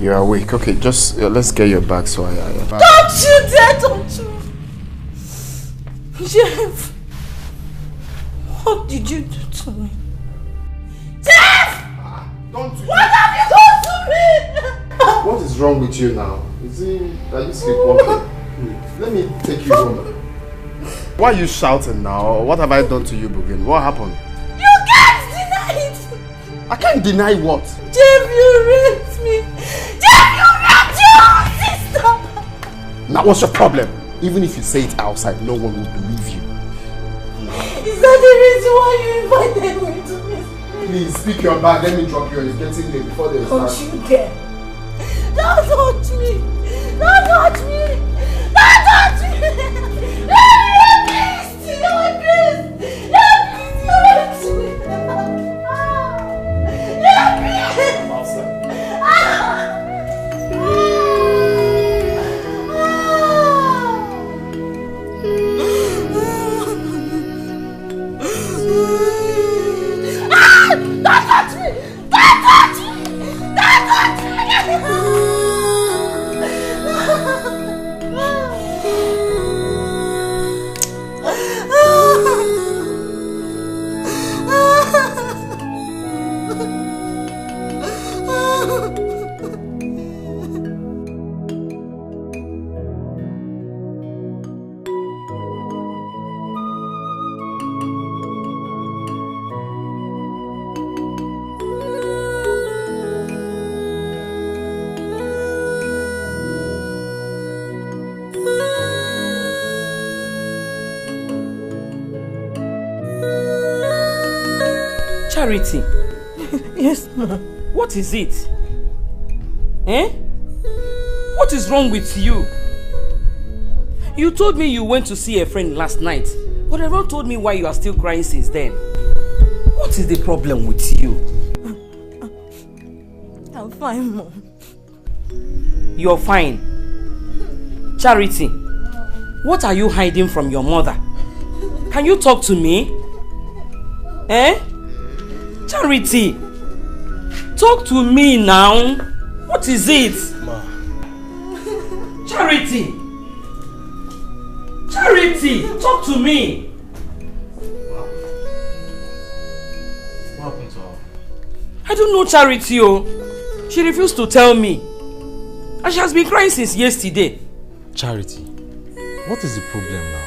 You're awake. Okay, just let's get your bag so I Don't you dare, don't you! Jeff! What did you do to me? Jeff! Don't you... What have you done to me? What is wrong with you now? Are you sleepwalking? Let me take you home. Why are you shouting now? What have I done to you, Bugin? What happened? You can't deny it! I can't deny what? Jeff, you raped me! Jeff, you raped your sister! Now what's your problem? Even if you say it outside, no one will believe you. Is that the reason why you invited me to this? Please, pick your bag. Let me drop you. It's getting late before they start. Don't you dare! Don't touch me! Don't touch me! Don't touch me! You're a beast! You're a beast! You're a beast! You're a beast! You're a beast! Don't touch me! Don't touch me! Don't touch me! Charity. Yes, ma'am. What is it? Eh? What is wrong with you? You told me you went to see a friend last night, but you never told me why you are still crying since then. What is the problem with you? I'm fine, Mom. You're fine. Charity, what are you hiding from your mother? Can you talk to me? Eh? Charity, talk to me now. What is it? Ma. Charity! Charity, talk to me. What happened to her? I don't know Charity, oh. She refused to tell me. And she has been crying since yesterday. Charity, what is the problem now?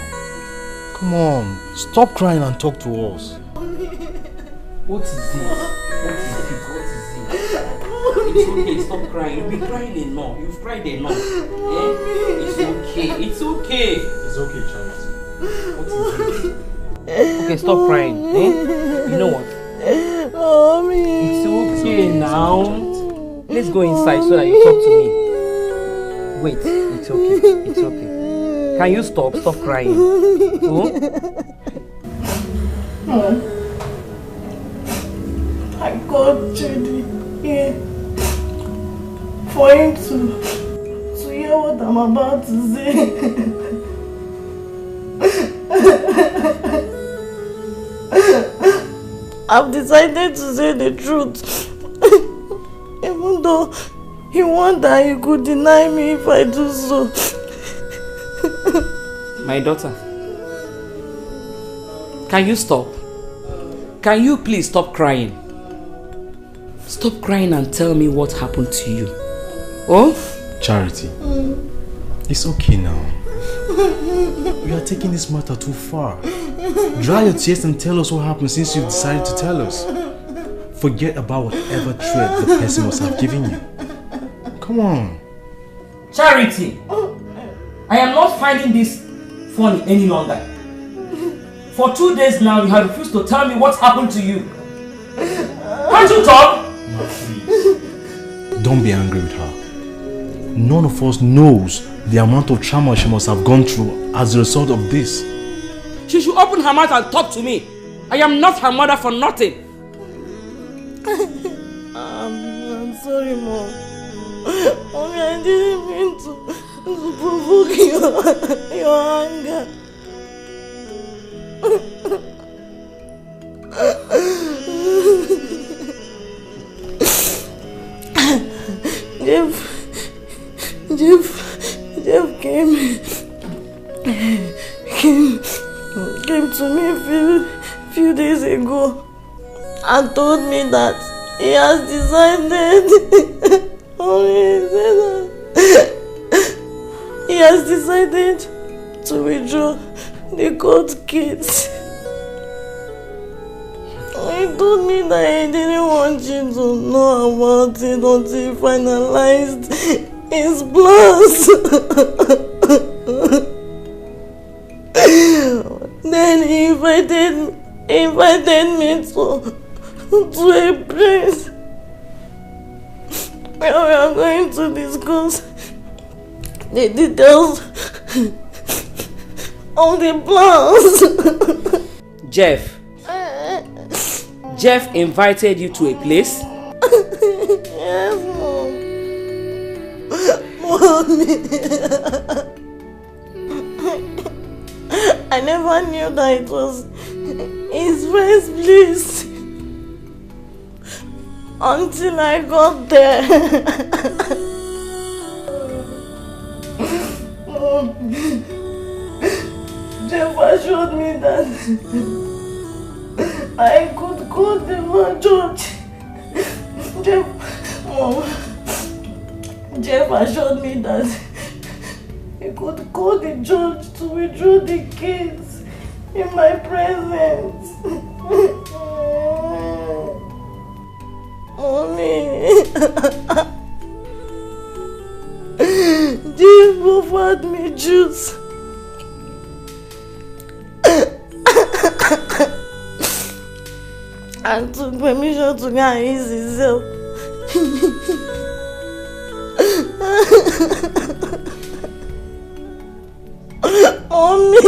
Come on, stop crying and talk to us. What is it? It's okay, stop crying. You've been crying enough. You've cried enough. It's okay. It's okay. It's okay, Charity. What is it? Okay, stop crying. You know what? Mommy. It's okay now. Let's go inside so that you talk to me. Wait, it's okay. It's okay. Can you stop? Stop crying. Oh? I got Judy here for him to hear what I'm about to say. I've decided to say the truth. Even though he wants that he could deny me if I do so. My daughter, can you stop? Can you please stop crying? Stop crying and tell me what happened to you. Oh? Charity, it's okay now. You are taking this matter too far. Dry your tears and tell us what happened since you've decided to tell us. Forget about whatever threat the person must have given you. Come on. Charity, I am not finding this funny any longer. For 2 days now, you have refused to tell me what happened to you. Can't you talk? No, please. Don't be angry with her. None of us knows the amount of trauma she must have gone through as a result of this. She should open her mouth and talk to me. I am not her mother for nothing. I'm sorry, Mom. Mommy, I didn't mean to provoke your anger. Jeff came to me a few days ago and told me that he has decided he has decided to withdraw the court case. He told me that he didn't want you to know about it until he finalized his plans. Then he invited me to a place where we are going to discuss the details of the plans. Jeff invited you to a place? Yes, Mom. Mommy. I never knew that it was his first place until I got there. Mom, Jeff assured me that I could go to my church. Jeff assured me that he could call the judge to withdraw the case in my presence. Mommy. Jeff offered me juice. And took permission to go and ease himself. Mommy.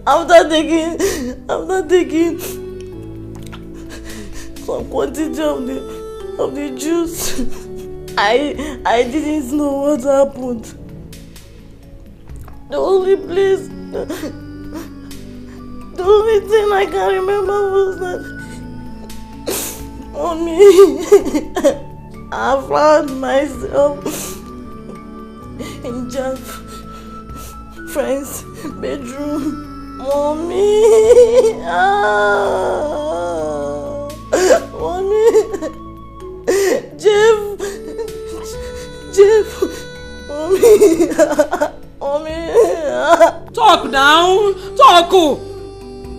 After taking some quantity of the juice, I didn't know what happened. The only thing I can remember was that Mommy, I found myself in Jeff's friend's bedroom. Mommy, Mommy, Mommy. Talk now. Talk.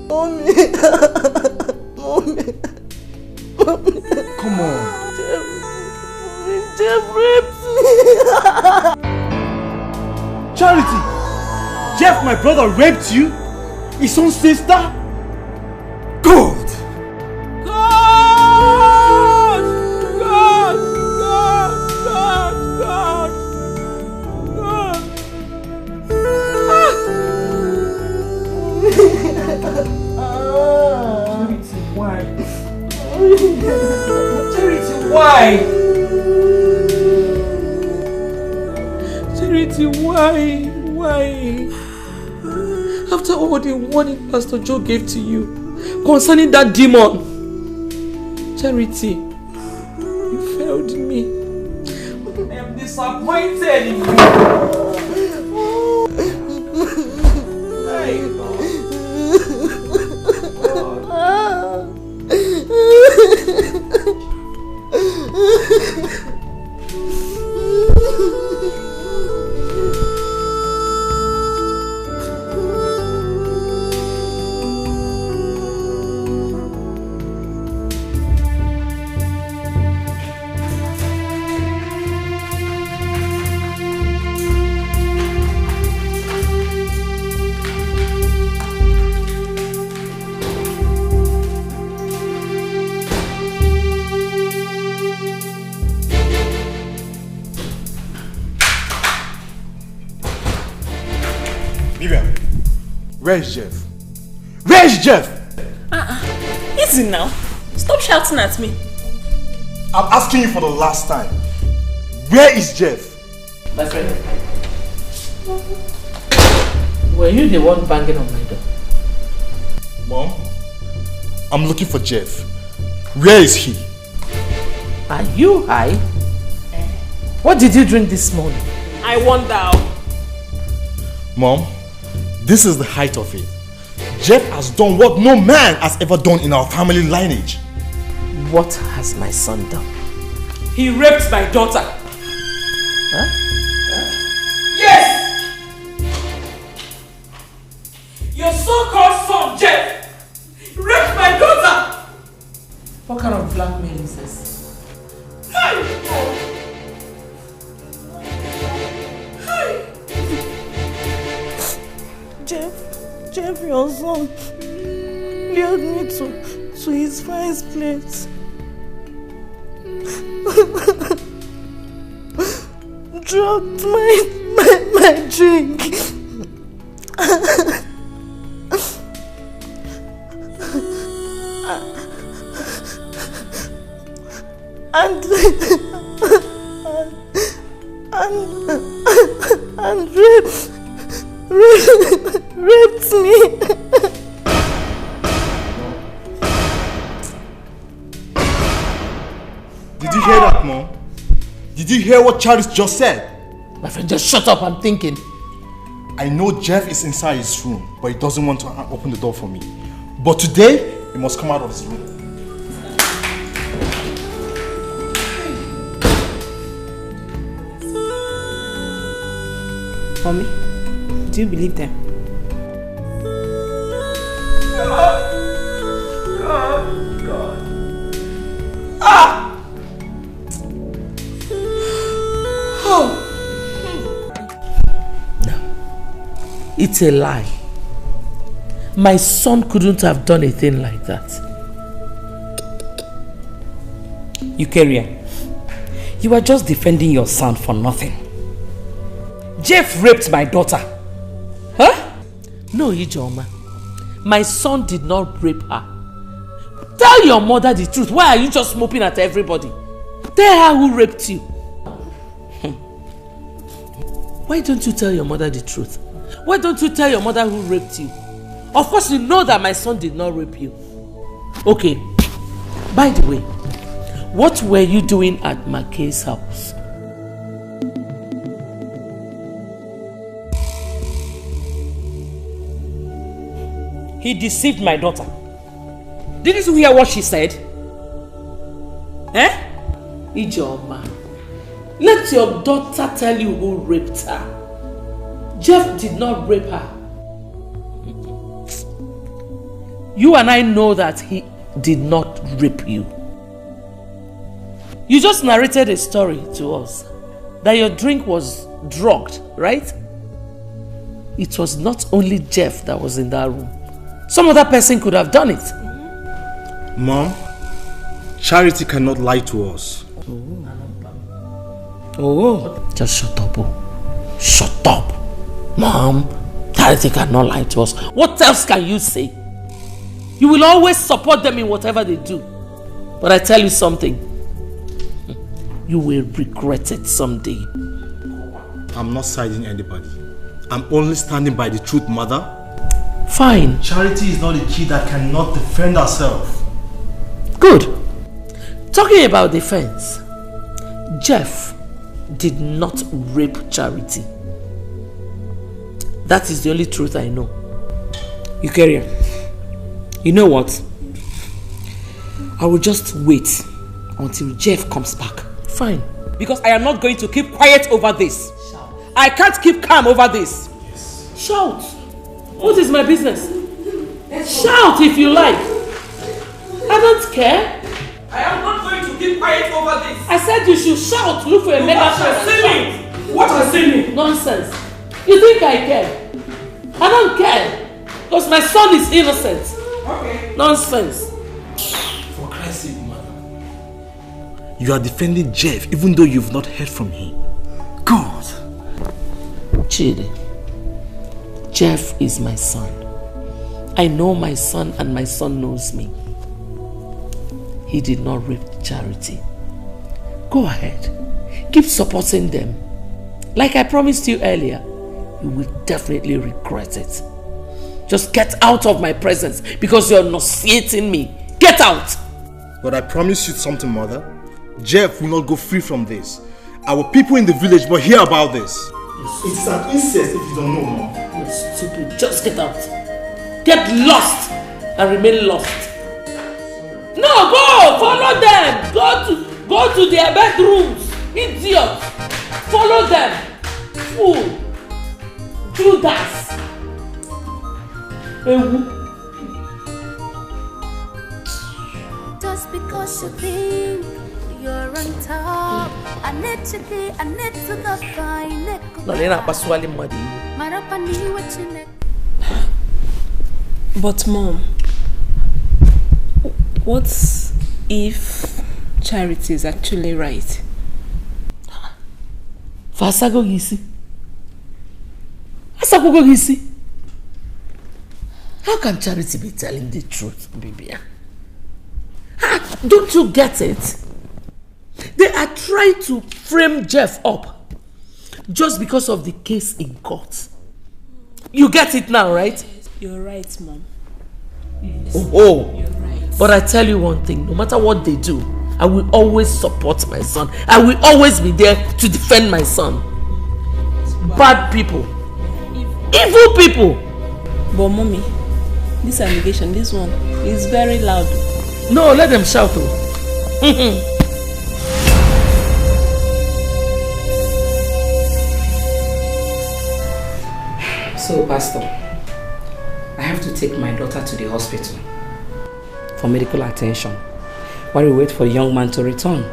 Mommy. Mommy. Come on. Jeff raped me. Charity! Jeff, my brother, raped you? His own sister? God! Charity, why? Charity, why? Why? After all the warning Pastor Joe gave to you concerning that demon, Charity, you failed me. I am disappointed in you. Where's Jeff? Where's Jeff? Easy now. Stop shouting at me. I'm asking you for the last time. Where is Jeff? My friend, were you the one banging on my door? Mom, I'm looking for Jeff. Where is he? Are you high? What did you drink this morning? I wonder. Mom, this is the height of it. Jeff has done what no man has ever done in our family lineage. What has my son done? He raped my daughter. Huh? Yes! Your so-called son, Jeff, raped my daughter! What kind of blackmail is this? Jeff, your son lured me to his friend's place. Dropped my drink. and raped me. Did you hear that, Mom? Did you hear what Charles just said? My friend, just shut up, I'm thinking. I know Jeff is inside his room, but he doesn't want to open the door for me. But today, he must come out of his room. Mommy, do you believe them? God. Ah! Oh. No. It's a lie. My son couldn't have done a thing like that. Eukarya, you are just defending your son for nothing. Jeff raped my daughter. Huh? No, Ijoma. My son did not rape her. Tell your mother the truth. Why are you just moping at everybody? Tell her who raped you. Why don't you tell your mother the truth? Why don't you tell your mother who raped you? Of course you know that my son did not rape you. Okay. By the way, what were you doing at Makay's house? He deceived my daughter. Didn't you hear what she said? Eh? Ijoma, Let your daughter tell you who raped her. Jeff did not rape her. You and I know that he did not rape you. You just narrated a story to us that your drink was drugged, right? It was not only Jeff that was in that room. Some other person could have done it. Mom, Charity cannot lie to us. Oh, just shut up. Oh. Shut up. Mom, Charity cannot lie to us. What else can you say? You will always support them in whatever they do. But I tell you something. You will regret it someday. I'm not siding anybody. I'm only standing by the truth, Mother. Fine. Charity is not a kid that cannot defend herself. Good. Talking about defense, Jeff did not rape Charity. That is the only truth I know. You carry on. You know what? I will just wait until Jeff comes back. Fine. Because I am not going to keep quiet over this. Shout. I can't keep calm over this. Yes. Shout. What is my business? Shout if you like. I don't care. I am not going to keep quiet over this. I said you should shout. Look for a megaphone. What are saying? Nonsense. You think I care? I don't care. Because my son is innocent. Okay. Nonsense. For Christ's sake, Mother. You are defending Jeff even though you've not heard from him. God. Chidi, Jeff is my son. I know my son and my son knows me. He did not rape Charity. Go ahead. Keep supporting them. Like I promised you earlier, you will definitely regret it. Just get out of my presence because you're nauseating me. Get out! But I promise you something, Mother. Jeff will not go free from this. Our people in the village will hear about this. It's an incest if you don't know, Mom. You're stupid. Just get out. Get lost and remain lost. No, go! Follow them! Go to their bedrooms. Idiot! Follow them. Fool. Do that. Just because you think you're on top, I need to go find it. But Mom, what if Charity is actually right? Fasago gisi. Asagogo gisi. How can Charity be telling the truth, Bibia? Don't you get it? They are trying to frame Jeff up just because of the case in court. You get it now, right? You're right, Mom. Oh. You're right. But I tell you one thing, no matter what they do, I will always support my son. I will always be there to defend my son. Bad people. Evil people. But Mommy, this allegation, this one, is very loud. No, let them shout. So, Pastor, I have to take my daughter to the hospital for medical attention while we wait for the young man to return.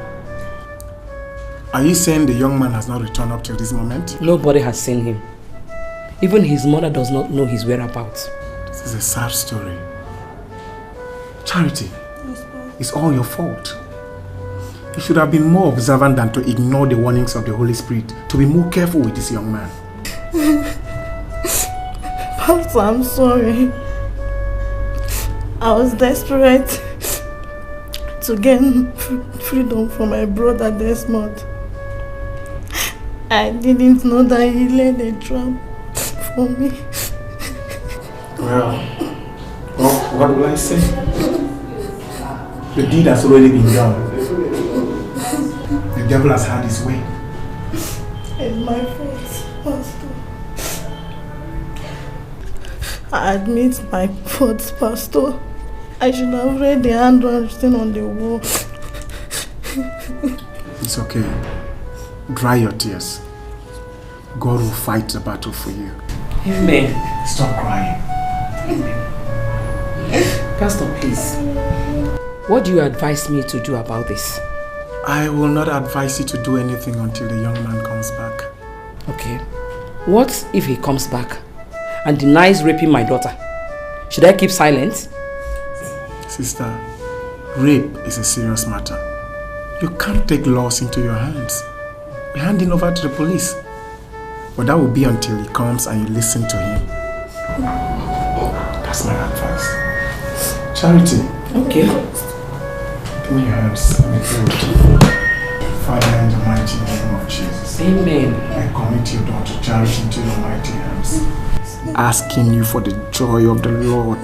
Are you saying the young man has not returned up till this moment? Nobody has seen him. Even his mother does not know his whereabouts. This is a sad story. Charity, it's all your fault. You should have been more observant than to ignore the warnings of the Holy Spirit, to be more careful with this young man. Pastor, I'm sorry. I was desperate to gain freedom from my brother Desmond. I didn't know that he laid a trap for me. Well, what will I say? The deed has already been done. The devil has had his way. It's my fault, Pastor. I admit my fault, Pastor. I should have read the handwriting on the wall. It's okay. Dry your tears. God will fight the battle for you. Amen. Stop crying. Pastor, please. What do you advise me to do about this? I will not advise you to do anything until the young man comes back. Okay. What if he comes back and denies raping my daughter? Should I keep silent? Sister, rape is a serious matter. You can't take laws into your hands. You're handing over to the police. But that will be until he comes and you listen to him. That's my advice. Charity. Okay. Give me your hands. Let me pray with you. Father, in the mighty name of Jesus. Amen. I commit your daughter Charity into your mighty hands. Asking you for the joy of the Lord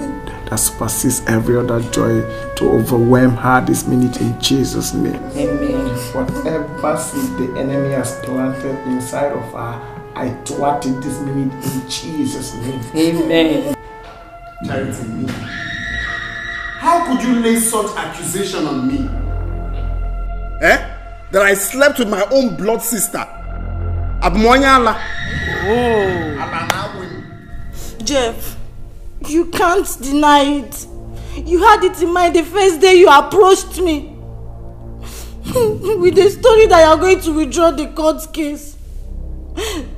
that supersedes every other joy to overwhelm her this minute in Jesus' name. Amen. Whatever seed the enemy has planted inside of her, I thwart it this minute in Jesus' name. Amen. Charity, me. How could you lay such accusation on me? That I slept with my own blood sister? Abmoyala. Oh. Jeff, you can't deny it. You had it in mind the first day you approached me. With the story that you are going to withdraw the court case.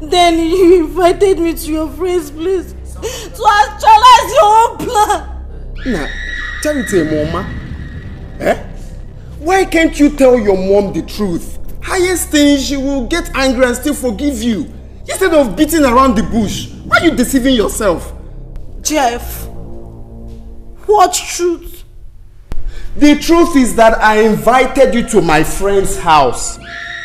Then you invited me to your friend's place to actualize your own plan. Nah, Charity, Mama. Why can't you tell your mom the truth? Highest thing, she will get angry and still forgive you. Instead of beating around the bush, why are you deceiving yourself? Jeff, what truth? The truth is that I invited you to my friend's house,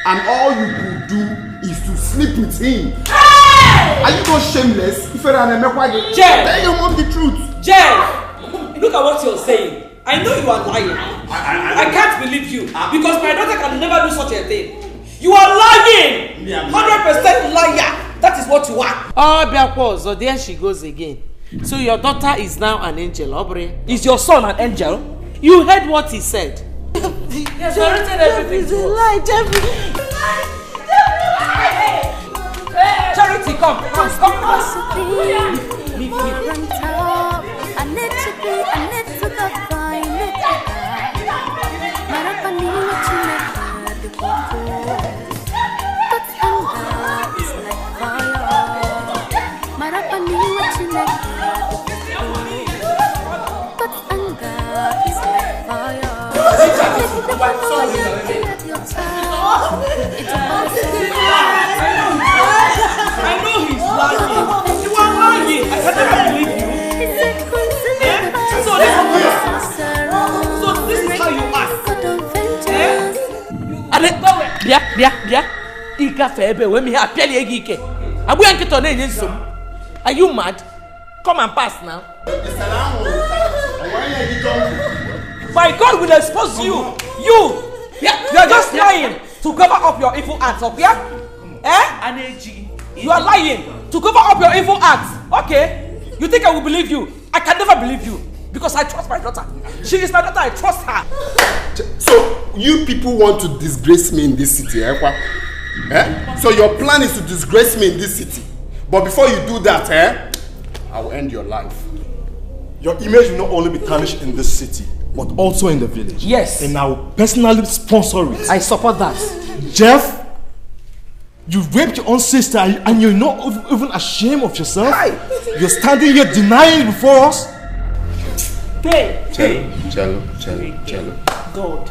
and all you could do is to sleep with him. Hey! Are you not shameless? Jeff! Tell your mom the truth. Jeff! Look at what you're saying. I know you are lying. I can't believe you because my daughter can never do such a thing. You are lying! 100% liar! That is what you are. Oh, Biakwo, so there she goes again. So your daughter is now an angel, Aubrey. Is your son an angel? You heard what he said. He has narrated everything. It's a lie, Jeff. Charity, come. Leave me. I need to be, I need to go find it. Marapani, what you never the but anger is like fire. Marapani, what you never but anger is like fire. I know he's lying. You are lying. I cannot believe you. So this is how you act. Are you mad? Come and pass now. My God will expose you. You are just lying to cover up your evil acts. You are lying to cover up your evil acts. Okay? You think I will believe you? I can never believe you because I trust my daughter. She is my daughter. I trust her. So you people want to disgrace me in this city, So your plan is to disgrace me in this city. But before you do that, I will end your life. Your image will not only be tarnished in this city, but also in the village. Yes. And I will personally sponsor it. I support that. Jeff, you raped your own sister and you're not even ashamed of yourself? You're standing here denying it before us? Cello. God.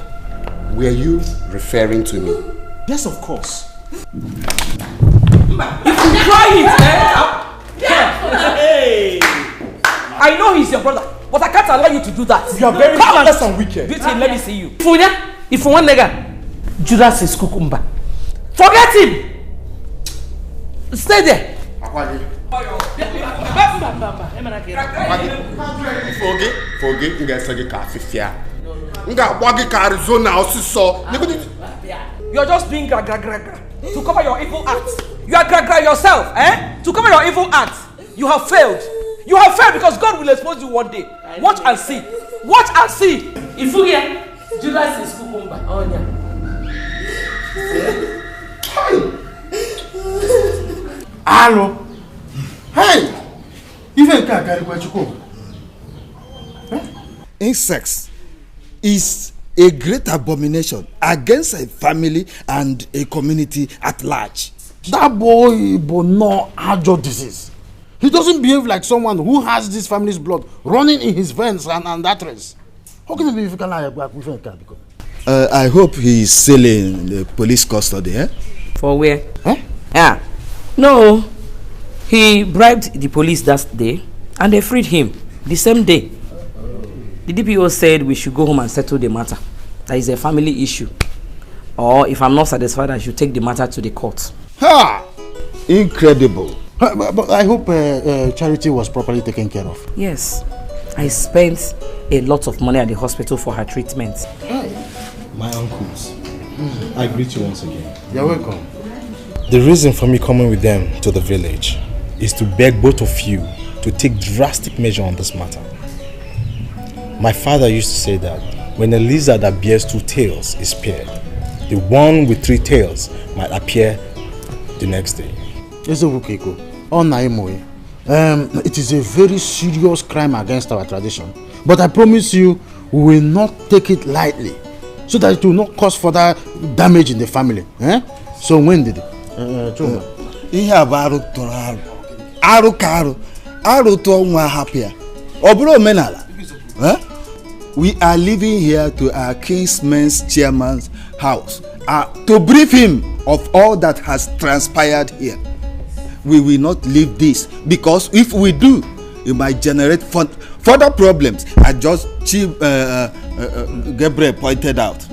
Were you referring to me? Yes, of course. If you try it, hey! I know he's your brother, but I can't allow you to do that. You are very heartless and wicked. Beauty, let me see you. If you want nigga, Judas is kukumba. Forget him! Stay there. Forget you guys like a You're just being gra to cover your evil acts. You are gra yourself, to cover your evil acts. You have failed. You have failed because God will expose you one day. Watch and see. Watch and see. If you get Judas is cucumber. Hello. Hey! Even can't carry what you call. Incest is a great abomination against a family and a community at large. That boy no ajo disease. He doesn't behave like someone who has this family's blood running in his veins and arteries. How can it be if you can lie back with him? I hope he's still in the police custody, eh? For where? Huh? Yeah. No. He bribed the police that day and they freed him the same day. The DPO said we should go home and settle the matter. That is a family issue. Or if I'm not satisfied, I should take the matter to the court. Ha! Incredible. But I hope Charity was properly taken care of. Yes. I spent a lot of money at the hospital for her treatment. My uncles, I greet you once again. You're welcome. The reason for me coming with them to the village is to beg both of you to take drastic measure on this matter. My father used to say that when a lizard that bears 2 tails is paired, the one with 3 tails might appear the next day. It is a very serious crime against our tradition. But I promise you, we will not take it lightly, so that it will not cause further damage in the family. So when did it? We are leaving here to our kinsman's chairman's house to brief him of all that has transpired here. We will not leave this, because if we do, it might generate further problems, as just Chief Gabriel pointed out.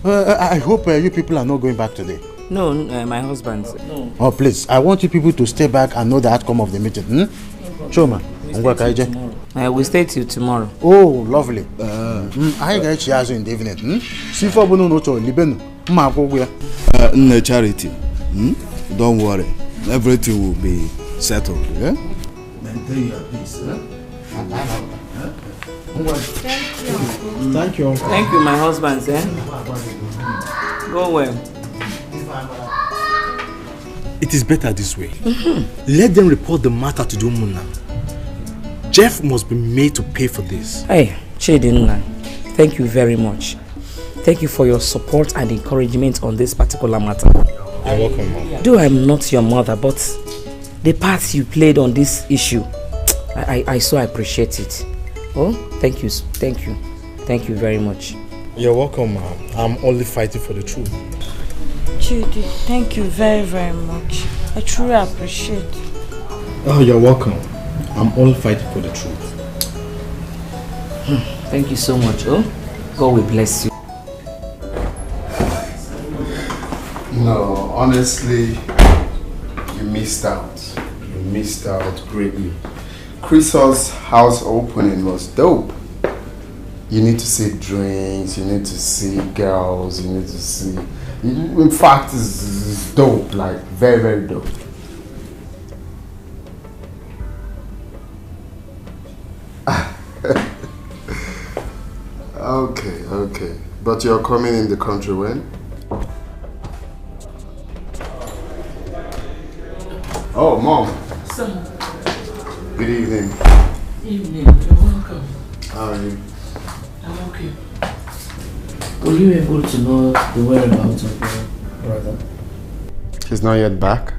I hope you people are not going back today. No, my husband. No. Oh, please, I want you people to stay back and know the outcome of the meeting. Choma, we stay till tomorrow. Oh, lovely. I get you in the evening. See for no Libeno. Charity. Don't worry. Everything will be settled. Yeah? Maintain your peace. Thank you. Thank you, my husband. Go well. It is better this way. Let them report the matter to Dumuna. Jeff must be made to pay for this. Hey, Chedinna, thank you very much. Thank you for your support and encouragement on this particular matter. You're welcome, Mom. Though I'm not your mother, but the part you played on this issue, I so appreciate it. Oh, thank you. Thank you very much. You're welcome, Mom. I'm only fighting for the truth. Judy, thank you very, very much. I truly appreciate. Oh, you're welcome. I'm only fighting for the truth. Thank you so much. Oh, God will bless you. No, honestly, you missed out. You missed out greatly. Chris's house opening was dope. You need to see drinks, you need to see girls, you need to see... In fact, it's dope, like very, very dope. Okay. But you're coming in the country when? Oh, Mom. Son. Good evening. Evening. You're welcome. How are you? I'm okay. Were you able to know the whereabouts of your brother? He's not yet back?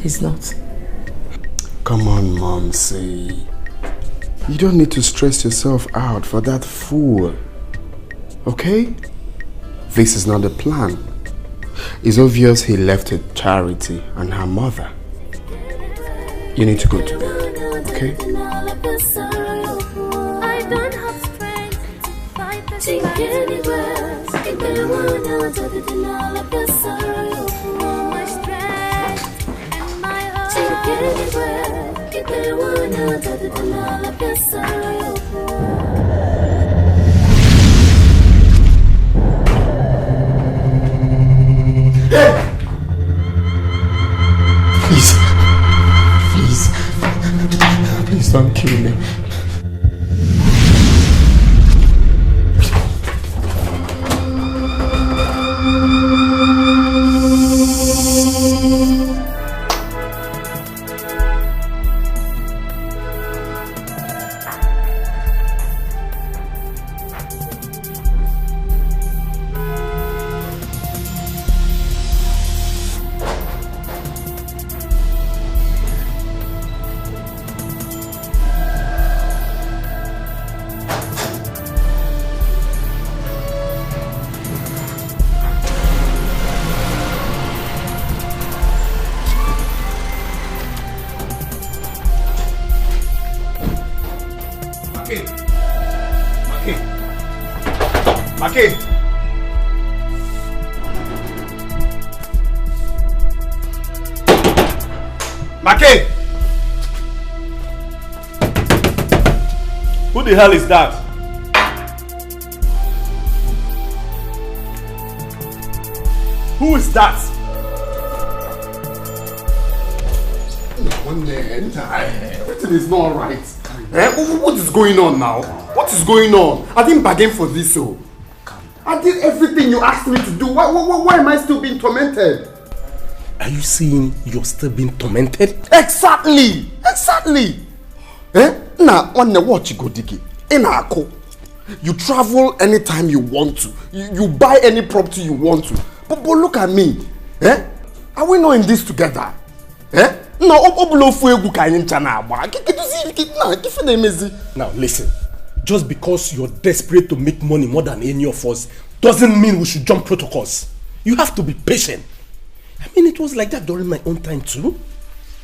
He's not. Come on, Mom, see. You don't need to stress yourself out for that fool. Okay? This is not the plan. It's obvious he left it Charity and her mother. You need to go to bed, okay? Please don't kill me. Make! Make! Who the hell is that? Who is that? Everything is not right. What is going on now? What is going on? I didn't bargain for this, so. I did everything you asked me to do. Why am I still being tormented? Are you saying you're still being tormented? Exactly! Exactly! Now, on the watch you go digi. You travel anytime you want to. You buy any property you want to. But look at me. Are we not in this together? No, now listen. Just because you're desperate to make money more than any of us doesn't mean we should jump protocols. You have to be patient. I mean, it was like that during my own time too.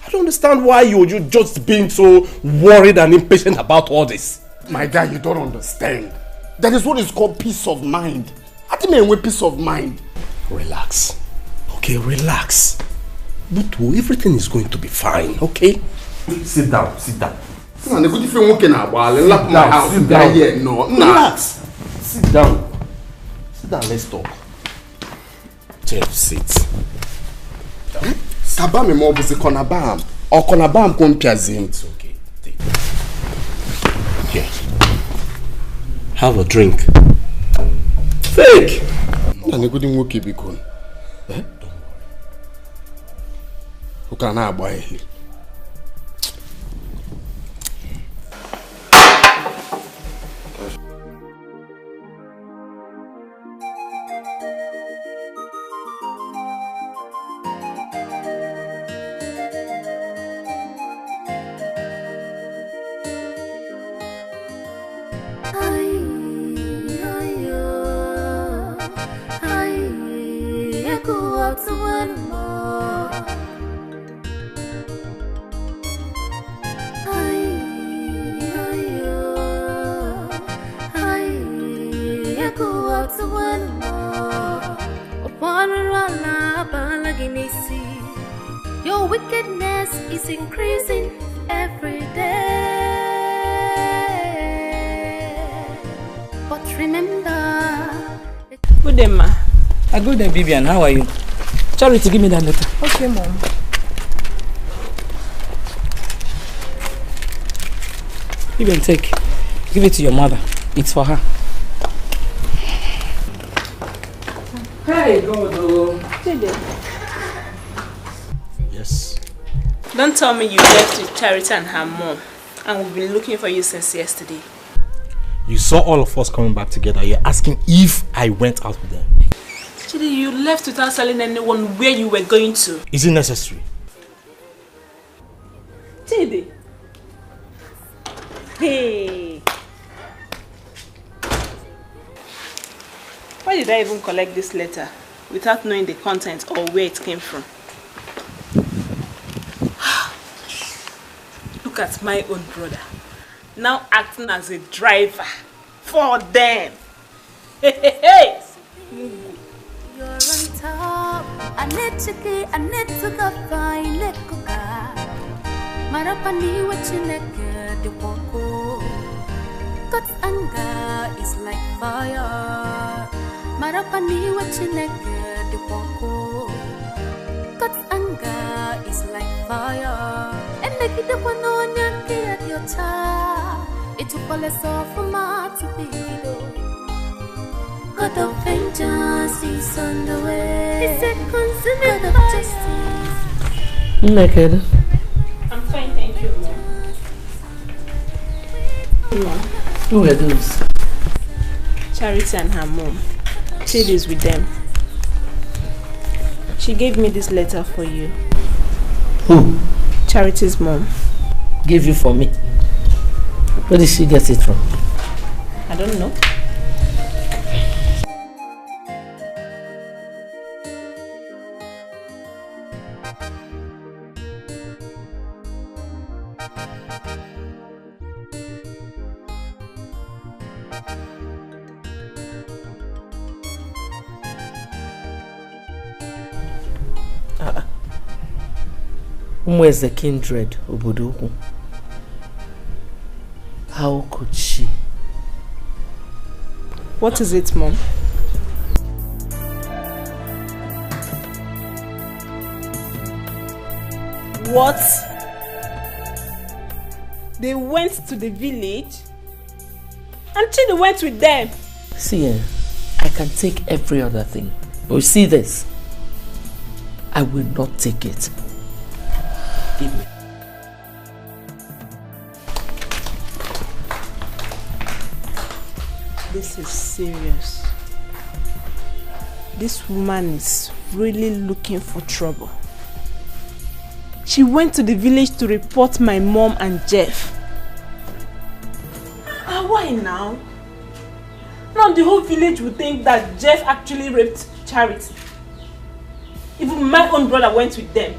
I don't understand why you're just being so worried and impatient about all this. My guy, you don't understand. That is what is called peace of mind. I think I want peace of mind. Relax. Okay, relax. But everything is going to be fine, okay? Sit down, sit down. Sit down, sit down. No, relax. Sit down. Sit down, let's talk. Jeff, sit. Kabame mo buzi konabam. Or konabam kompiazim. It's okay. Here. Have a drink. Fake! And good in woke bikon. Don't worry. Who can I buy? Your wickedness is increasing every day. But remember. Good day, ma. Good day, Vivian. How are you? Charity, give me that letter. Okay, Mom. Vivian, take. Give it to your mother. It's for her. Hey, God. Yes. Don't tell me you left with Charity and her mom, and we've been looking for you since yesterday. You saw all of us coming back together. You're asking if I went out with them. Chidi, you left without telling anyone where you were going to. Is it necessary? Chidi. Hey. Why did I even collect this letter without knowing the content or where it came from? Look at my own brother, now acting as a driver for them. Hey. You're on top. I need to go find it. Marapani wachineke de woko. God's anger is like fire. Marapani wachineke de woko. God's anger is like fire. And make it up on at your child. It will fall us off from our to be. God of vengeance is on the way. It's a consuming God of justice. Naked. I'm fine, thank you, Mom. Who are those? Charity and her mom. Chidi is with them. She gave me this letter for you. Who? Charity's mom. Gave you for me. Where did she get it from? I don't know. Umweze kindred obodo. How could she? What is it, Mom? What? They went to the village? And Chidi went with them? See, I can take every other thing. But you see this? I will not take it. Give me. This is serious. This woman is really looking for trouble. She went to the village to report my mom and Jeff. Why now? Now the whole village would think that Jeff actually raped Charity. Even my own brother went with them.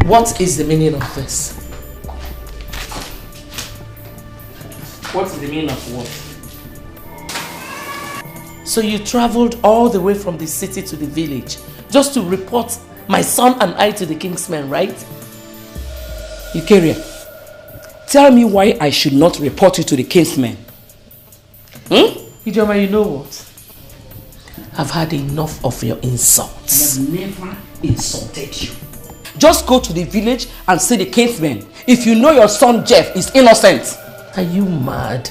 What is the meaning of this? What is the meaning of what? So you traveled all the way from the city to the village just to report my son and I to the king's men, right? Eukaria, tell me why I should not report you to the king's men. Ijoma, you know what? I've had enough of your insults. I've never insulted you. Just go to the village and see the king's men if you know your son Jeff is innocent. Are you mad?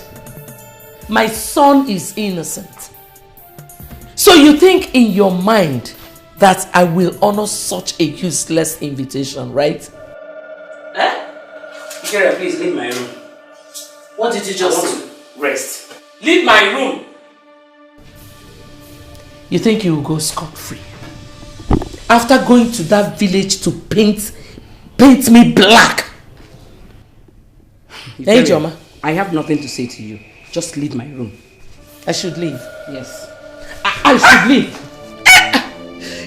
My son is innocent. So you think in your mind that I will honor such a useless invitation, right? Eukaria, please leave my room. What did you just say? Rest. Leave my room. You think you will go scot-free? After going to that village to paint me black. Hey, Joma. I have nothing to say to you. Just leave my room. I should leave? Yes. I should leave.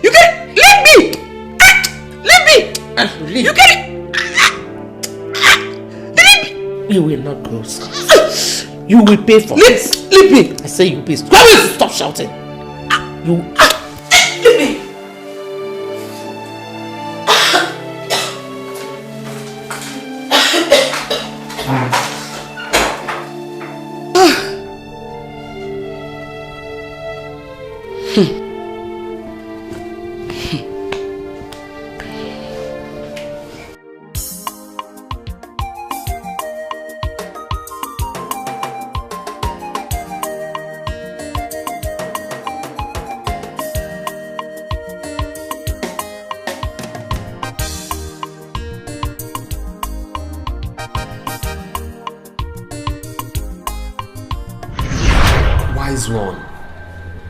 You can leave me! Leave me! Leave. You can leave me! You will not go. You will pay for it. Leave me! I say you pay. Stop shouting. You leave me!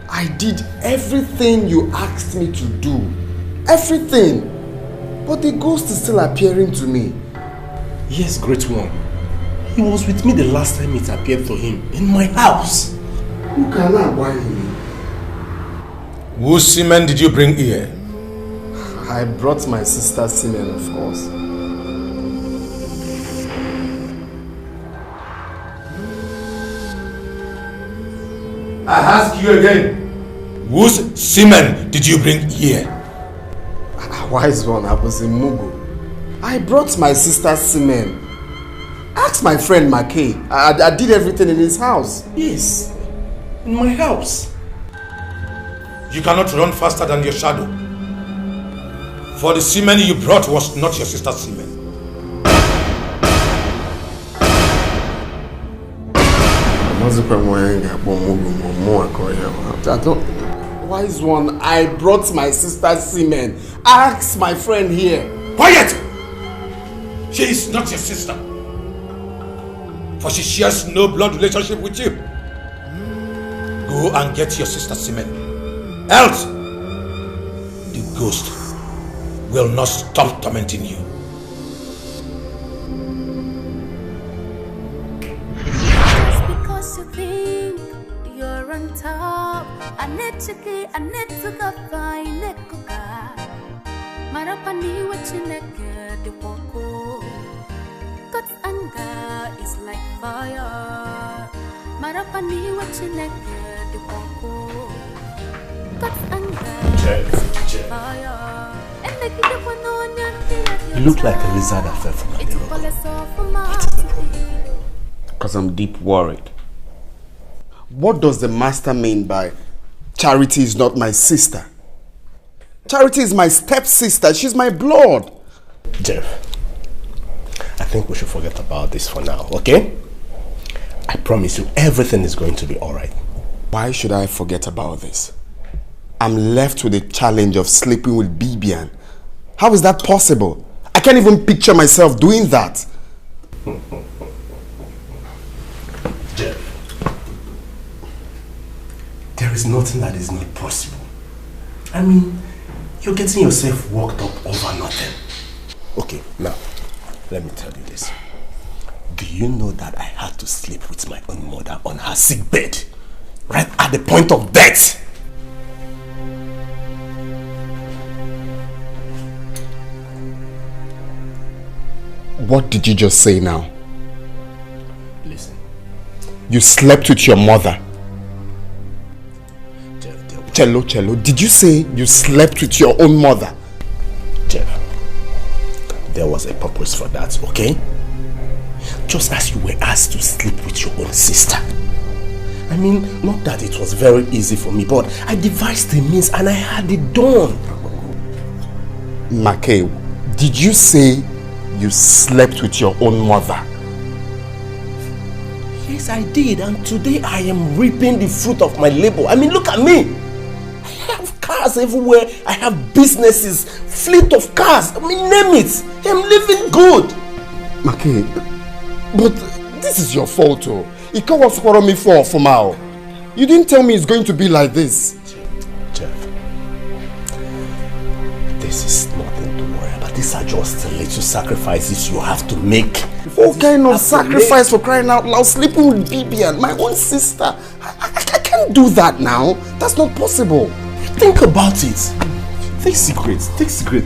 I did everything you asked me to do. Everything. But the ghost is still appearing to me. Yes, great one. He was with me the last time it appeared for him in my house. Who can I buy him? Whose semen did you bring here? I brought my sister's semen, of course. I ask you again, whose semen did you bring here? Wise one, I was in Mugu. I brought my sister's semen. Ask my friend McKay. I did everything in his house. Yes, in my house. You cannot run faster than your shadow. For the semen you brought was not your sister's semen. Wise one, I brought my sister's semen. Ask my friend here. Quiet! She is not your sister. For she shares no blood relationship with you. Go and get your sister's semen. Else, the ghost will not stop tormenting you. chiki anetuga fine kuka. Marapani wachineke de woko. God's anger is like fire. Marapani wachineke de woko. God's anger is like fire. You look like a lizard that fell from a Because I'm deep worried. What does the master mean by Charity is not my sister? Charity is my stepsister. She's my blood. Jeff, I think we should forget about this for now, okay? I promise you everything is going to be alright. Why should I forget about this? I'm left with the challenge of sleeping with Bibian. How is that possible? I can't even picture myself doing that. Jeff, there is nothing that is not possible. I mean, you're getting yourself worked up over nothing. Okay, now, let me tell you this. Do you know that I had to sleep with my own mother on her sick bed? Right at the point of death? What did you just say now? Listen. You slept with your mother. Jeff, Cello, did you say you slept with your own mother? Jeff, there was a purpose for that, okay? Just as you were asked to sleep with your own sister. I mean, not that it was very easy for me, but I devised the means and I had it done. Makay, did you say you slept with your own mother? Yes, I did, and today I am reaping the fruit of my labor. I mean, look at me. I have cars everywhere. I have businesses, fleet of cars. I mean, name it. I'm living good. Makay, but this is your fault, oh. You can't was quarrel me for now. You didn't tell me it's going to be like this. Jeff, this is nothing to worry about. These are just the little sacrifices you have to make. What kind of sacrifice, for crying out loud? Sleeping with Bibian, my own sister. I can't do that now. That's not possible. Think about it. Take cigarettes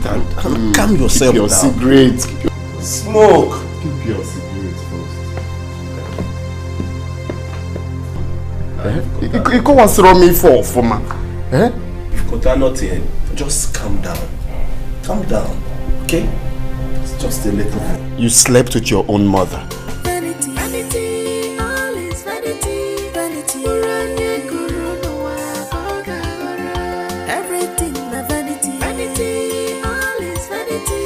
and calm yourself down. Keep your cigarettes. Smoke. Keep your cigarettes first. You can't throw me for man. Eh? Got nothing. Just calm down. Calm down. Okay? It's just a little thing. You slept with your own mother. Vanity, vanity, all is vanity, vanity. Everything na vanity, vanity, all is vanity.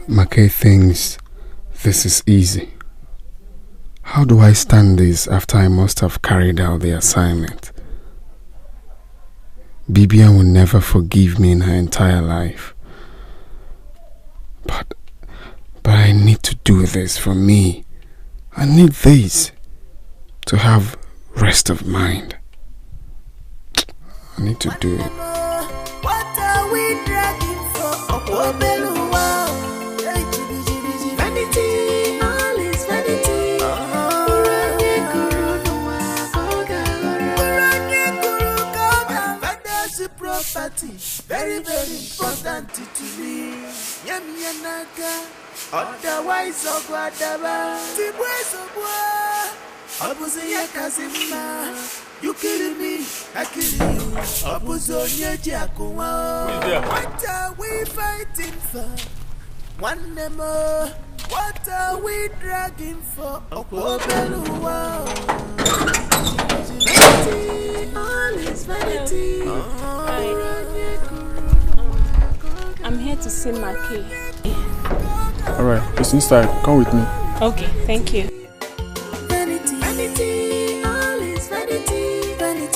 Makay thinks this is easy. How do I stand this after I must have carried out the assignment? Bibian will never forgive me in her entire life. But I need to do this for me. I need this to have rest of mind. I need to do it. What are we dragging for? Vanity, all is vanity. Property, very, very important to me. Yami Yanaka, otherwise, Ogwadaba, Tibwezobwa, Obuziya Kazima. You killing me, I kill you. Obuzonya Jakuwa. What are we fighting for? One more. What are we dragging for? Okwobeluwa. Vanity, all is vanity. I'm here to see Makay. Alright, it's inside. Come with me. Okay, thank you. Vanity, vanity, all is vanity, vanity.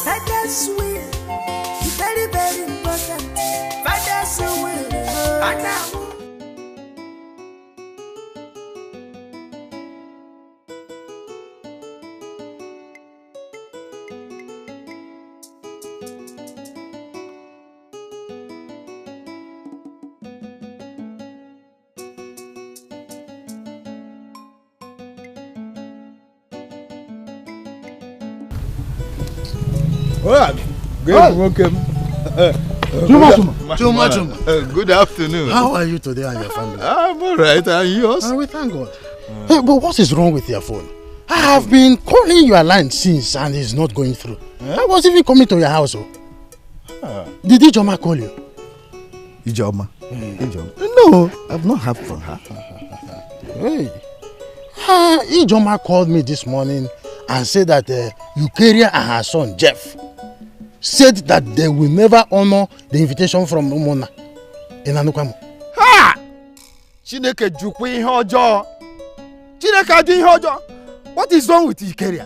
Father's will is very, very important. Father's will, and now. Welcome. Good afternoon. How are you today and your family? I'm alright, and yours? We thank God. Hey, but what is wrong with your phone? I have been calling your line since and it's not going through. I was even coming to your house. Did Ijoma call you? Ijoma? No, I've not heard from her. Hey. Ijoma called me this morning and said that Uche and her son Jeff said that they will never honor the invitation from Umona in Anukwamo. Ha! Chineke jukwe ihe ọjọọ. Chineke adi ihe ọjọọ. What is wrong with Uche?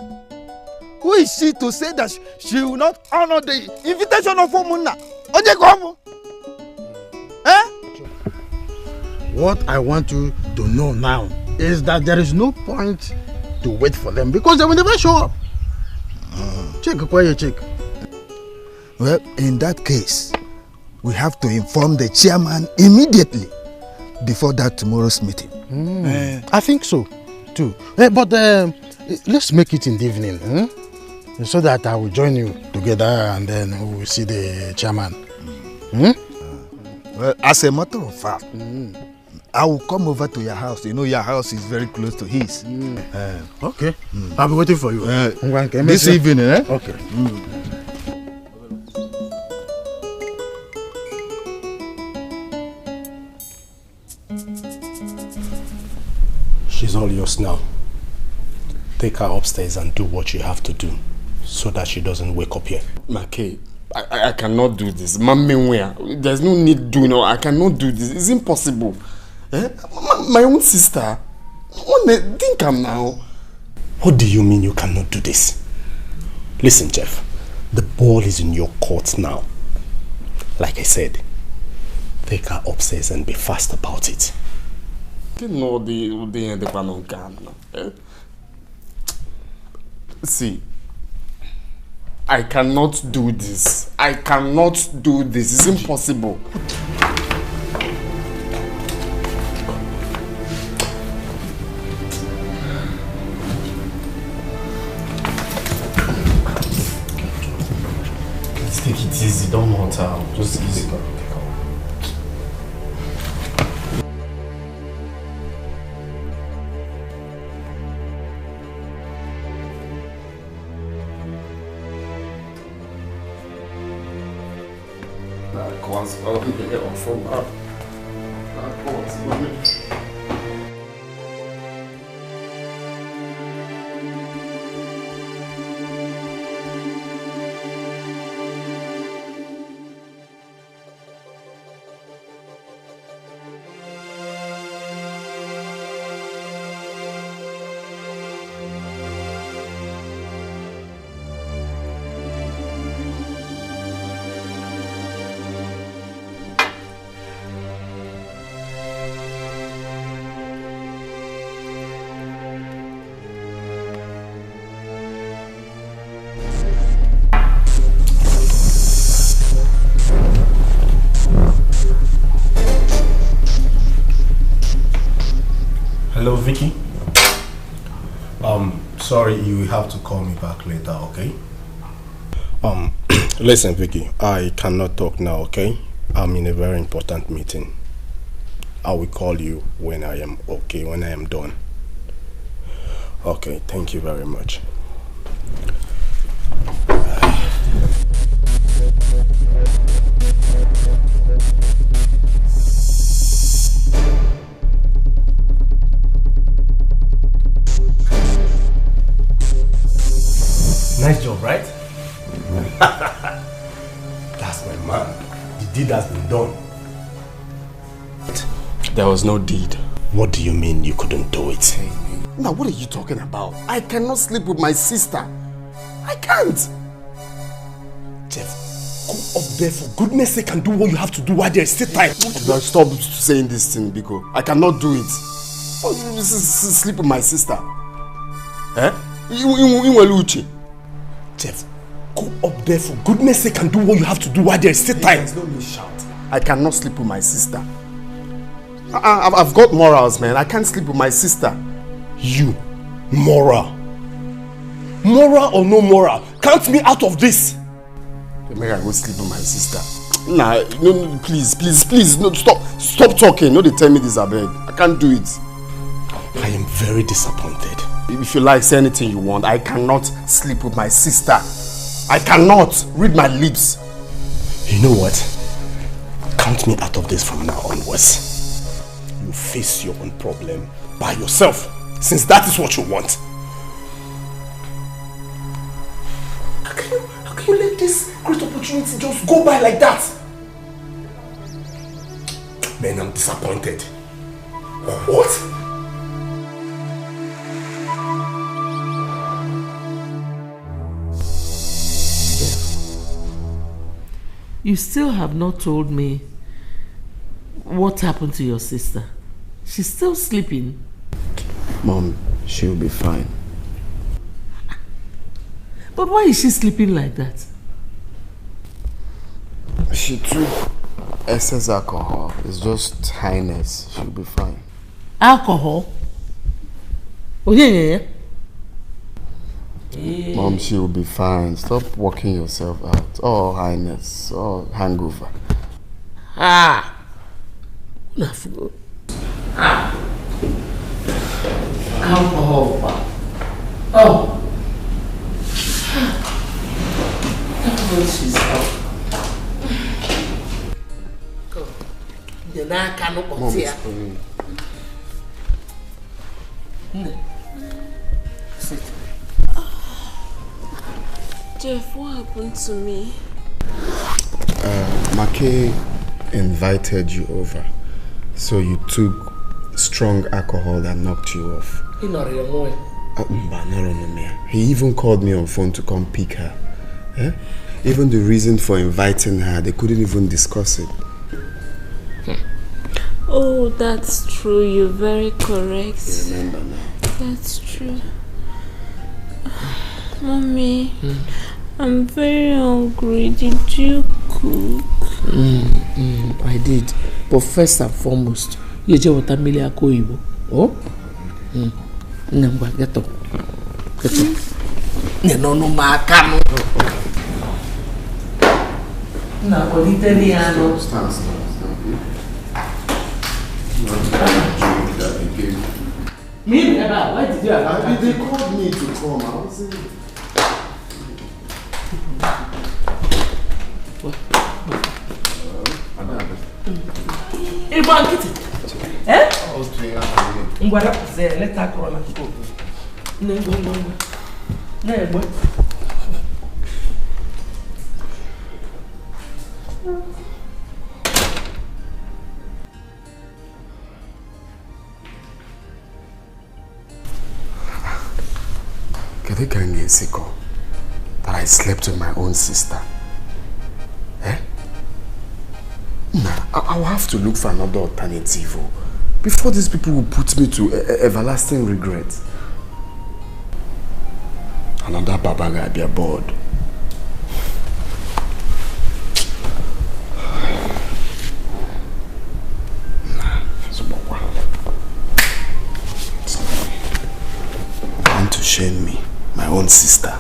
Who is she to say that she will not honor the invitation of Umona? Onye komo? What I want you to know now is that there is no point to wait for them because they will never show up. Check, check. Well, in that case, we have to inform the chairman immediately before that tomorrow's meeting. I think so, too. But let's make it in the evening, so that I will join you together and then we will see the chairman. Well, as a matter of fact, I will come over to your house. You know your house is very close to his. Okay. I'll be waiting for you. This evening, eh? Okay. She's all yours now. Take her upstairs and do what you have to do so that she doesn't wake up here. Make, I cannot do this. There's no need to know. I cannot do this. It's impossible. My own sister. Think I'm now. What do you mean you cannot do this? Listen, Jeff. The ball is in your court now. Like I said, take her upstairs and be fast about it. See, I cannot do this. I cannot do this. It's impossible. Let's take it easy. Don't hurt her. Just easy. Hello, Vicky. Sorry, you will have to call me back later, okay? Listen, Vicky, I cannot talk now, okay? I'm in a very important meeting. I will call you when I am okay, when I am done. Okay, thank you very much. Nice job, right? That's my man. The deed has been done. There was no deed. What do you mean you couldn't do it? Now, what are you talking about? I cannot sleep with my sister. I can't. there for goodness sake and do what you have to do while there is still time. Stop saying this thing, Biko. I cannot do it. Sleep with my sister. Eh? Uche. Jeff, go up there for goodness sake and do what you have to do while there is still time. Don't me shout. I cannot sleep with my sister. I've got morals, man. I can't sleep with my sister. You, moral. Moral or no moral, count me out of this. Make I go sleep with my sister. Nah, no, please, no, stop talking. No, they tell me this, I beg. I can't do it. I am very disappointed. If you like, say anything you want. I cannot sleep with my sister. I cannot. Read my lips. You know what? Count me out of this from now onwards. You face your own problem by yourself, since that is what you want. How can you let this great opportunity just go by like that? Man, I'm disappointed. What? You still have not told me what happened to your sister. She's still sleeping. Mom, she'll be fine. But why is she sleeping like that? She took excess alcohol. It's just highness. She'll be fine. Alcohol? Oh, yeah. Mom, she will be fine. Stop working yourself out. Oh, highness. Oh, hangover. Alcohol. Oh. She's up. Go. You're not going to sit. Jeff, what happened to me? Make invited you over. So you took strong alcohol that knocked you off. He even called me on phone to come pick her. Eh? Even the reason for inviting her, they couldn't even discuss it. Oh, that's true. You're very correct. You remember now? That's true. Mommy, I'm very hungry. Did you cook? I did. But first and foremost, you just want a million koibo. Oh? Get up. No, Macano. No, con italiano. Stand. Me? Why did you have They called me to come. I was in. Eh? Ngwara ze let her crawl and go. No. That I slept with my own sister. Eh? Nah, I will have to look for another alternative before these people will put me to everlasting regret. Another babaga be aboard. Want to shame me, my own sister.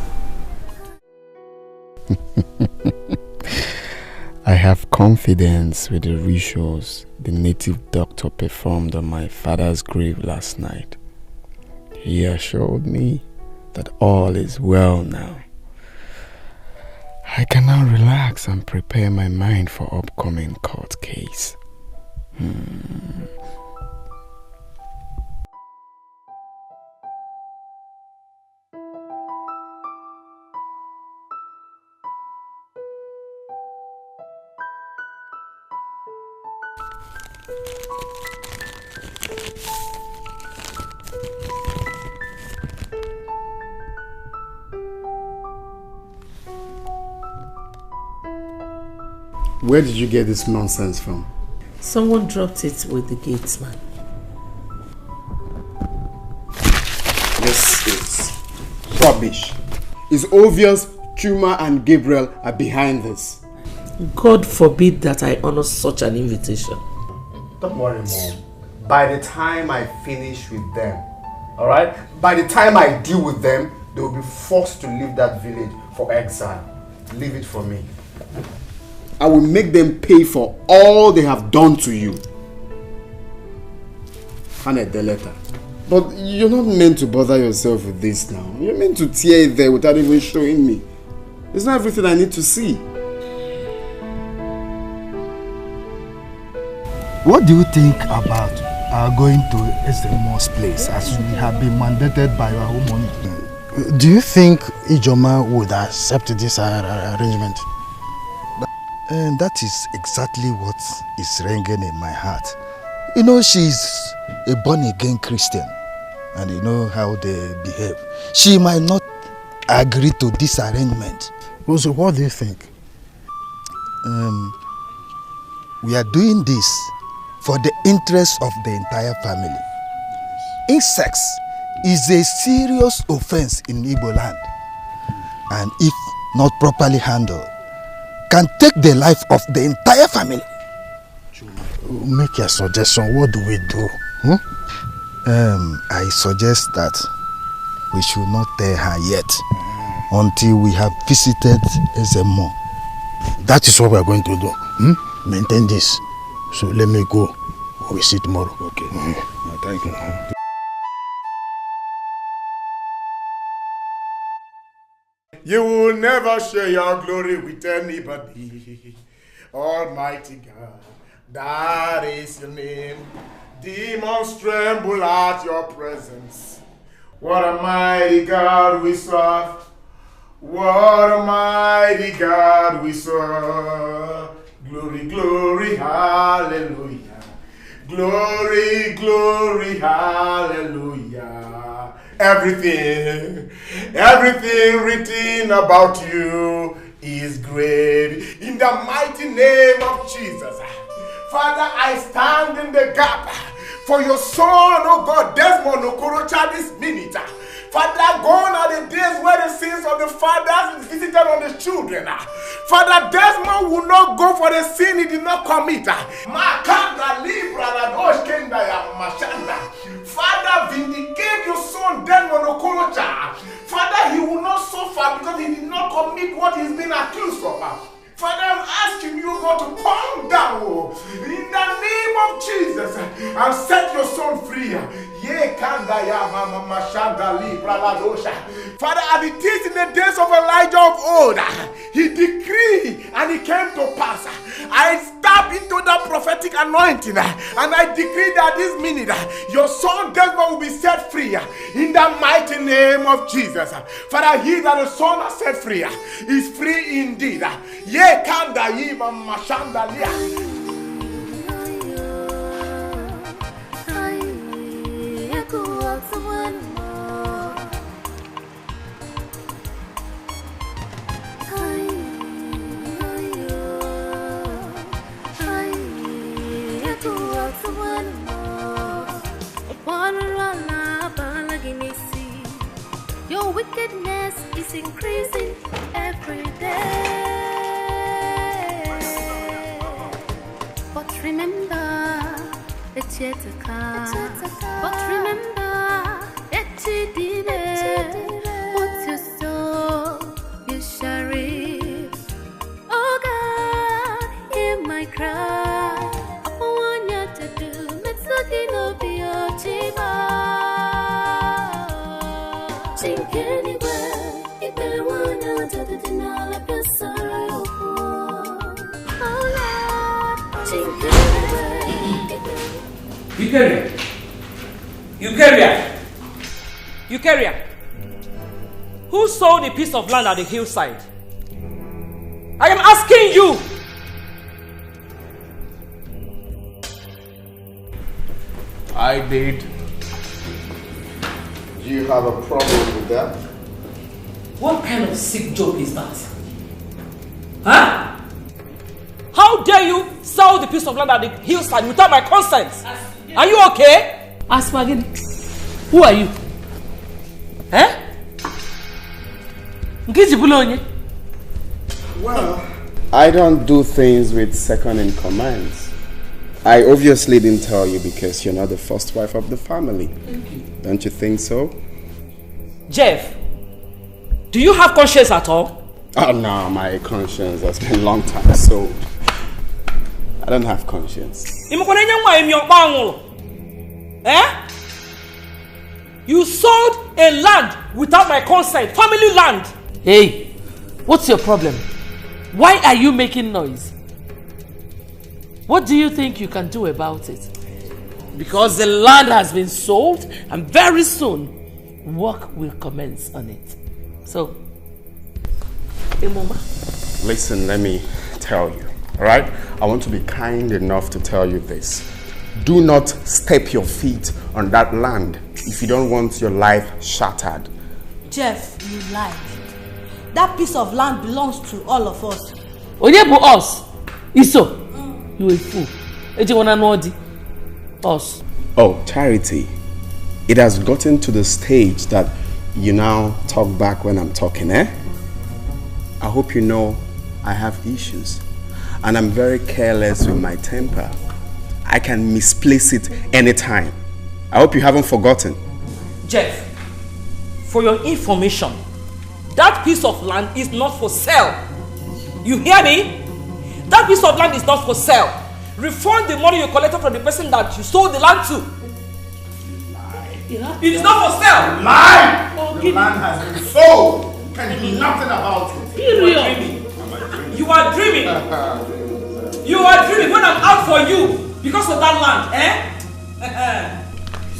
I have confidence with the rituals the native doctor performed on my father's grave last night. He assured me that all is well now. I can now relax and prepare my mind for upcoming court case. Where did you get this nonsense from? Someone dropped it with the gates man. This is rubbish. It's obvious Chuma and Gabriel are behind this. God forbid that I honor such an invitation. Don't worry, Mom. By the time I finish with them, alright? By the time I deal with them, they will be forced to leave that village for exile. Leave it for me. I will make them pay for all they have done to you. Hand the letter. But you're not meant to bother yourself with this now. You're meant to tear it there without even showing me. It's not everything I need to see. What do you think about going to SMO's place as we have been mandated by our own money? Do you think Ijoma would accept this arrangement? And that is exactly what is ringing in my heart. You know, she's a born-again Christian, and you know how they behave. She might not agree to this arrangement. So what do you think? We are doing this for the interest of the entire family. Incest is a serious offense in Igbo land, and if not properly handled, can take the life of the entire family. Make a suggestion. What do we do? I suggest that we should not tell her yet until we have visited SMO. That is what we are going to do. Maintain this. So let me go. We'll see tomorrow. Okay. Thank you. You will never share your glory with anybody. Almighty God, that is your name. Demons tremble at your presence. What a mighty God we serve. What a mighty God we serve. Glory, glory, hallelujah. Glory, glory, hallelujah. Everything written about you is great. In the mighty name of Jesus. Father, I stand in the gap for your son, oh God, Desmond Okorocha this minute. Father, gone are the days where the sins of the fathers is visited on the children. Father, Desmond will not go for the sin he did not commit. Father, vindicate your son, Desmond Okorocha. Father, he will not suffer because he did not commit what he's been accused of. Father, I'm asking you, God, to come down in the name of Jesus and set your son free. Father, as it is in the days of Elijah of old, he decreed and it came to pass. I step into that prophetic anointing and I decree that this minute your son Desmond will be set free in the mighty name of Jesus. Father, he that the son has set free is free indeed. Your wickedness is increasing every day. But remember, it's yet to come. But remember, it's what you sow, you shall reap. Oh God, hear my cry. I want you to do Metsuki no Biochiba. Think anywhere, if they wanna do the denial of your sorrow. Oh Lord, think anywhere. Eukarya, who sold a piece of land at the hillside? I am asking you. I did. Do you have a problem with that? What kind of sick joke is that? Huh? How sell the piece of land at the hillside without my consent. Are you okay? Ask for again. Who are you? Eh? Well, I don't do things with second in commands. I obviously didn't tell you because you're not the first wife of the family. Don't you think so? Jeff, do you have conscience at all? Oh no, my conscience has been a long time sold. I don't have conscience. Eh? You sold a land without my consent, family land. Hey, what's your problem? Why are you making noise? What do you think you can do about it? Because the land has been sold and very soon work will commence on it. So, listen, let me tell you, alright? I want to be kind enough to tell you this. Do not step your feet on that land if you don't want your life shattered. Jeff, you lied. That piece of land belongs to all of us. Onyebu us? Iso? You a fool. Ejiwana Nodi? Us. Oh, Charity. It has gotten to the stage that you now talk back when I'm talking, eh? I hope you know I have issues. And I'm very careless with my temper. I can misplace it anytime. I hope you haven't forgotten. Jeff, for your information, that piece of land is not for sale. You hear me? That piece of land is not for sale. Refund the money you collected from the person that you sold the land to. It is not for sale. Lie! Oh, the land has been sold. You can do nothing about it. You are dreaming. You are dreaming when I'm out for you because of that land, eh?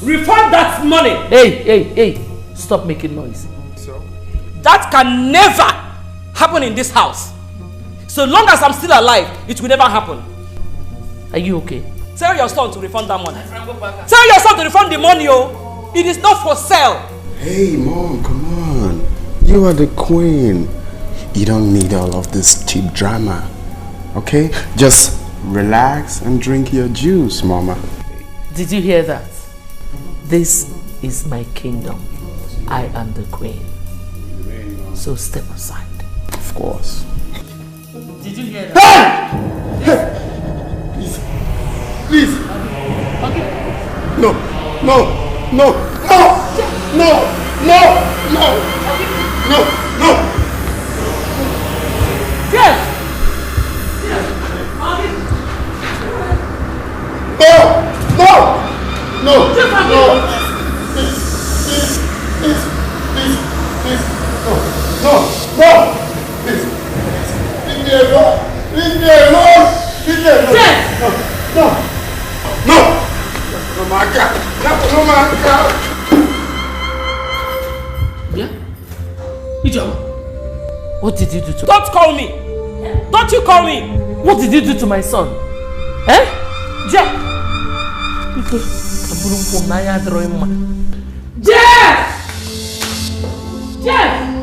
Refund that money. Hey, stop making noise. So? That can never happen in this house. So long as I'm still alive, it will never happen. Are you okay? Tell your son to refund that money. Tell your son to refund the money, oh. It is not for sale. Hey, Mom, come on. You are the queen. You don't need all of this cheap drama. Okay? Just relax and drink your juice, Mama. Did you hear that? This is my kingdom. I am the queen. So step aside. Of course. Did you hear that? Hey! Please. Okay. No. Yes. What did you do to? Don't call me. Don't you call me. What did you do to my son? Eh? Jeff. Jeff!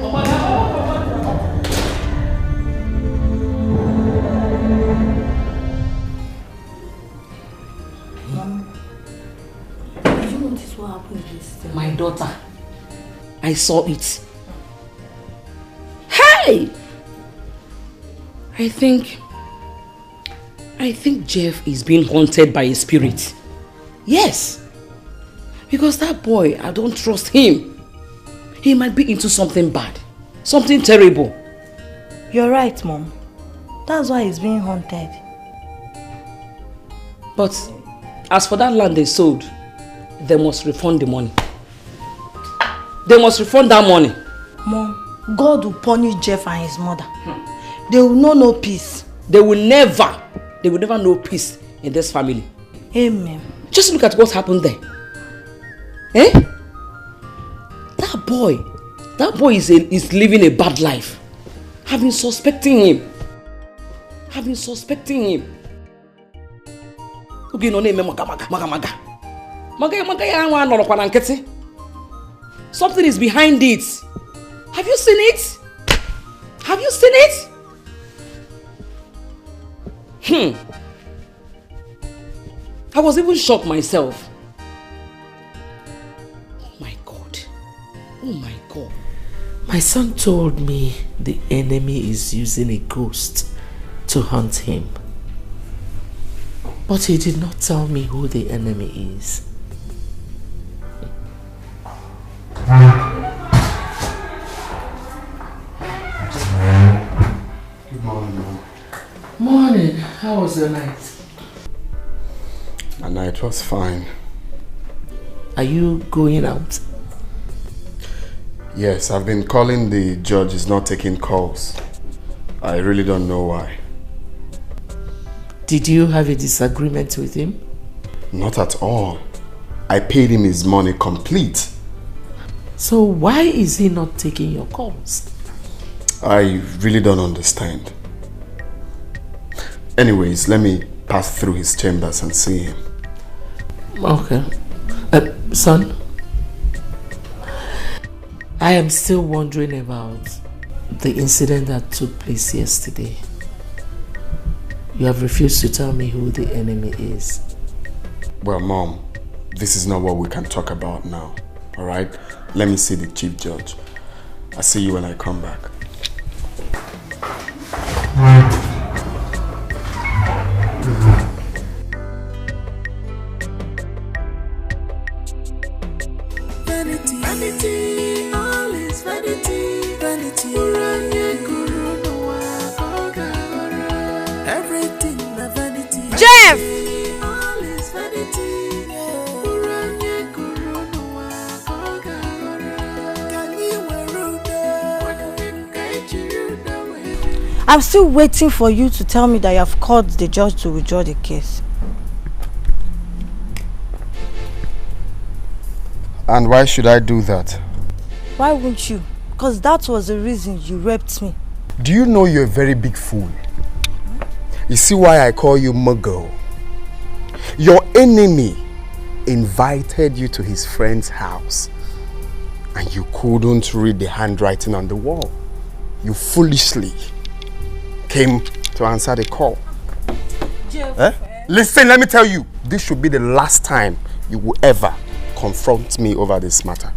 Did you notice what happened this time? My daughter. I saw it. Hey! I think Jeff is being haunted by a spirit. Yes. Because that boy, I don't trust him. He might be into something bad. Something terrible. You're right, Mom. That's why he's being haunted. But as for that land they sold, they must refund the money. They must refund that money. Mom, God will punish Jeff and his mother. They will know no peace. They will never know peace in this family. Amen. Just look at what happened there. Eh? That boy is living a bad life. I've been suspecting him. Okay, no name maga. Something is behind it. Have you seen it? I was even shocked myself. Oh my God. Oh my God. My son told me the enemy is using a ghost to hunt him. But he did not tell me who the enemy is. Good morning, Mom. Morning. How was the night? The night was fine. Are you going out? Yes, I've been calling the judge. He's not taking calls. I really don't know why. Did you have a disagreement with him? Not at all. I paid him his money complete. So why is he not taking your calls? I really don't understand. Anyways, let me pass through his chambers and see him. Okay. Son, I am still wondering about the incident that took place yesterday. You have refused to tell me who the enemy is. Well, Mom, this is not what we can talk about now. Alright? Let me see the chief judge. I'll see you when I come back. Vanity, vanity, all is vanity, vanity. Everything na vanity. Jeff! All is vanity. I'm still waiting for you to tell me that you have called the judge to withdraw the case. And why should I do that? Why won't you? Because that was the reason you raped me. Do you know you're a very big fool? You see why I call you Muggle? Your enemy invited you to his friend's house and you couldn't read the handwriting on the wall. You foolishly came to answer the call. Eh? Listen, let me tell you, this should be the last time you will ever confront me over this matter.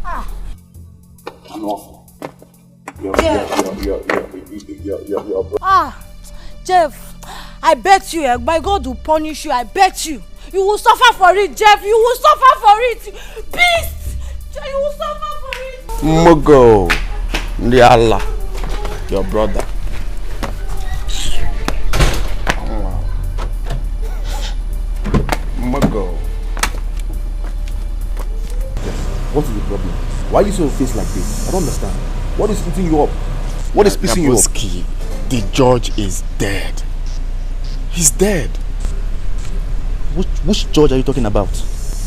Jeff, I bet you, my God will punish you, I bet you. You will suffer for it, Jeff, you will suffer for it. Beast! You will suffer for it. Mugo, Ndiala, your brother. Mugo. What is the problem? Why are you so face like this? I don't understand. What is eating you up? What is pissing you off? The judge is dead. He's dead. Which judge are you talking about?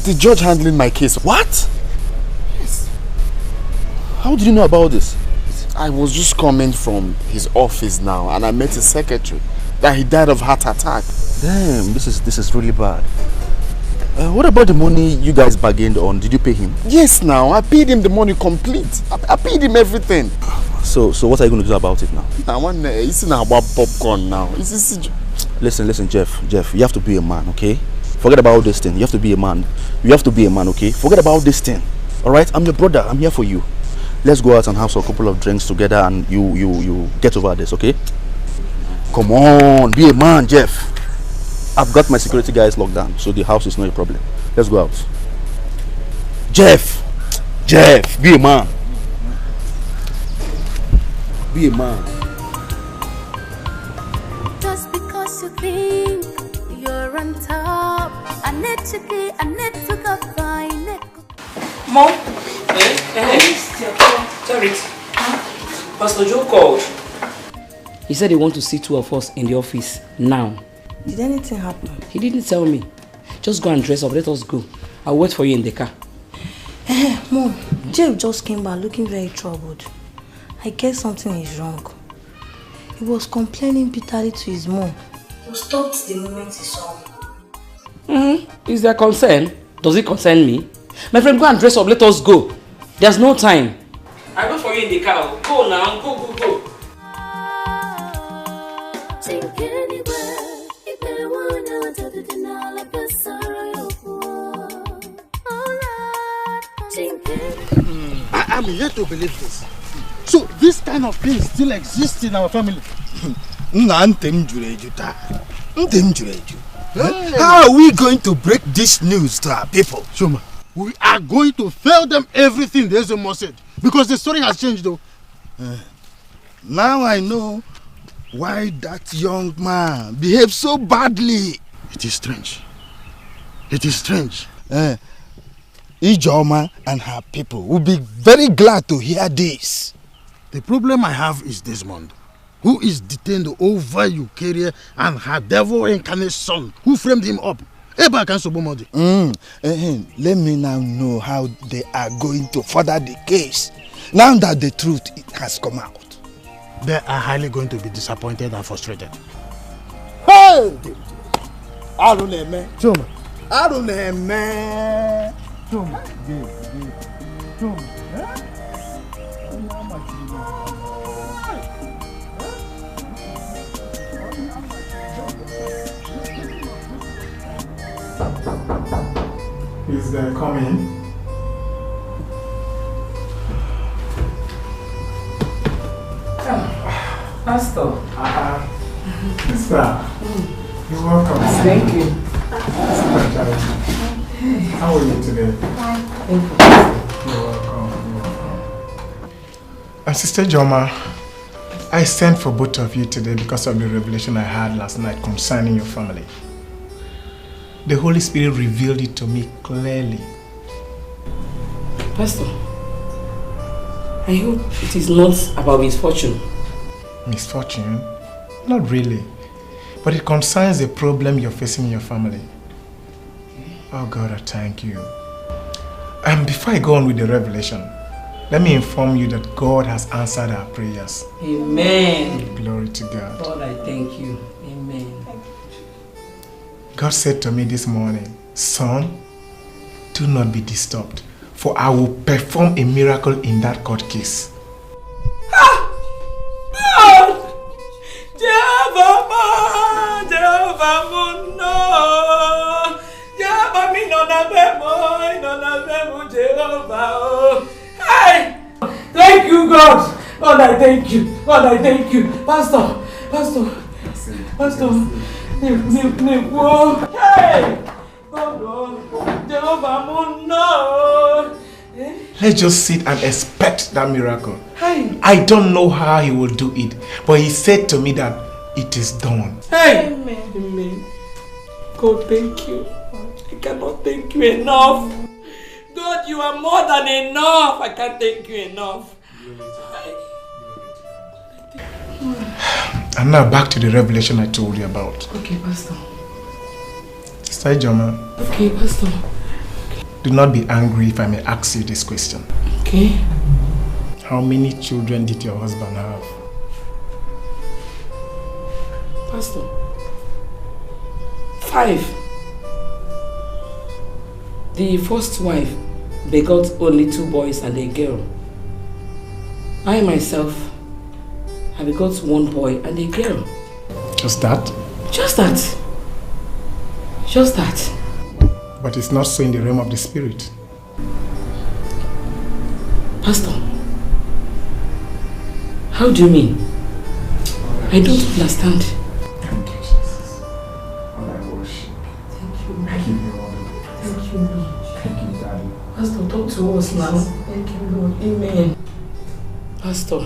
The judge handling my case. What? Yes. How did you know about this? I was just coming from his office now and I met his secretary that he died of heart attack. Damn, this is really bad. What about the money you guys bargained on? Did you pay him? Yes, now. I paid him the money complete. I paid him everything. So what are you going to do about it now? I want it's not about popcorn now. Listen, Jeff, you have to be a man, okay? Forget about this thing. You have to be a man. You have to be a man, okay? Forget about this thing. Alright? I'm your brother. I'm here for you. Let's go out and have a couple of drinks together and you get over this, okay? Come on, be a man, Jeff. I've got my security guys locked down, so the house is not a problem. Let's go out. Jeff, be a man. Be a man. Just because you think you're on top, I need to go find it. Mom? Sorry. Pastor Joe called. He said he wants to see two of us in the office now. Did anything happen? He didn't tell me. Just go and dress up. Let us go. I'll wait for you in the car. Mom, Jeff just came back looking very troubled. I guess something is wrong. He was complaining bitterly to his mom. He stopped the moment he saw me. Is there concern? Does it concern me? My friend, go and dress up. Let us go. There's no time. I'll wait for you in the car. Go now. Go. Think anywhere, if they wanna do the denial of your sorrow. I'm here to believe this. So this kind of thing still exists in our family. How are we going to break this news to our people? Shoma, we are going to tell them everything the Ezemo said. Because the story has changed though. Now I know why that young man behaved so badly. It is strange. It is strange. Ijoma and her people will be very glad to hear this. The problem I have is Desmond, who is detained over Uche and her devil incarnate son, who framed him up. Let me now know how they are going to further the case, now that the truth has come out. They are highly going to be disappointed and frustrated. Hey! Chuma. Is there coming? Pastor. Sister, you're welcome. Thank you. How are you today? Thank you. You're welcome. Sister Joma, I sent for both of you today because of the revelation I had last night concerning your family. The Holy Spirit revealed it to me clearly. Pastor, I hope it is not about misfortune. Misfortune? Not really. But it concerns a problem you're facing in your family. Oh God, I thank you. And before I go on with the revelation, let me inform you that God has answered our prayers. Amen. Glory to God. God, I thank you. Amen. God said to me this morning, son, do not be disturbed, for I will perform a miracle in that court case. Hey! Thank you, God! God, I thank you. God, I thank you. Pastor. Hey! God, Jehovah, no! Let's just sit and expect that miracle. Hey! I don't know how he will do it, but he said to me that it is done. Hey! Amen. God, thank you. I cannot thank you enough. God, you are more than enough. I can't thank you enough. And now back to the revelation I told you about. Okay, Pastor. Sister Joma. Okay, Pastor. Do not be angry if I may ask you this question. Okay. How many children did your husband have? Pastor. 5. The first wife begot only 2 boys and a girl. I myself, I begot 1 boy and a girl. Just that? Just that. Just that. But it's not so in the realm of the spirit. Pastor, how do you mean? I don't understand. Thank you, Jesus. Lord, I worship. Thank you. I give you all the praise. Thank you, Lord. Thank you, Daddy. Pastor, talk to us now. Thank you, Lord. Amen. Pastor.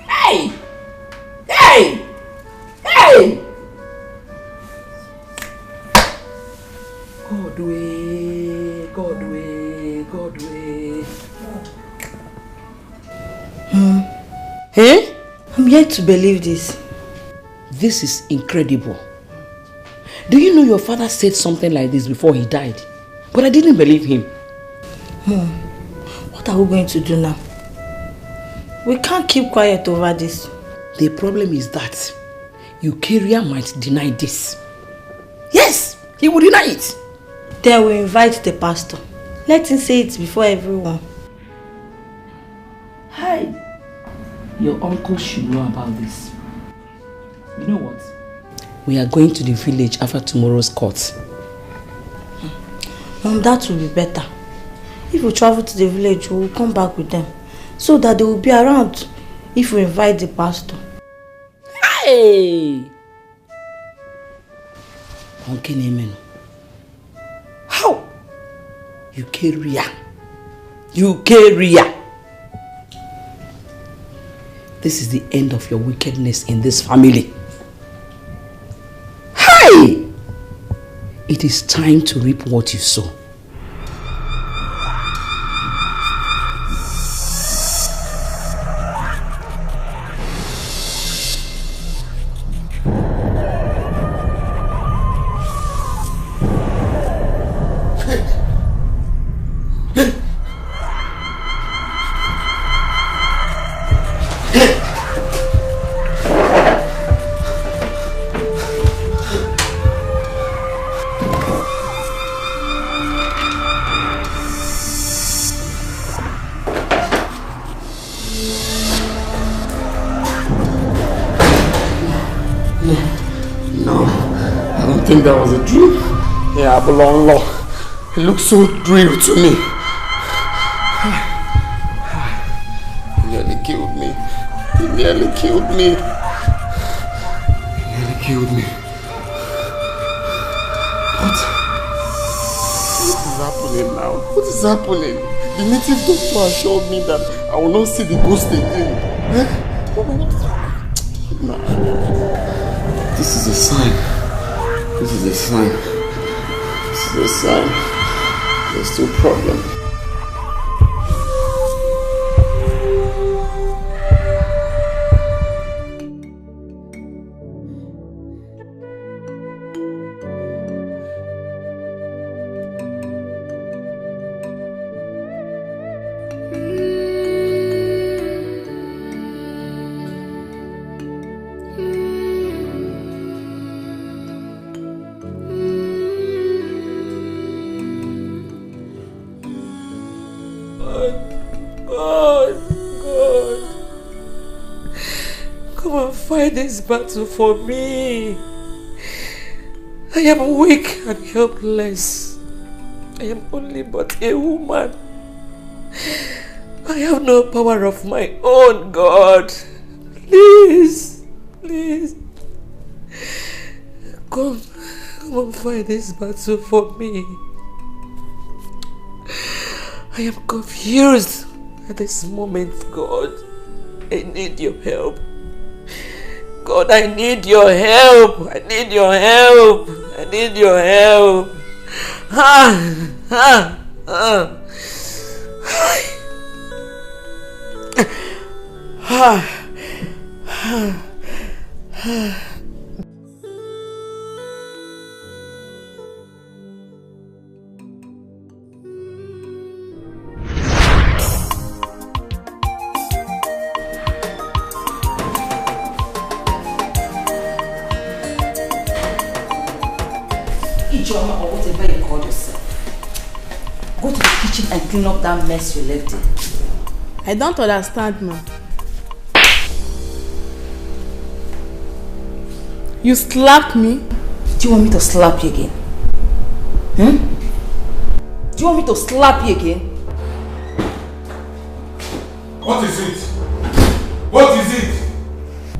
Hey! Hey! Hey! God way, God way, God way. Hey? I'm yet to believe this. This is incredible. Do you know your father said something like this before he died? But I didn't believe him. What are we going to do now? We can't keep quiet over this. The problem is that Uche might deny this. Yes, he will deny it. Then we invite the pastor. Let him say it before everyone. Hi. Your uncle should know about this. You know what? We are going to the village after tomorrow's court. That will be better. If we travel to the village, we will come back with them. So that they will be around if we invite the pastor. Hey! How? You carry her. You carry her. This is the end of your wickedness in this family. Hey! It is time to reap what you sow. That was a dream. Yeah, belong law. It looks so real to me. He nearly killed me. He nearly killed me. He nearly killed me. What is happening now? What is happening? The native doctor assured me that I will not see the ghost again. Nah. This is a sign. This is a sign. This is a sign. There's still a problem. This battle for me. I am weak and helpless. I am only but a woman. I have no power of my own, God. Please, please. Come and fight this battle for me. I am confused at this moment, God. I need your help. God, I need your help. I need your help. I need your help. Or whatever you call yourself. Go to the kitchen and clean up that mess you left in. I don't understand, ma. You slapped me? Do you want me to slap you again? Do you want me to slap you again? What is it? What is it?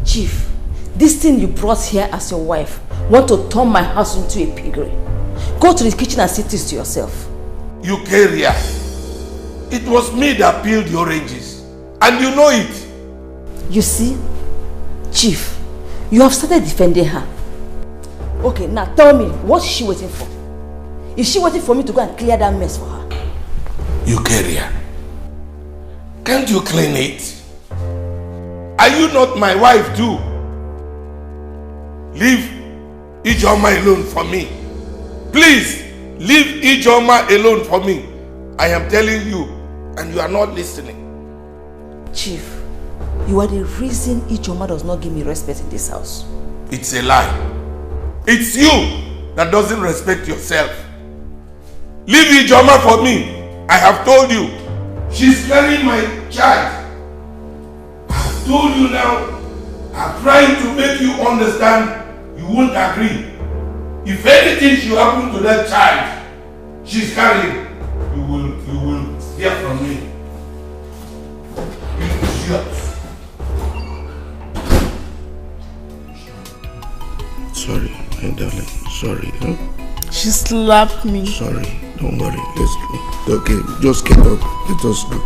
Chief, this thing you brought here as your wife want to turn my house into a piggery. Go to the kitchen and see this to yourself. You carrier. It was me that peeled the oranges. And you know it. You see? Chief, you have started defending her. Okay, now tell me, what is she waiting for? Is she waiting for me to go and clear that mess for her? You carrier. Can't you clean it? Are you not my wife too? Leave Ijoma alone for me. Please, leave Ijoma alone for me. I am telling you, and you are not listening. Chief, you are the reason Ijoma does not give me respect in this house. It's a lie. It's you that doesn't respect yourself. Leave Ijoma for me. I have told you. She's carrying my child. I have told you now. I'm trying to make you understand. You won't agree. If anything should happen to that child, She's carrying. You will hear from me. You idiot. Sorry, my darling. Sorry. Huh? She slapped me. Sorry. Don't worry. Let's go. Okay, just get up. Let us go.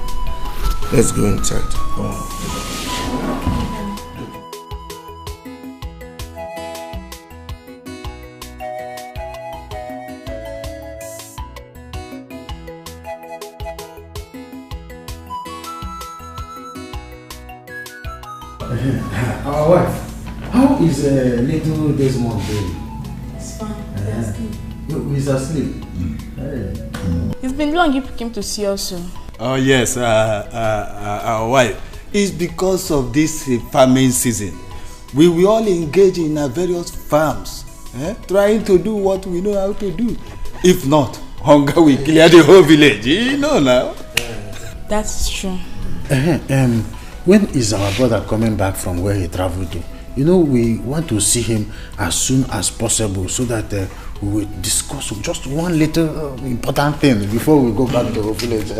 Let's go inside. Come on. Our wife, how is little Desmond doing? It's fine. He's asleep. Hey. It's been long you came to see us. Oh yes, our wife. It's because of this farming season. We will all engage in various farms, trying to do what we know how to do. If not, hunger will clear the whole village. You know now. That's true. When is our brother coming back from where he traveled to? You know, we want to see him as soon as possible so that we will discuss just one little important thing before we go back to the village.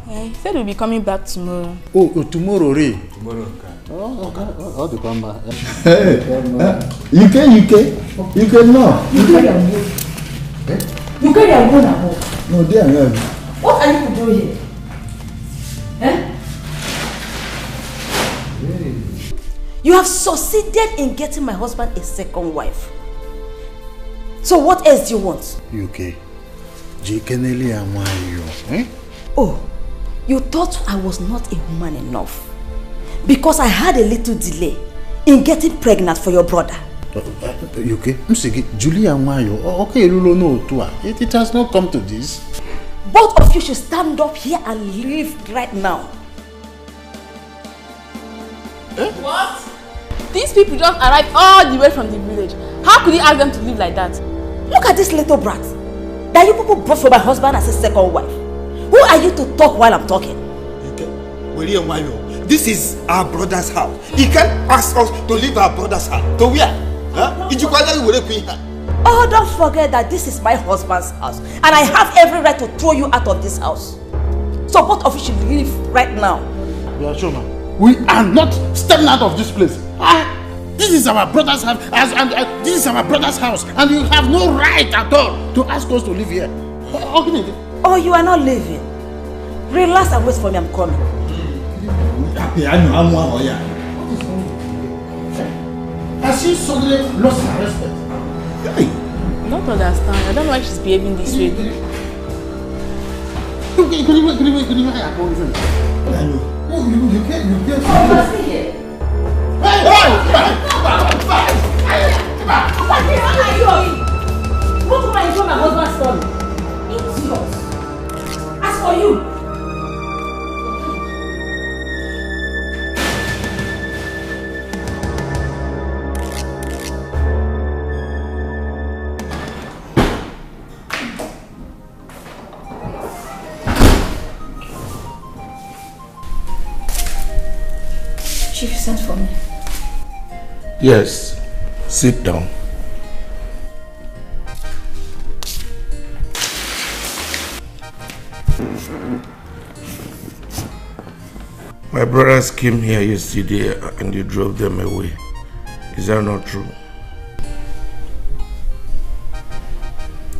He said we'll be coming back tomorrow. Oh, tomorrow, Ray? Tomorrow. Oh, okay. How to come back? You can no. You carry a boat. You carry a boat now. No, dear. What are you doing here? You have succeeded in getting my husband a second wife. So what else do you want? Uche, Oh, you thought I was not a woman enough because I had a little delay in getting pregnant for your brother. Uche, Julia Mayo. Okay, no, it has not come to this. Both of you should stand up here and leave right now. What? These people just arrived all the way from the village. How could you ask them to live like that? Look at this little brat that you people brought for my husband as a second wife. Who are you to talk while I'm talking? This is our brother's house. He can't ask us to leave our brother's house. To where? Oh, don't forget that this is my husband's house and I have every right to throw you out of this house. So both of you should leave right now. We are not stepping out of this place. This is our brother's house, and this is our brother's house, and you have no right at all to ask us to live here. Oh, you are not leaving. Relax and wait for me. I'm coming. Has she suddenly lost her respect? I don't understand. I don't know why she's behaving this way. You can't. What am I doing? My husband's story. It's yours. As for you, Chief sent for me. Yes. Sit down. My brothers came here yesterday and you drove them away. Is that not true?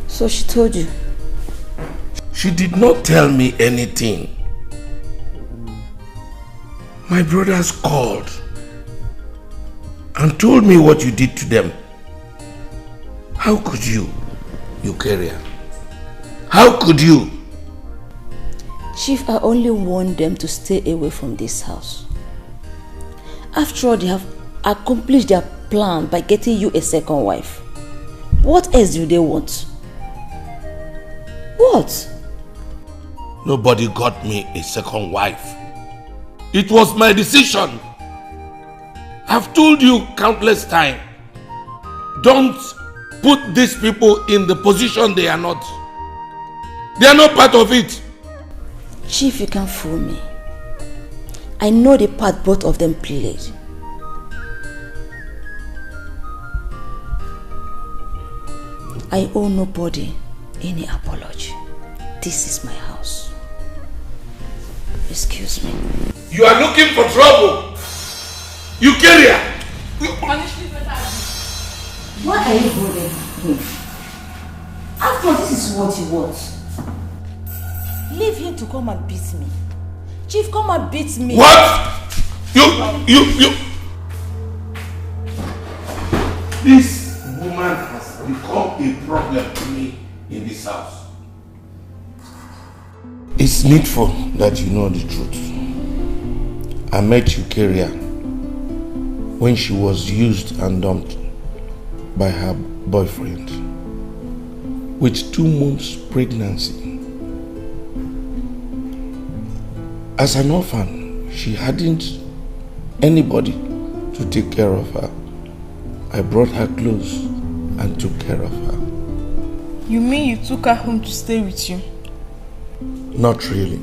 So she told you? She did not tell me anything. My brothers called and told me what you did to them. How could you, Eukarya? How could you? Chief, I only want them to stay away from this house. After all, they have accomplished their plan by getting you a second wife. What else do they want? What? Nobody got me a second wife. It was my decision. I've told you countless times. Don't put these people in the position they are not. They are not part of it. Chief, you can't fool me. I know the part both of them played. I owe nobody any apology. This is my house. Excuse me. You are looking for trouble. You carrier. Why are you holding him? After all, this is what you want. Leave him to come and beat me. Chief, come and beat me. What? You. This woman has become a problem to me in this house. It's needful that you know the truth. I met Uche when she was used and dumped by her boyfriend with 2 months pregnancy. As an orphan, she hadn't anybody to take care of her. I brought her close and took care of her. You mean you took her home to stay with you? Not really.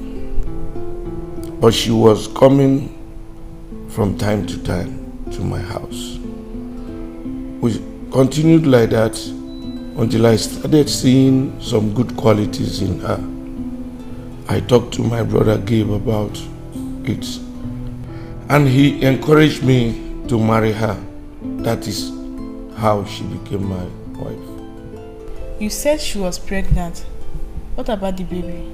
But she was coming from time to time to my house. We continued like that until I started seeing some good qualities in her. I talked to my brother Gabe about it, and he encouraged me to marry her. That is how she became my wife. You said she was pregnant. What about the baby?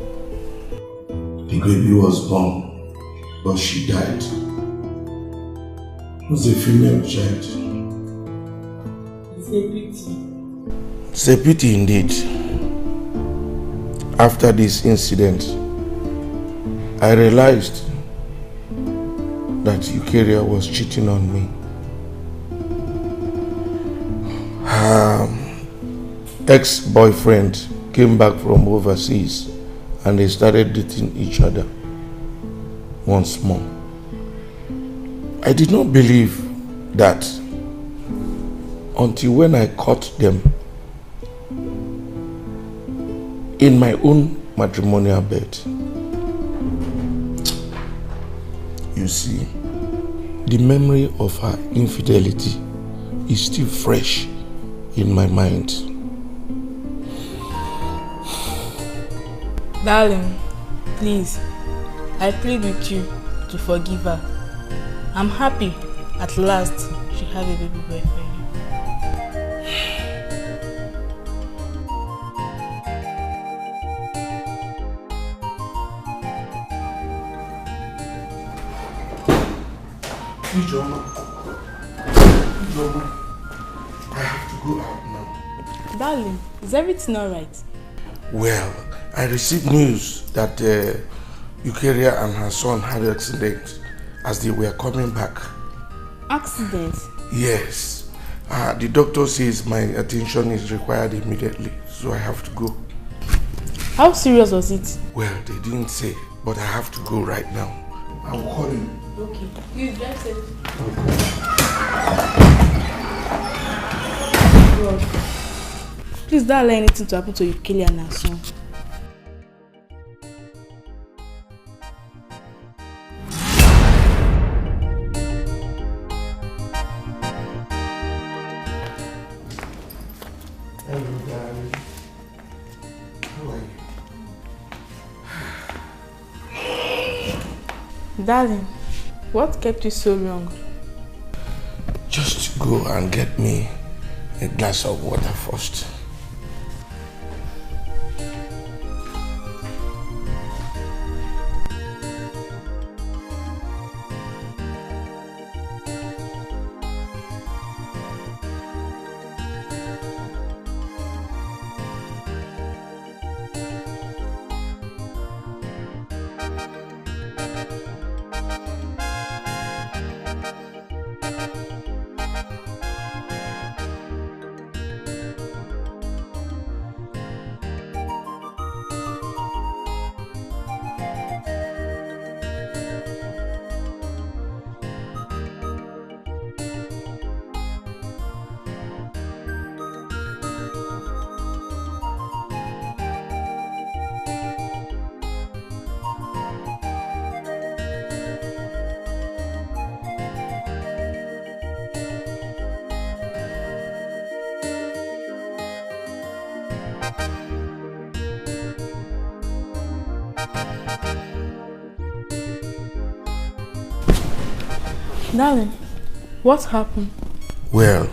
The baby was born, but she died. It was a female child. It's a pity. It's a pity indeed. After this incident, I realized that Uche was cheating on me. Her ex-boyfriend came back from overseas and they started dating each other once more. I did not believe that until when I caught them in my own matrimonial bed. You see, the memory of her infidelity is still fresh in my mind. Darling, please, I plead with you to forgive her. I'm happy at last she has a baby boy for you. Ijoma, I have to go out now. Darling, is everything alright? Well, I received news that Uche and her son had an accident as they were coming back. Accident? Yes. The doctor says my attention is required immediately, so I have to go. How serious was it? Well, they didn't say, but I have to go right now. I will call you. Okay. You drive safe. God. Please don't allow anything to happen to Uche and her son. Hello, darling. How are you? Darling, what kept you so long? Just go and get me a glass of water first. Darling, what happened? Well,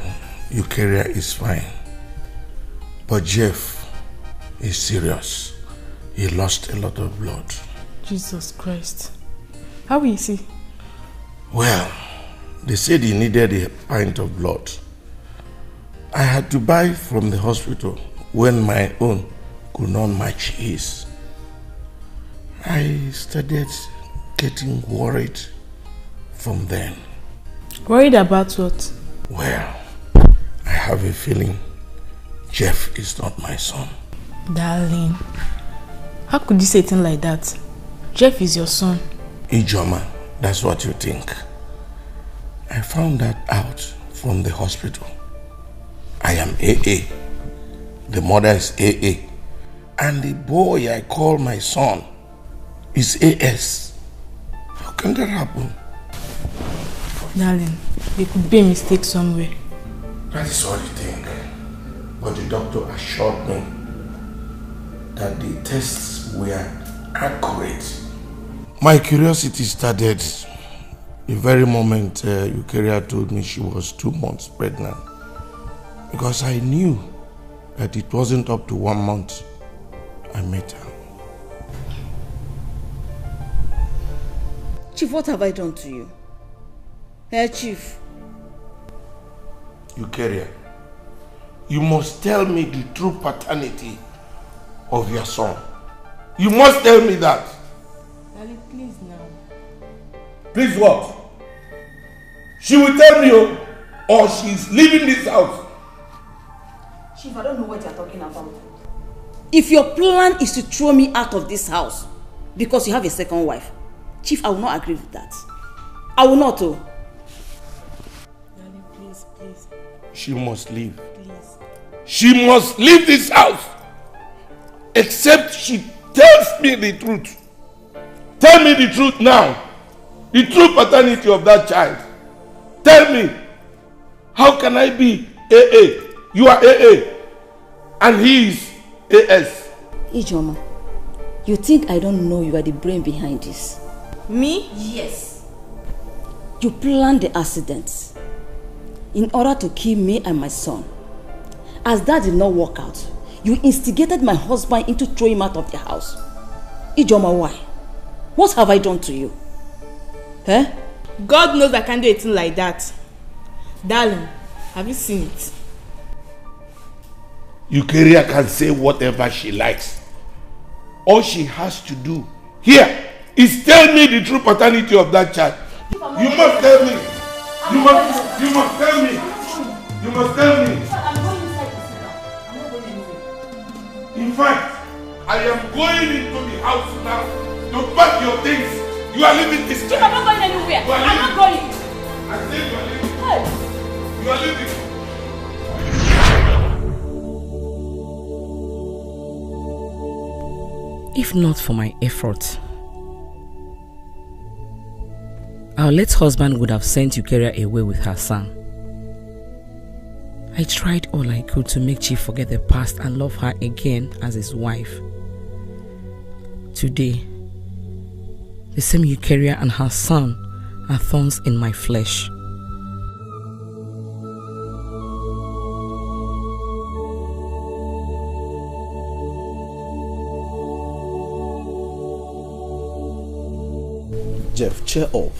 Eukarya is fine. But Jeff is serious. He lost a lot of blood. Jesus Christ. How is he? Well, they said he needed a pint of blood. I had to buy from the hospital when my own could not match his. I started getting worried from then. Worried about what? Well, I have a feeling Jeff is not my son. Darling, how could you say things like that? Jeff is your son. Ijoma, that's what you think. I found that out from the hospital. I am AA. The mother is AA. And the boy I call my son is AS. How can that happen? Darling, there could be a mistake somewhere. That is what you think. But the doctor assured me that the tests were accurate. My curiosity started the very moment Eukarya told me she was 2 months pregnant. Because I knew that it wasn't up to 1 month I met her. Chief, what have I done to you? Chief. Eukarya, you must tell me the true paternity of your son. You must tell me that. Darling, please now. Please what? She will tell me or she's leaving this house. Chief, I don't know what you're talking about. If your plan is to throw me out of this house because you have a second wife, Chief, I will not agree with that. I will not, oh. Darling, please, please. She must leave. Please. She must leave this house. Except she tells me the truth. Tell me the truth now. The true paternity of that child. Tell me. How can I be AA? You are AA. And he is AS. Ijoma, you think I don't know you are the brain behind this? Me? Yes. You planned the accident in order to kill me and my son. As that did not work out, you instigated my husband into throwing him out of the house. Ijoma, why? What have I done to you? Eh? God knows I can't do a thing like that. Darling, have you seen it? Eukarya can say whatever she likes. All she has to do here is tell me the true paternity of that child. You must tell me. You must tell me. You must tell me. In fact, I am going into the house now to pack your things. You are leaving this time. I'm not going anywhere. I'm not going. I said you are leaving. Hey. You are leaving. If not for my effort, our late husband would have sent Eukarya away with her son. I tried all I could to make Chief forget the past and love her again as his wife. Today, the same Eukarya and her son are thorns in my flesh. Jeff, cheer up.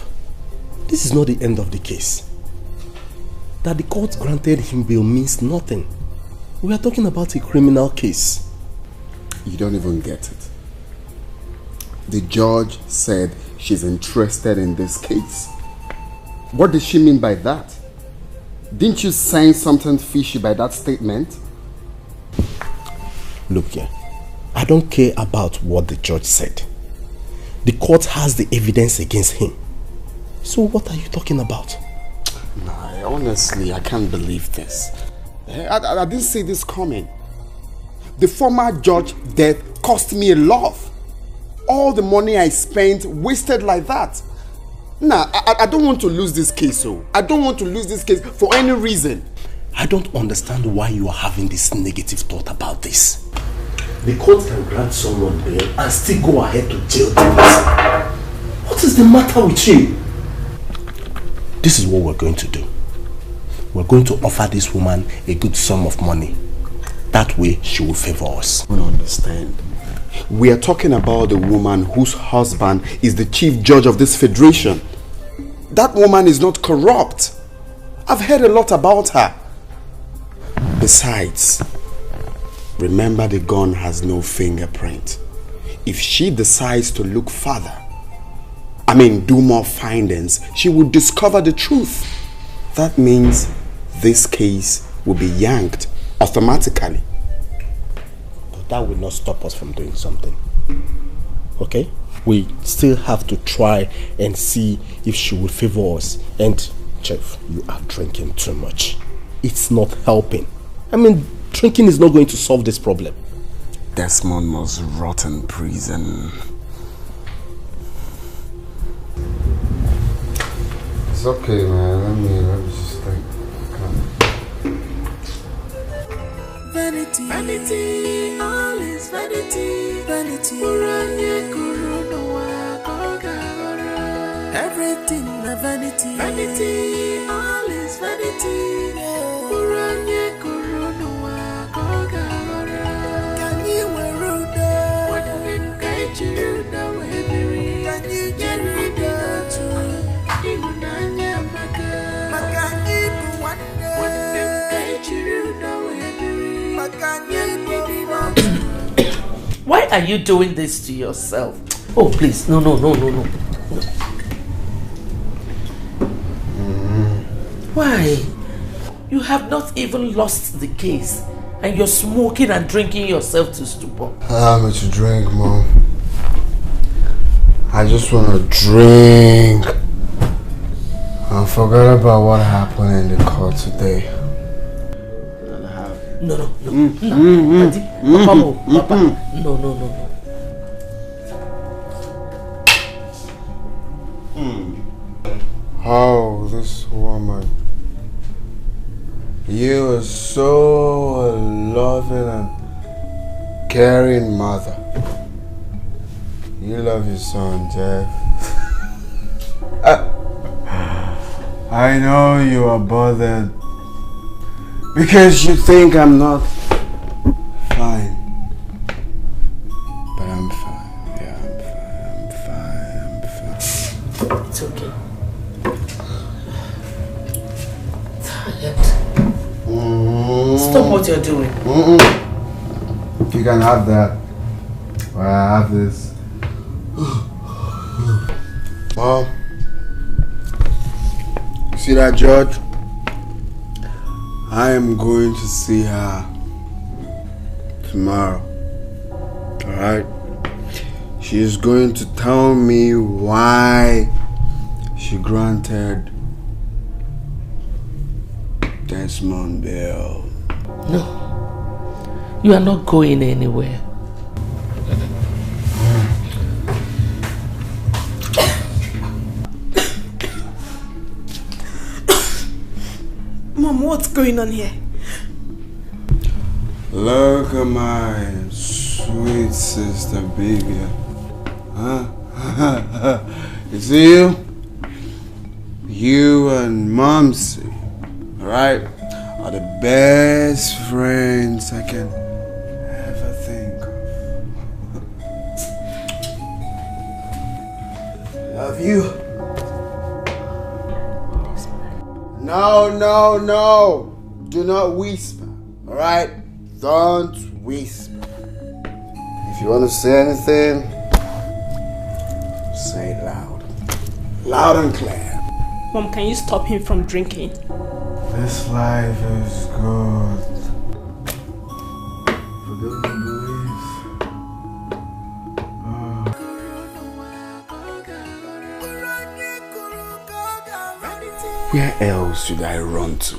This is not the end of the case. That the court granted him bail means nothing. We are talking about a criminal case. You don't even get it. The judge said she's interested in this case. What did she mean by that? Didn't you sense something fishy by that statement? Look here, I don't care about what the judge said. The court has the evidence against him. So what are you talking about? Nah, honestly, I can't believe this. I didn't see this coming. The former judge's death cost me a lot. All the money I spent wasted like that. Nah, I don't want to lose this case, so I don't want to lose this case for any reason. I don't understand why you are having this negative thought about this. The court can grant someone bail and still go ahead to jail the person. What is the matter with you? This is what we're going to do. We're going to offer this woman a good sum of money. That way she will favor us. I don't understand. We are talking about the woman whose husband is the chief judge of this federation. That woman is not corrupt. I've heard a lot about her. Besides, remember the gun has no fingerprint. If she decides to look further, do more findings, she will discover the truth. That means this case will be yanked automatically. But that will not stop us from doing something. Okay? We still have to try and see if she will favor us. And, Chef, you are drinking too much. It's not helping. Drinking is not going to solve this problem. Desmond must rot in prison. It's okay, man. Let me just think. Vanity, vanity, all is vanity, vanity. Everything a vanity, vanity, all is vanity. Why are you doing this to yourself? Oh, please, no. Why? You have not even lost the case and you're smoking and drinking yourself to stupor. Allow me to drink, Mom. I just want to drink and forget about what happened in the court today. No. Papa. No. Oh, this woman. You are so a loving and caring mother. You love your son, Jeff. I know you are bothered because you think I'm not fine. But I'm fine. Yeah, I'm fine. It's okay. Stop what you're doing. You can have that. Or I have this. Mom, you see that judge? I am going to see her tomorrow. Alright? She is going to tell me why she granted Desmond bail. No, you are not going anywhere. Mom, what's going on here? Look at my sweet sister, baby. Huh? You see you? You and Momsy, right, are the best friends I can ever think of. Love you. No. Do not whisper, alright? Don't whisper. If you want to say anything, say it loud. Loud and clear. Mom, can you stop him from drinking? This life is good. For those who believe. Where else should I run to?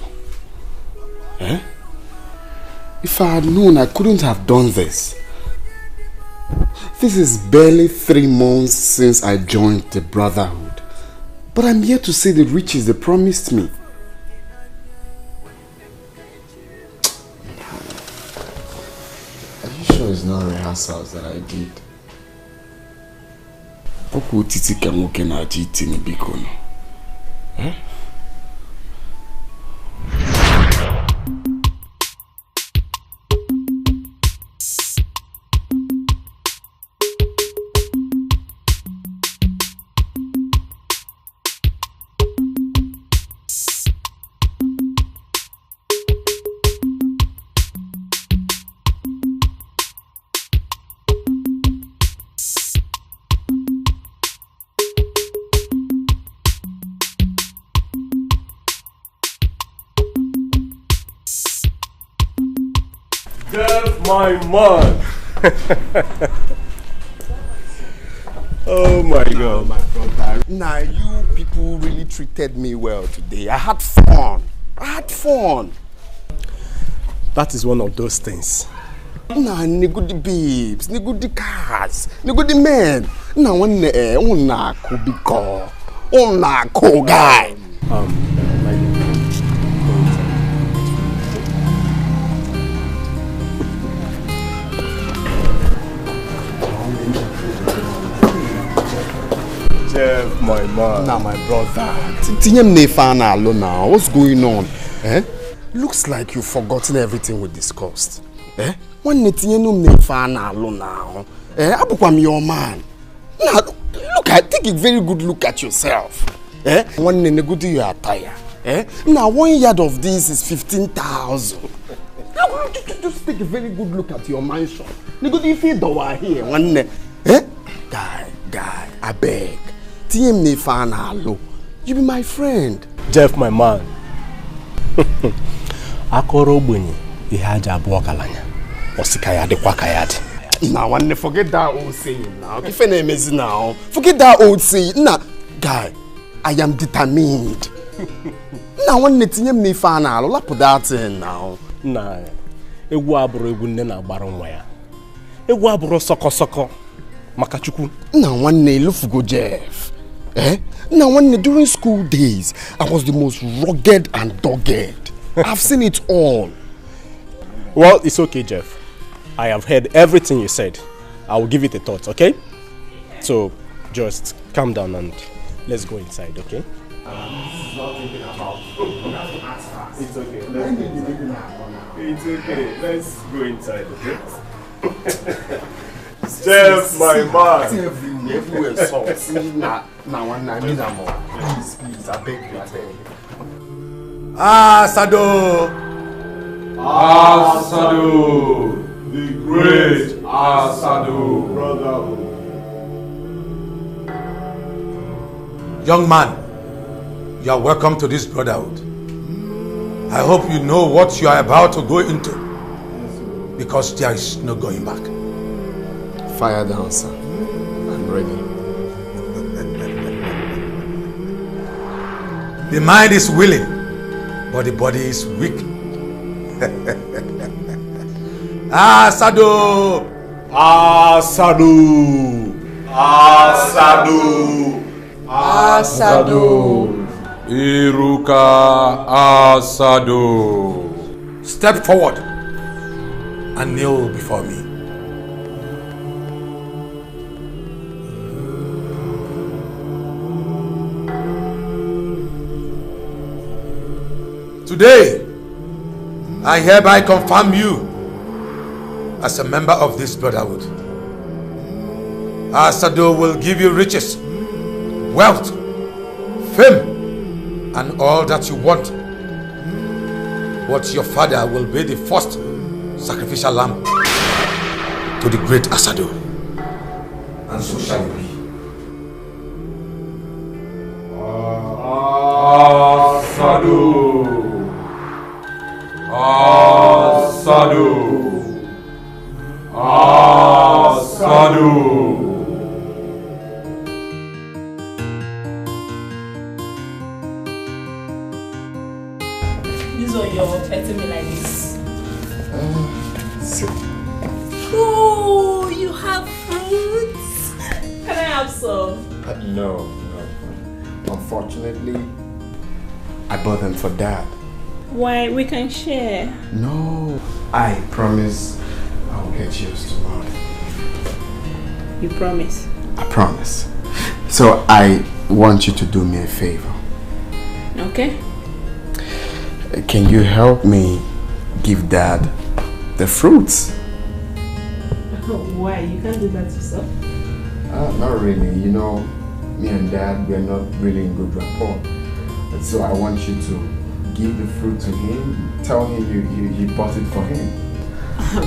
Eh? If I had known, I couldn't have done this. This is barely 3 months since I joined the Brotherhood. But I'm yet to see the riches they promised me. Are you sure it's not rehearsals that I did? Eh? Jeff, my man. Oh my God. My brother. Nah, you people really treated me well today. I had fun. That is one of those things. Nah, ni good babes, ni good cars, ni good men. Nah, one una kubiko, una cool guy. Jeff, my man. Nah, my brother. Tiyem nefana alone now. What's going on? Looks like you've forgotten everything we discussed. One netiyenum nefana alone now. Abukwam your man. Now, take a very good look at yourself. One good you attire. Now 1 yard of this is 15,000. Just take a very good look at your mansion. Nigga, you feel the here one guy, I beg. TM nefana alone. You be my friend. Jeff, my man. Akoro bunyi ihaja abuwa kalanya. Osikayade kwa kayade. Now, when forget that old saying now. If any amazing now, forget that old saying. Nah, guy, I am determined. Now, when netinye nefana alone, put that in now. Nah, ewu aburo ewu nena baronwa ya. Ewu aburo soko makachuku. Now, one day lufugo Jeff. Now, when during school days, I was the most rugged and dogged. I've seen it all. Well, it's okay, Jeff. I have heard everything you said. I will give it a thought, okay? So, just calm down and let's go inside, okay? It's okay. It's okay. Let's go inside, okay? Jeff, my man. Everywhere sauce. Now, one night, please, I beg you, I beg you. Asado! The great Asado. Brotherhood. Young man, you are welcome to this brotherhood. I hope you know what you are about to go into, because there is no going back. Fire down, sir. I'm ready. The mind is willing, but the body is weak. Asado! Iruka Asado. Step forward and kneel before me. Today, I hereby confirm you as a member of this brotherhood. Asado will give you riches, wealth, fame, and all that you want. But your father will be the first sacrificial lamb to the great Asado. And so shall it be. This one you're petting me like this. Sit. Oh, you have fruits. Can I have some? No. Unfortunately, I bought them for Dad. Why, we can share. No, I promise I'll get yours tomorrow. You promise? I promise. So I want you to do me a favor. Okay. Can you help me give Dad the fruits? Why? You can't do that yourself? Not really. You know, me and Dad, we're not really in good rapport. So I want you to give the fruit to him. Tell him you bought it for him.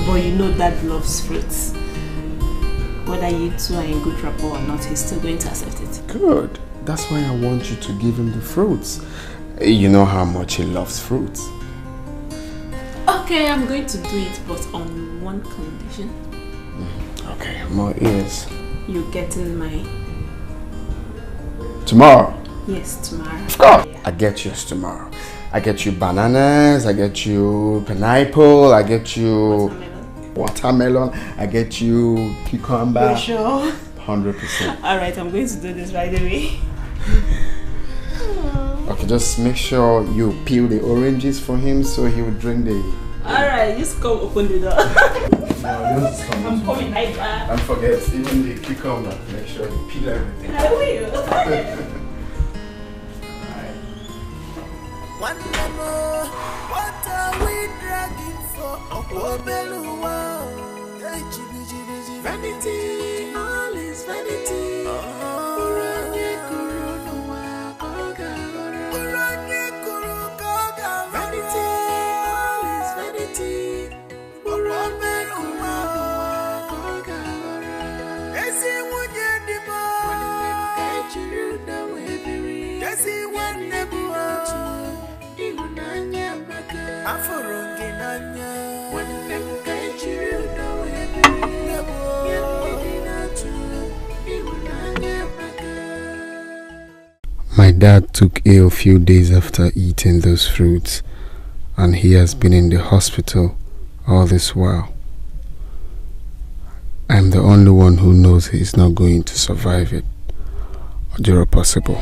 But you know Dad loves fruits. Whether you two are in good rapport or not, he's still going to accept it. Good. That's why I want you to give him the fruits. You know how much he loves fruits. Okay. Okay, I'm going to do it, but on one condition. Okay, more ears. You're getting my... Tomorrow? Yes, tomorrow. Of course. I get yours tomorrow. I get you bananas, I get you pineapple, I get you watermelon, I get you cucumber. You sure? 100%. Alright, I'm going to do this right away. Okay, just make sure you peel the oranges for him so he will drink the... Alright, just come open the door. No, just come. I'm coming right back. And forget, even the cucumber, make sure you peel everything. I will. One more, what are we dragging for? Oh, Belua, vanity, all is vanity. Vanity, all is vanity. My dad took ill a few days after eating those fruits, and he has been in the hospital all this while. I'm the only one who knows he's not going to survive it, or possible.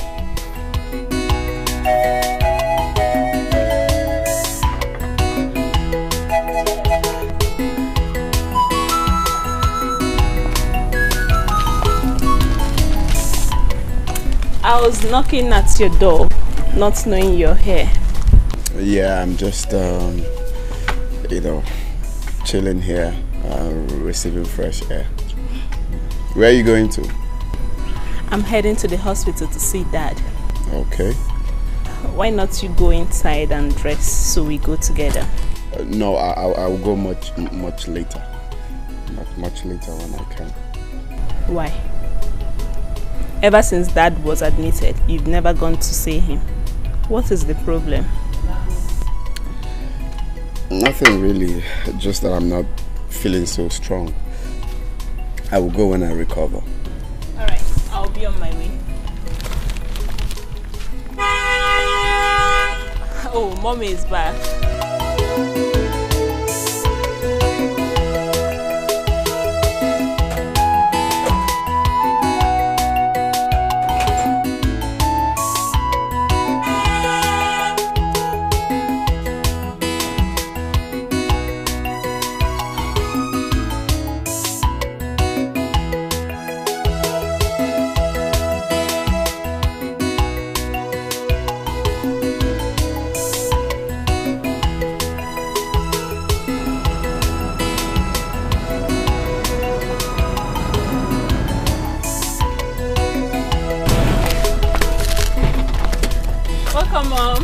I was knocking at your door, not knowing you're here. Yeah, I'm just, chilling here, receiving fresh air. Where are you going to? I'm heading to the hospital to see Dad. Okay. Why not you go inside and dress so we go together? No, I'll go much later. Much later when I can. Why? Ever since Dad was admitted, you've never gone to see him. What is the problem? Nothing really, just that I'm not feeling so strong. I will go when I recover. Alright, I'll be on my way. Oh, Mommy is back. Welcome, Mom.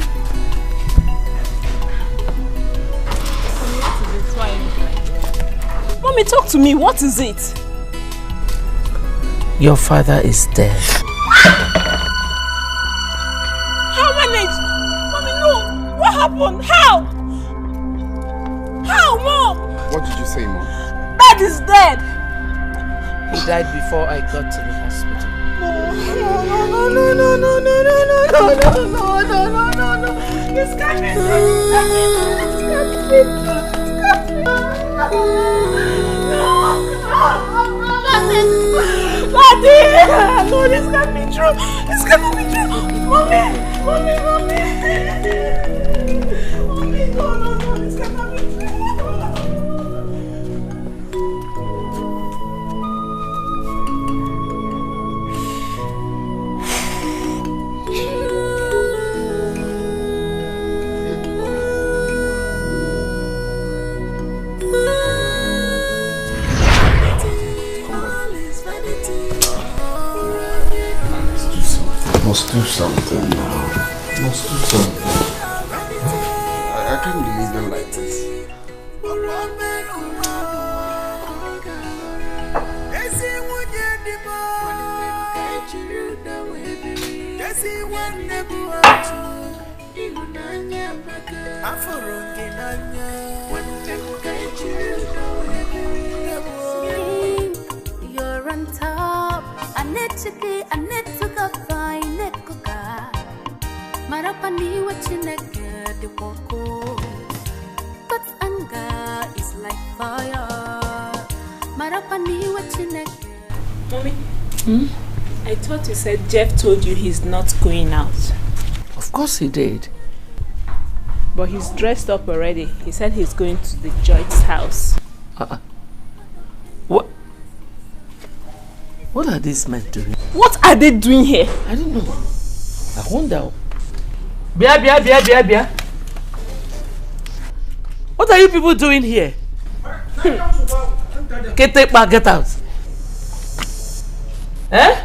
Mommy, talk to me. What is it? Your father is dead. How managed? Mommy, no. What happened? How? How, Mom? What did you say, Mom? Dad is dead. He died before I got to the hospital. No. It's coming. Daddy! No, this can't be true. This can't be true. Mommy! Mommy, no, this cannot be true. Must do something now. Must do something. I can't believe them like this. You're on top. I need to go find it. Marapani wachineke the woko. But anger is like fire. Marapani wachineke. Mommy, I thought you said Jeff told you he's not going out. Of course he did. But he's dressed up already. He said he's going to the Joy's house. What are these men doing? What are they doing here? I don't know. I wonder. Bia. What are you people doing here? Get out. Eh?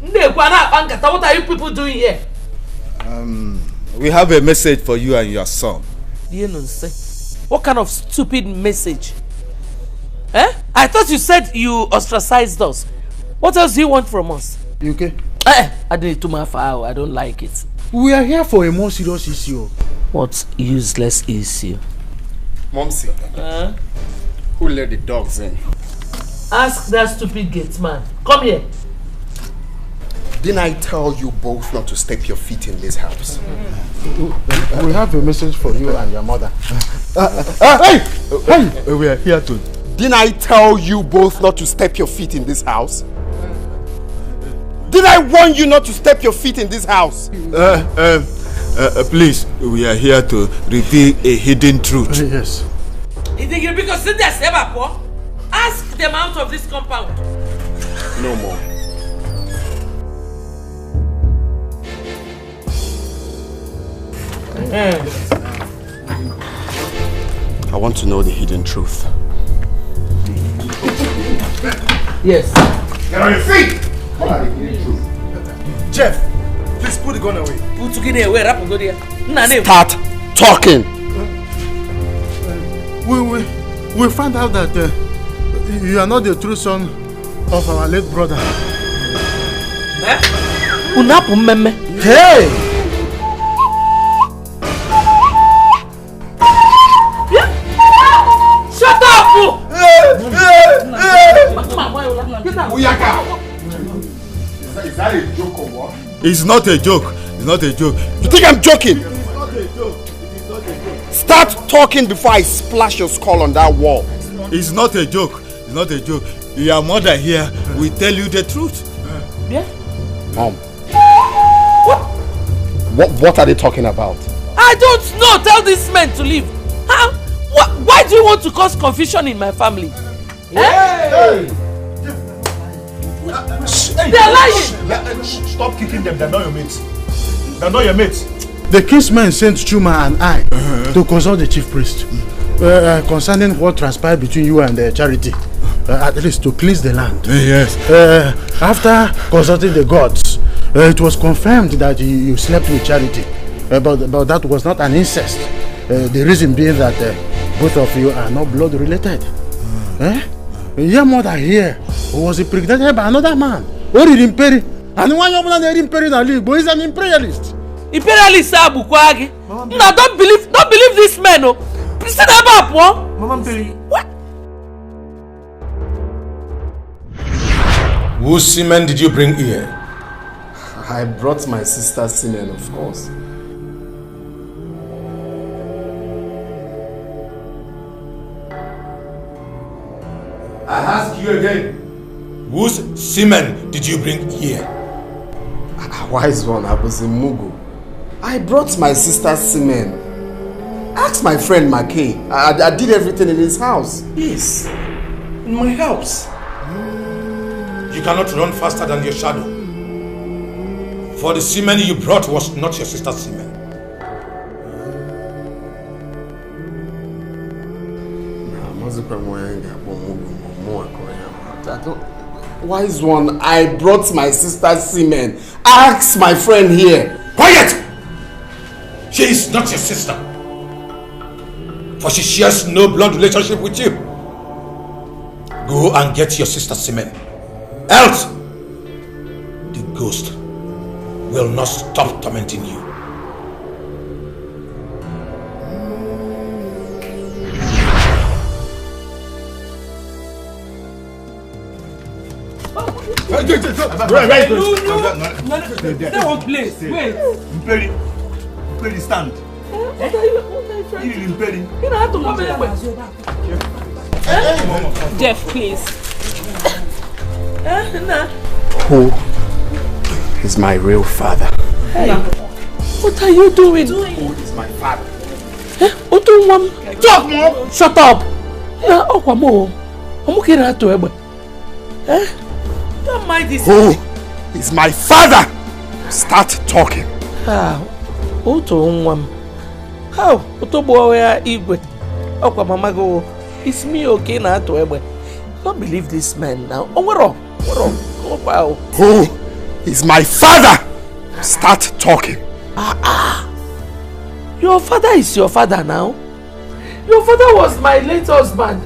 What are you people doing here? We have a message for you and your son. What kind of stupid message? Eh? I thought you said you ostracized us. What else do you want from us? You okay? I didn't do my file. I don't like it. We are here for a more serious issue. What useless issue? Momsy, who let the dogs in? Ask that stupid gate man. Come here. Didn't I tell you both not to step your feet in this house? We have a message for you and your mother. Hey! We are here to... Didn't I tell you both not to step your feet in this house? Did I warn you not to step your feet in this house? Please, we are here to reveal a hidden truth. Yes. Because ask them out of this compound. No more. I want to know the hidden truth. Yes. Get on your feet! What are the hidden truth? Jeff, please put the gun away. Put the gun away. Start talking. We found out that you are not the true son of our late brother. Hey! Shut up! Is that a joke or what? It's not a joke. It's not a joke. You think I'm joking? It's not a joke. It is not a joke. Start talking before I splash your skull on that wall. It's not a joke. It's not a joke. Your mother here will tell you the truth. Yeah? Mom. What are they talking about? I don't know. Tell these men to leave. Huh? Why do you want to cause confusion in my family? Hey! They're lying. Stop kicking them. They're not your mates. They're not your mates. The kinsmen sent Chuma and I to consult the chief priest concerning what transpired between you and Charity. At least to cleanse the land. Yes. After consulting the gods, it was confirmed that you slept with Charity. But that was not an incest. The reason being that both of you are not blood related. Your mother here was impregnated by another man. Imperi. And one young man is an imperialist. Imperialist Abukwagi. No, don't believe this man. No. Please up, Mama, what? Whose semen did you bring here? I brought my sister's semen, of course. I ask you again. Whose semen did you bring here? Wise one, I was in Mugu. I brought my sister's semen. Ask my friend McKay. I did everything in his house. Yes, in my house. You cannot run faster than your shadow. For the semen you brought was not your sister's semen. Wise one, I brought my sister's semen. Ask my friend here. Quiet! She is not your sister. For she shares no blood relationship with you. Go and get your sister's semen. Else, the ghost will not stop tormenting you. Stay one place. Wait. Mperi, stand. What are you trying to do? You know how to move it. Jeff, please. Who is my real father? Hey, what are you doing? Who is my father? Talk, Mom! Shut up! Don't mind this. Who is my father? Start talking. It's me, okay, now to Ebe. Don't believe this man now. Who is my father? Start talking. Your father is your father now. Your father was my late husband.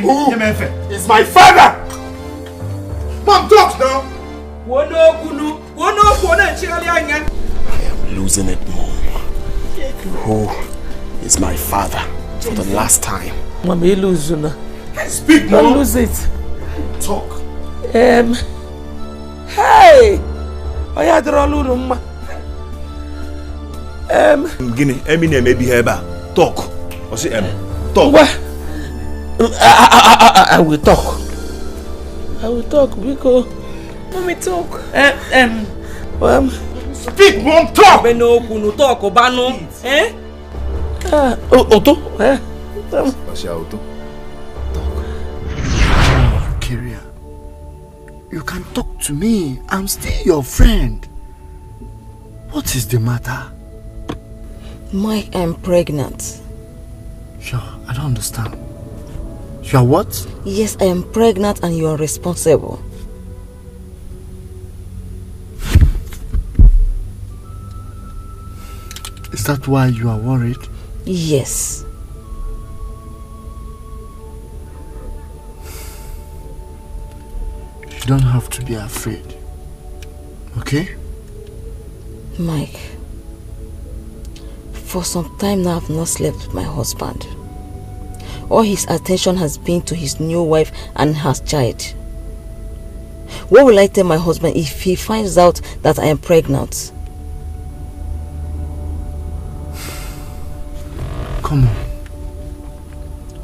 Who is my father? Mom, talk now. I am losing it, Mom. Who is my father for the last time? Mom, you lose now. Speak, Mom. Don't lose it. Talk. Hey! I had a room. Guinea, Eminem may be here. Talk. Or say talk. I will talk. I will talk because Mommy, talk. Speak, Mom, talk. Talk, Obano. Otto. Talk. Kyria, you can talk to me. I'm still your friend. What is the matter? Mike, I'm pregnant. Sure, I don't understand. You are what? Yes, I am pregnant and you are responsible. Is that why you are worried? Yes. You don't have to be afraid. Okay? Mike, for some time now I've not slept with my husband. All his attention has been to his new wife and her child. What will I tell my husband if he finds out that I am pregnant? Come on.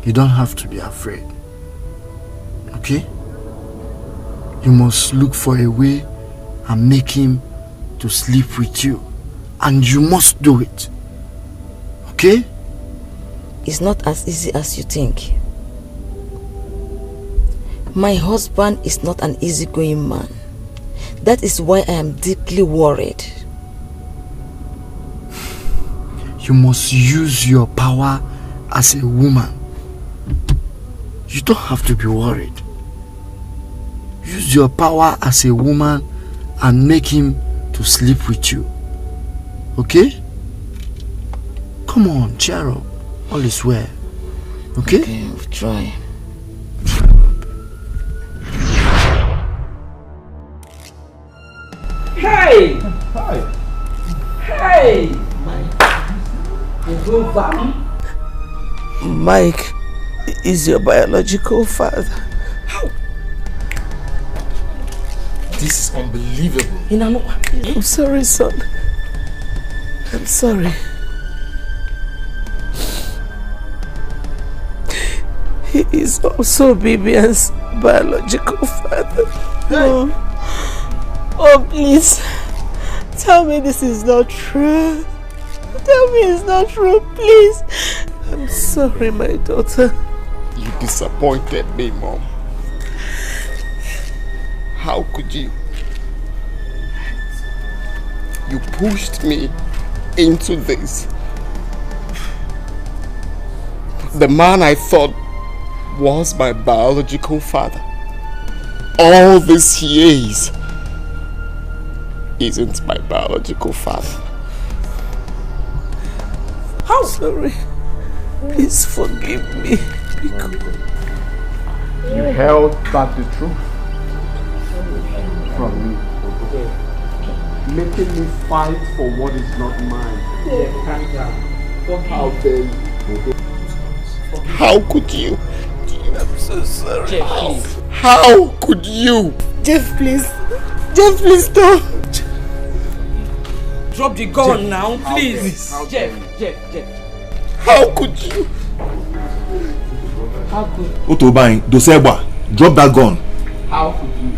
You don't have to be afraid. Okay? You must look for a way and make him to sleep with you. And you must do it. Okay? It's not as easy as you think. My husband is not an easygoing man. That is why I am deeply worried. You must use your power as a woman. You don't have to be worried. Use your power as a woman and make him to sleep with you. Okay? Come on, cheer up. All is well. Okay? Okay, I'll try. Hey! Hi. Hey! Mike is your biological father. How? This is unbelievable. I'm sorry, son. I'm sorry. He is also Bibian's biological father. Hey. Oh, please. Tell me this is not true. Tell me it's not true, please. I'm sorry, my daughter. You disappointed me, Mom. How could you? You pushed me into this. The man I thought was my biological father. All these years isn't my biological father. How? Sorry. Please forgive me. You held back the truth from me, making me fight for what is not mine. How dare you? How could you? I'm so sorry. Jeff, please. How could you? Jeff, please. Jeff, please stop. Drop the gun Jeff, now, please. Jeff. How could you? How could? Otobain, Dosegba, drop that gun. How could you?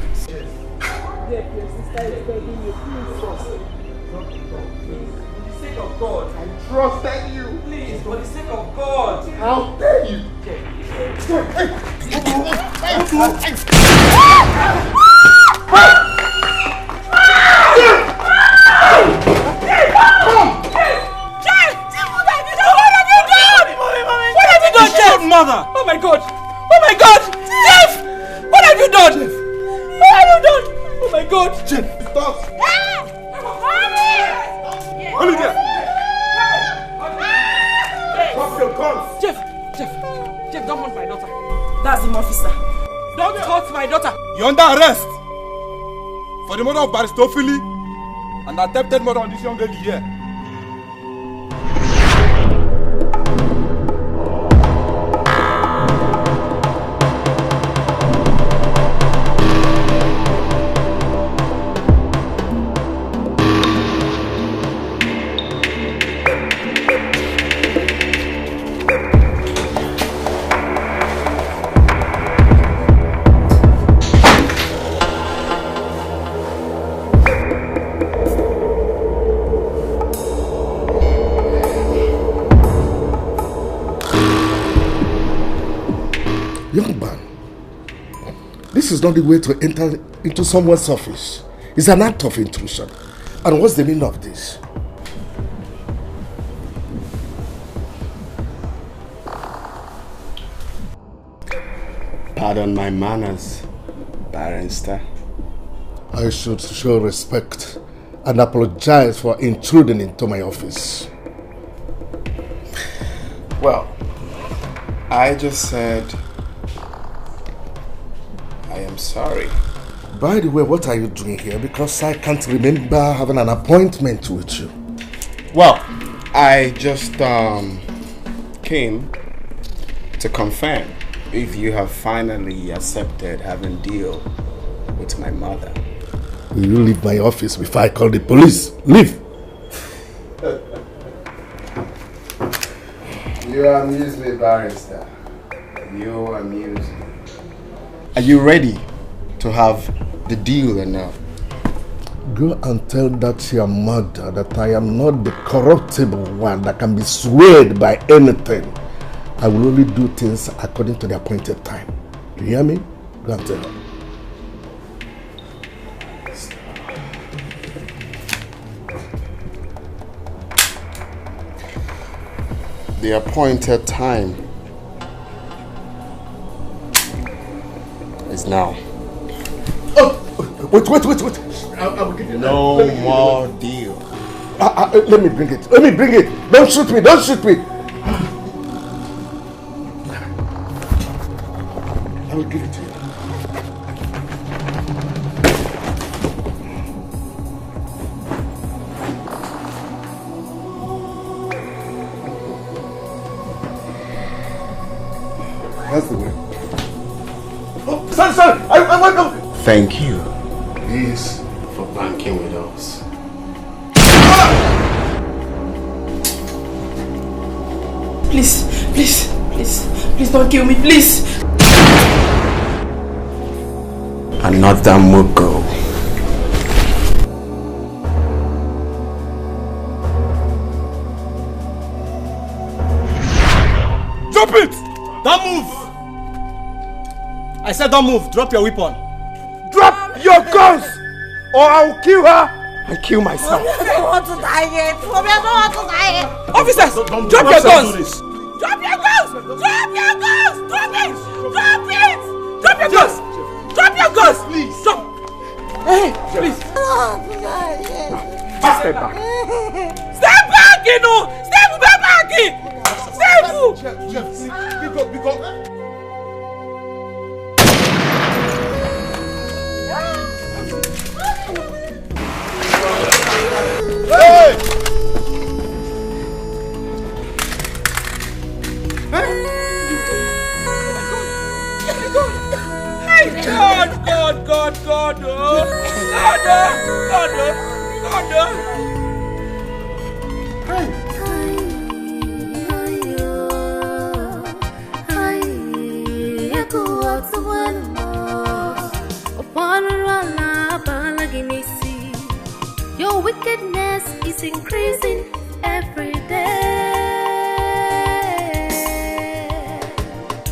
Trusted you. Please, for the sake of God. How dare you? Mother! Oh my God! Oh my God! Jeff! What have you done? Jeff! What have you done? Oh my God! Jeff, stop! Olivia! Drop your guns! Jeff, don't hurt my daughter. That's him, officer. Don't hurt my daughter. You're under arrest for the murder of Baristophilie and attempted murder on this young lady here. Young man, this is not the way to enter into someone's office. It's an act of intrusion. And what's the meaning of this? Pardon my manners, barrister. I should show respect and apologize for intruding into my office. Well, I just said I am sorry. By the way, what are you doing here? Because I can't remember having an appointment with you. Well, I just came to confirm if you have finally accepted having deal with my mother. Will you leave my office before I call the police? Leave! You amuse me, barrister. You amuse me. Are you ready to have the deal or not? Go and tell that your mother that I am not the corruptible one that can be swayed by anything. I will only do things according to the appointed time. You hear me? Go and tell her. The appointed time is now. Oh, wait. I will give you no more deal. Let me bring it. Don't shoot me. I will give it to you. That's the way. Oh, sorry. I want to. Thank you. Please. For banking with us. Please don't kill me, please. Another Mugo. Drop it! Don't move! I said don't move. Drop your weapon. Drop your guns! Or I'll kill her and kill myself. I don't want to die yet. I don't want to die yet. Officers, drop your guns! Drop your guns! Please! Drop! Hey, please! Step back! Step back, you know! Step back! Hey! God, God, oh. God, God, God, Your wickedness is increasing every day.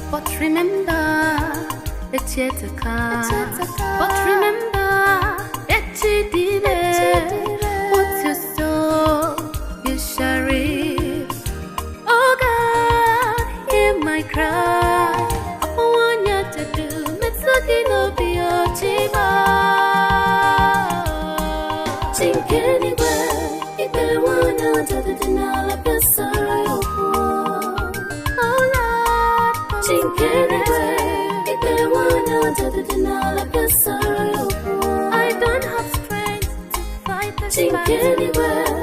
But remember, it's yet to come. But remember, it's what you sow, you shall reap. Oh God, hear my cry. I want you to do Mitsuki no Biochiba. Think anywhere, if they wanna do the denial of your sorrow. Oh Lord, think anywhere, if they wanna do the denial of your sorrow. I don't have strength to fight the fight. Think anywhere,